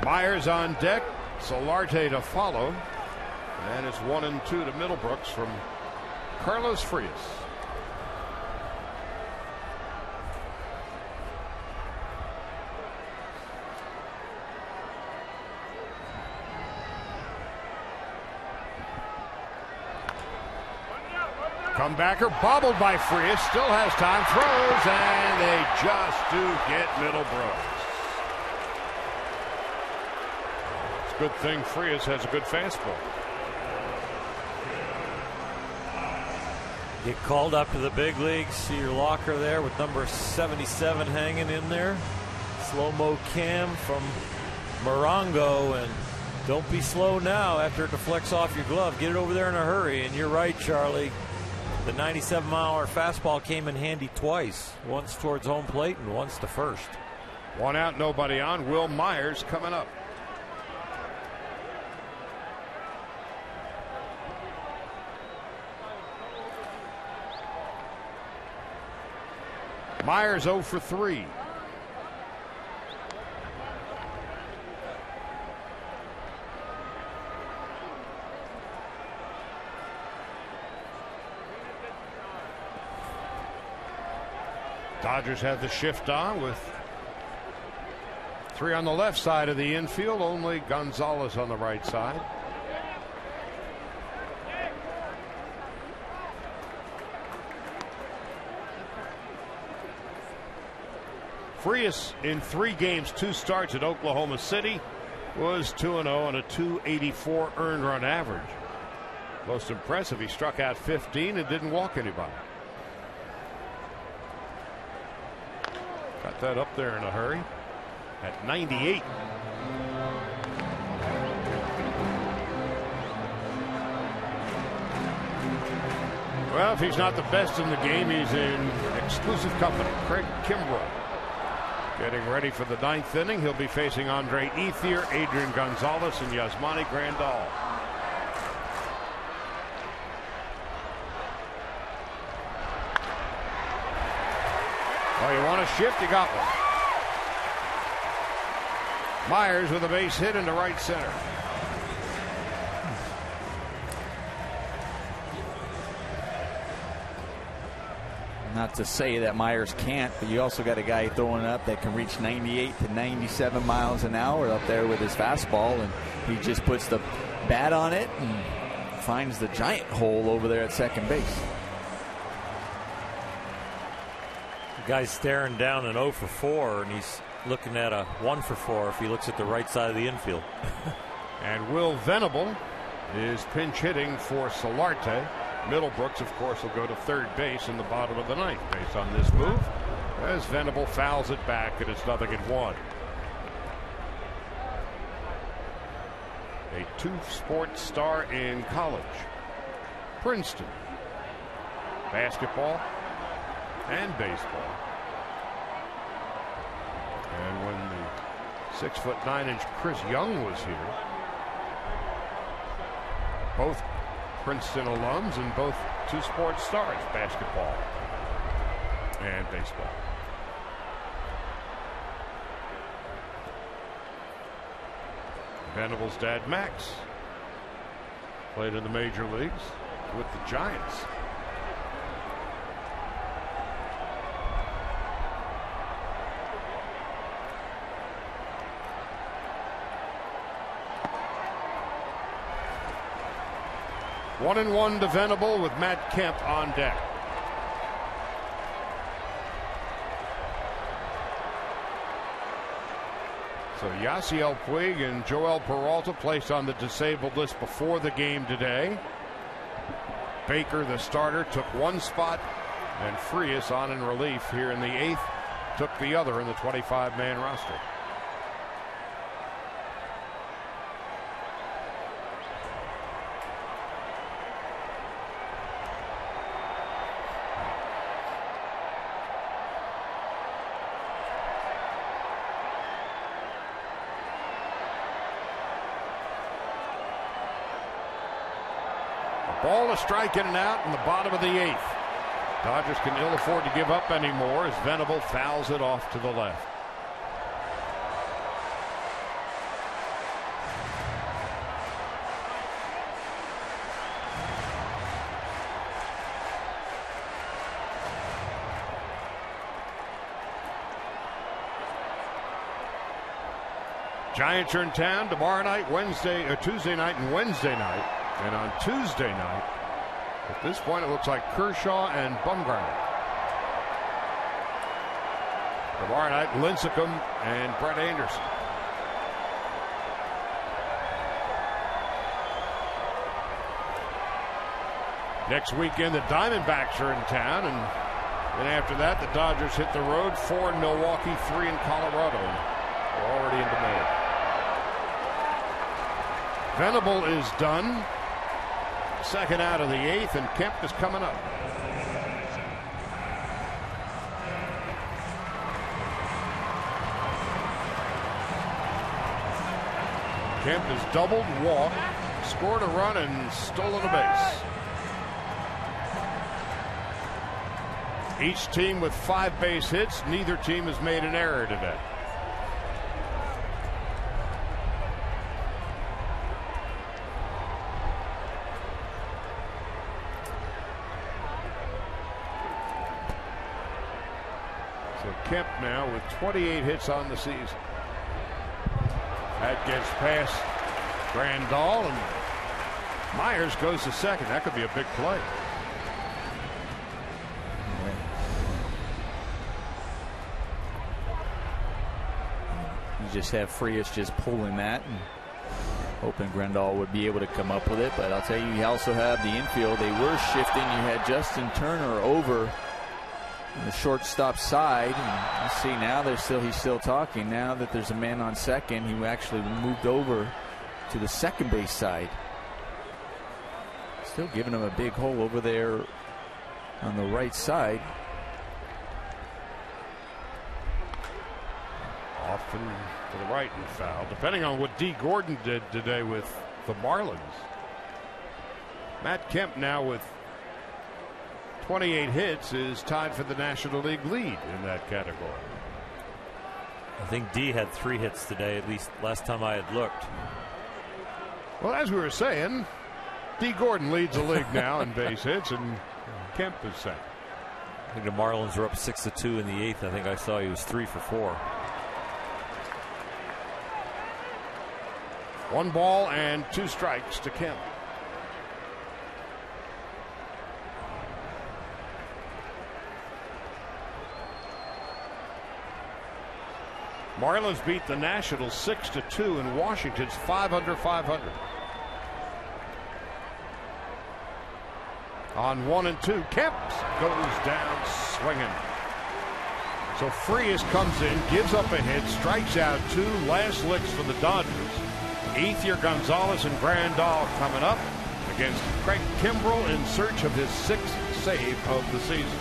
Myers on deck, Solarte to follow, and it's 1-2 to Middlebrooks from Carlos Frias. Comebacker bobbled by Frias, still has time, throws, and they just do get Middlebrooks. It's a good thing Frias has a good fastball. Get called up to the big leagues. See your locker there with number 77 hanging in there. Slow-mo cam from Morongo, and don't be slow now after it deflects off your glove. Get it over there in a hurry. And you're right, Charlie. The 97-mile-an-hour fastball came in handy twice, once towards home plate and once to first. 1 out, nobody on. Will Myers coming up. Myers 0 for 3. Dodgers have the shift on with Three on the left side of the infield, only Gonzalez on the right side. Frias in 3 games, 2 starts at Oklahoma City, was 2-0 and a .284 earned run average. Most impressive, he struck out 15 and didn't walk anybody. Got that up there in a hurry at 98. Well, if he's not the best in the game, he's in exclusive company. Craig Kimbrell getting ready for the 9th inning. He'll be facing Andre Ethier, Adrian Gonzalez, and Yasmani Grandal. Oh, you want to shift? You got one. Myers with a base hit into right center. Not to say that Myers can't, but you also got a guy throwing up that can reach 98 to 97 miles an hour up there with his fastball, and he just puts the bat on it and finds the giant hole over there at second base. The guy's staring down an 0 for 4, and he's looking at a 1 for 4 if he looks at the right side of the infield. And Will Venable is pinch hitting for Solarte. Middlebrooks, of course, will go to third base in the bottom of the 9th based on this move, as Venable fouls it back, and it's 0-1. A 2-sport star in college. Princeton. Basketball and baseball. And when the 6'9" Chris Young was here, both Princeton alums and both 2-sport stars, basketball and baseball. Venable's dad, Max, played in the major leagues with the Giants. One and one to Venable with Matt Kemp on deck. So Yasiel Puig and Joel Peralta placed on the disabled list before the game today. Baker, the starter, took one spot, and Frias on in relief here in the 8th took the other in the 25-man roster. Ball, a strike, in and out in the bottom of the 8th. Dodgers can ill afford to give up anymore as Venable fouls it off to the left. Giants are in town tomorrow night, Tuesday night and Wednesday night. And on Tuesday night, at this point, it looks like Kershaw and Bumgarner. Tomorrow night, Lincecum and Brett Anderson. Next weekend, the Diamondbacks are in town, and then after that, the Dodgers hit the road. 4 in Milwaukee, 3 in Colorado. We're already into May. Venable is done. Second out of the 8th, and Kemp is coming up. Kemp has doubled, walked, scored a run, and stolen a base. Each team with 5 base hits. Neither team has made an error today. Kemp now with 28 hits on the season. That gets past Grandal, and Myers goes to second. That could be a big play. You just have Frias just pulling that and hoping Grandal would be able to come up with it. But I'll tell you, you also have the infield. They were shifting. You had Justin Turner over on the shortstop side. And you see now he's still talking. Now that there's a man on second, he actually moved over to the second base side. Still giving him a big hole over there on the right side. Off and to the right and foul, depending on what D. Gordon did today with the Marlins. Matt Kemp now with 28 hits is tied for the National League lead in that category. I think D had 3 hits today, at least last time I had looked. Well, as we were saying, D. Gordon leads the league now in base hits, and Kemp is second. I think the Marlins were up 6-2 in the 8th. I think I saw he was 3 for 4. 1 ball and 2 strikes to Kemp. Marlins beat the Nationals 6-2, and Washington's 5 under 500. On 1 and 2, Kemp goes down swinging. So Frias comes in, gives up a hit, strikes out 2, last licks for the Dodgers. Ethier, Gonzalez, and Grandal coming up against Craig Kimbrell in search of his 6th save of the season.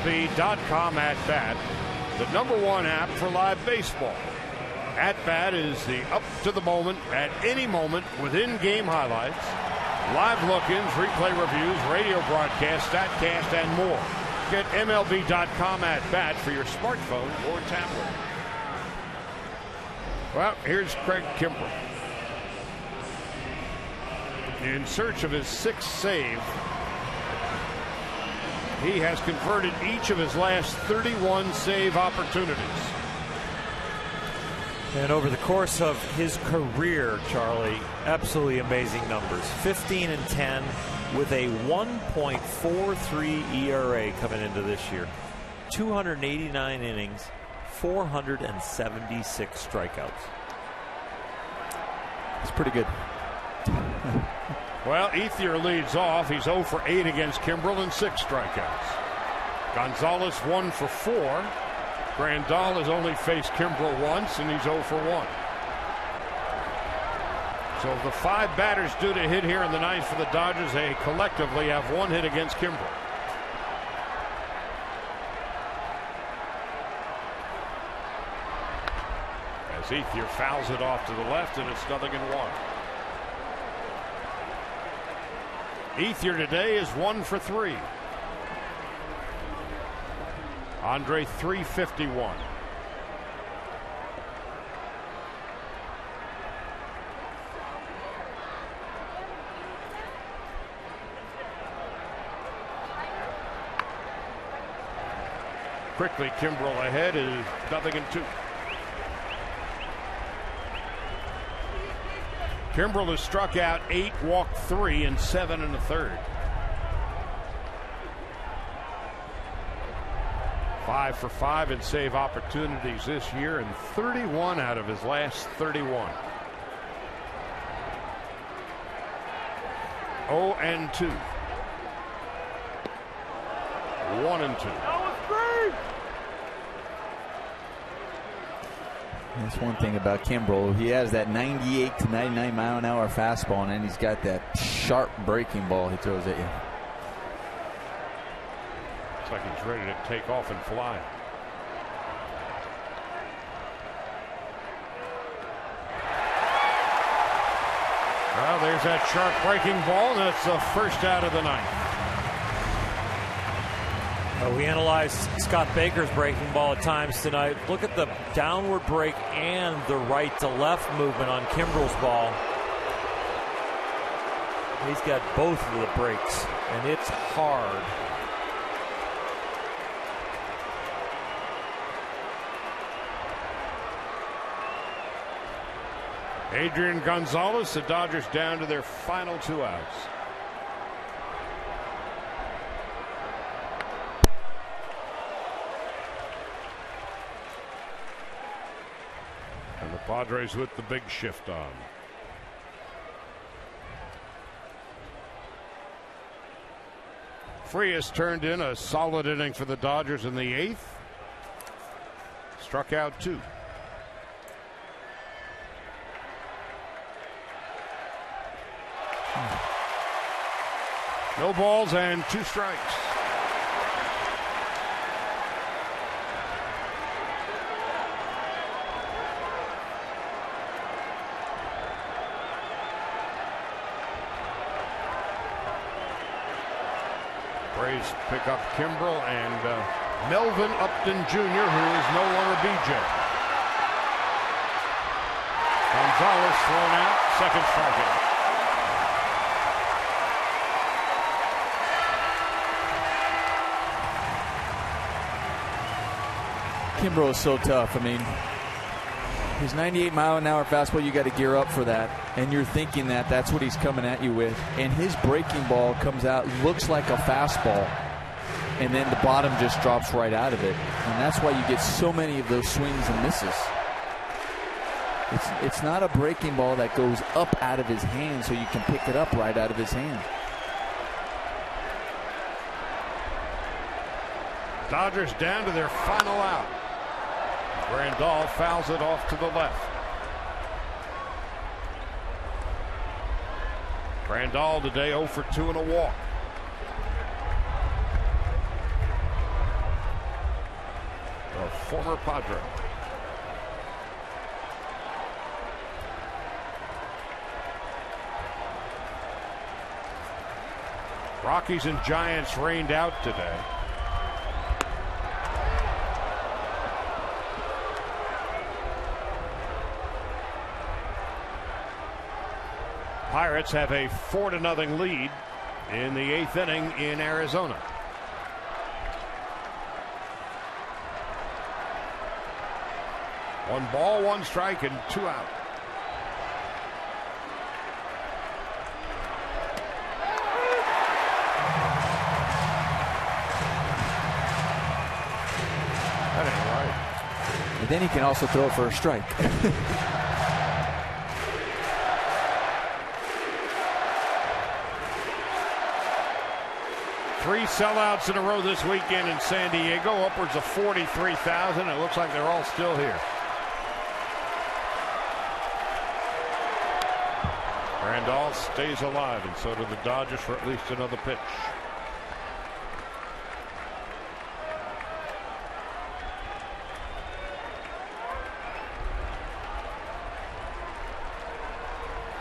MLB.com at bat, the #1 app for live baseball. At Bat is the up to the moment, at any moment, with in-game highlights, live look-ins, replay reviews, radio broadcasts, statcast, and more. Get MLB.com at Bat for your smartphone or tablet. Well, here's Craig Kimbrell in search of his 6th save. He has converted each of his last 31 save opportunities. And over the course of his career, Charlie, absolutely amazing numbers. 15 and 10 with a 1.43 ERA coming into this year. 289 innings, 476 strikeouts. It's pretty good. Well, Ethier leads off. He's 0 for 8 against Kimbrell and 6 strikeouts. Gonzalez 1 for 4. Grandal has only faced Kimbrell once, and he's 0 for 1. So the 5 batters due to hit here in the 9th for the Dodgers, they collectively have 1 hit against Kimbrell. As Ethier fouls it off to the left, and it's 0-1. Ethier today is 1 for 3. Andre 351. Quickly, Kimbrel ahead is 0-2. Kimbrel has struck out 8, walked 3, and 7 in the third. 5 for 5 in save opportunities this year, and 31 out of his last 31. 0-2. 1-2. That's one thing about Kimbrel. He has that 98 to 99 mile an hour fastball, and then he's got that sharp breaking ball he throws at you. Looks like he's ready to take off and fly. Well, there's that sharp breaking ball, and that's the first out of the ninth. We analyzed Scott Baker's breaking ball at times tonight. Look at the downward break and the right to left movement on Kimbrel's ball. He's got both of the breaks, and it's hard. Adrian Gonzalez, the Dodgers down to their final 2 outs. And the Padres with the big shift on. Frias turned in a solid inning for the Dodgers in the 8th. Struck out 2. No balls and 2 strikes. Braves pick up Kimbrel and Melvin Upton Jr., who is no longer BJ. Gonzalez thrown out, second strikeout. Kimbrel is so tough. I mean, his 98 mile an hour fastball, you got to gear up for that, and you're thinking that that's what he's coming at you with, and his breaking ball comes out, looks like a fastball, and then the bottom just drops right out of it, and that's why you get so many of those swings and misses. It's not a breaking ball that goes up out of his hand so you can pick it up right out of his hand. Dodgers down to their final out. Grandal fouls it off to the left. Grandal today 0 for 2 and a walk. A former Padre. Rockies and Giants rained out today. Pirates have a 4-0 lead in the 8th inning in Arizona. One ball, 1 strike, and 2 out. That ain't right. And then he can also throw it for a strike. 3 sellouts in a row this weekend in San Diego, upwards of 43,000. It looks like they're all still here. Grandal stays alive, and so do the Dodgers for at least another pitch.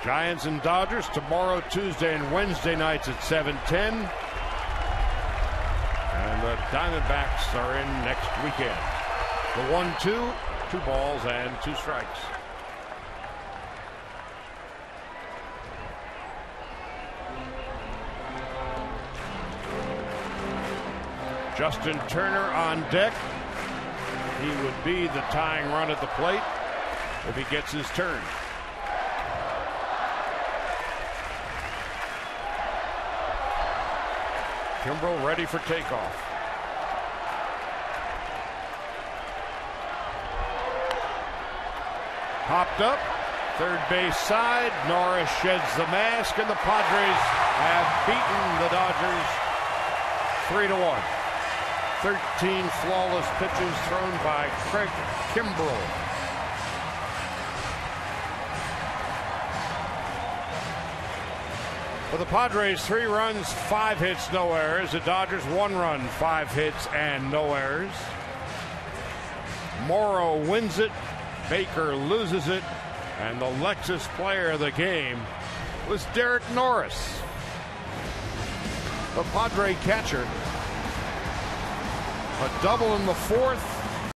Giants and Dodgers tomorrow, Tuesday and Wednesday nights at 7:10. And the Diamondbacks are in next weekend. The 1-2, 2 balls and 2 strikes. Justin Turner on deck. He would be the tying run at the plate if he gets his turn. Kimbrel ready for takeoff. Popped up, third base side. Norris sheds the mask, and the Padres have beaten the Dodgers 3-1. 13 flawless pitches thrown by Craig Kimbrel. For the Padres, 3 runs, 5 hits, no errors. The Dodgers, 1 run, 5 hits, and no errors. Morrow wins it. Baker loses it. And the Lexus player of the game was Derek Norris, the Padre catcher. A double in the 4th.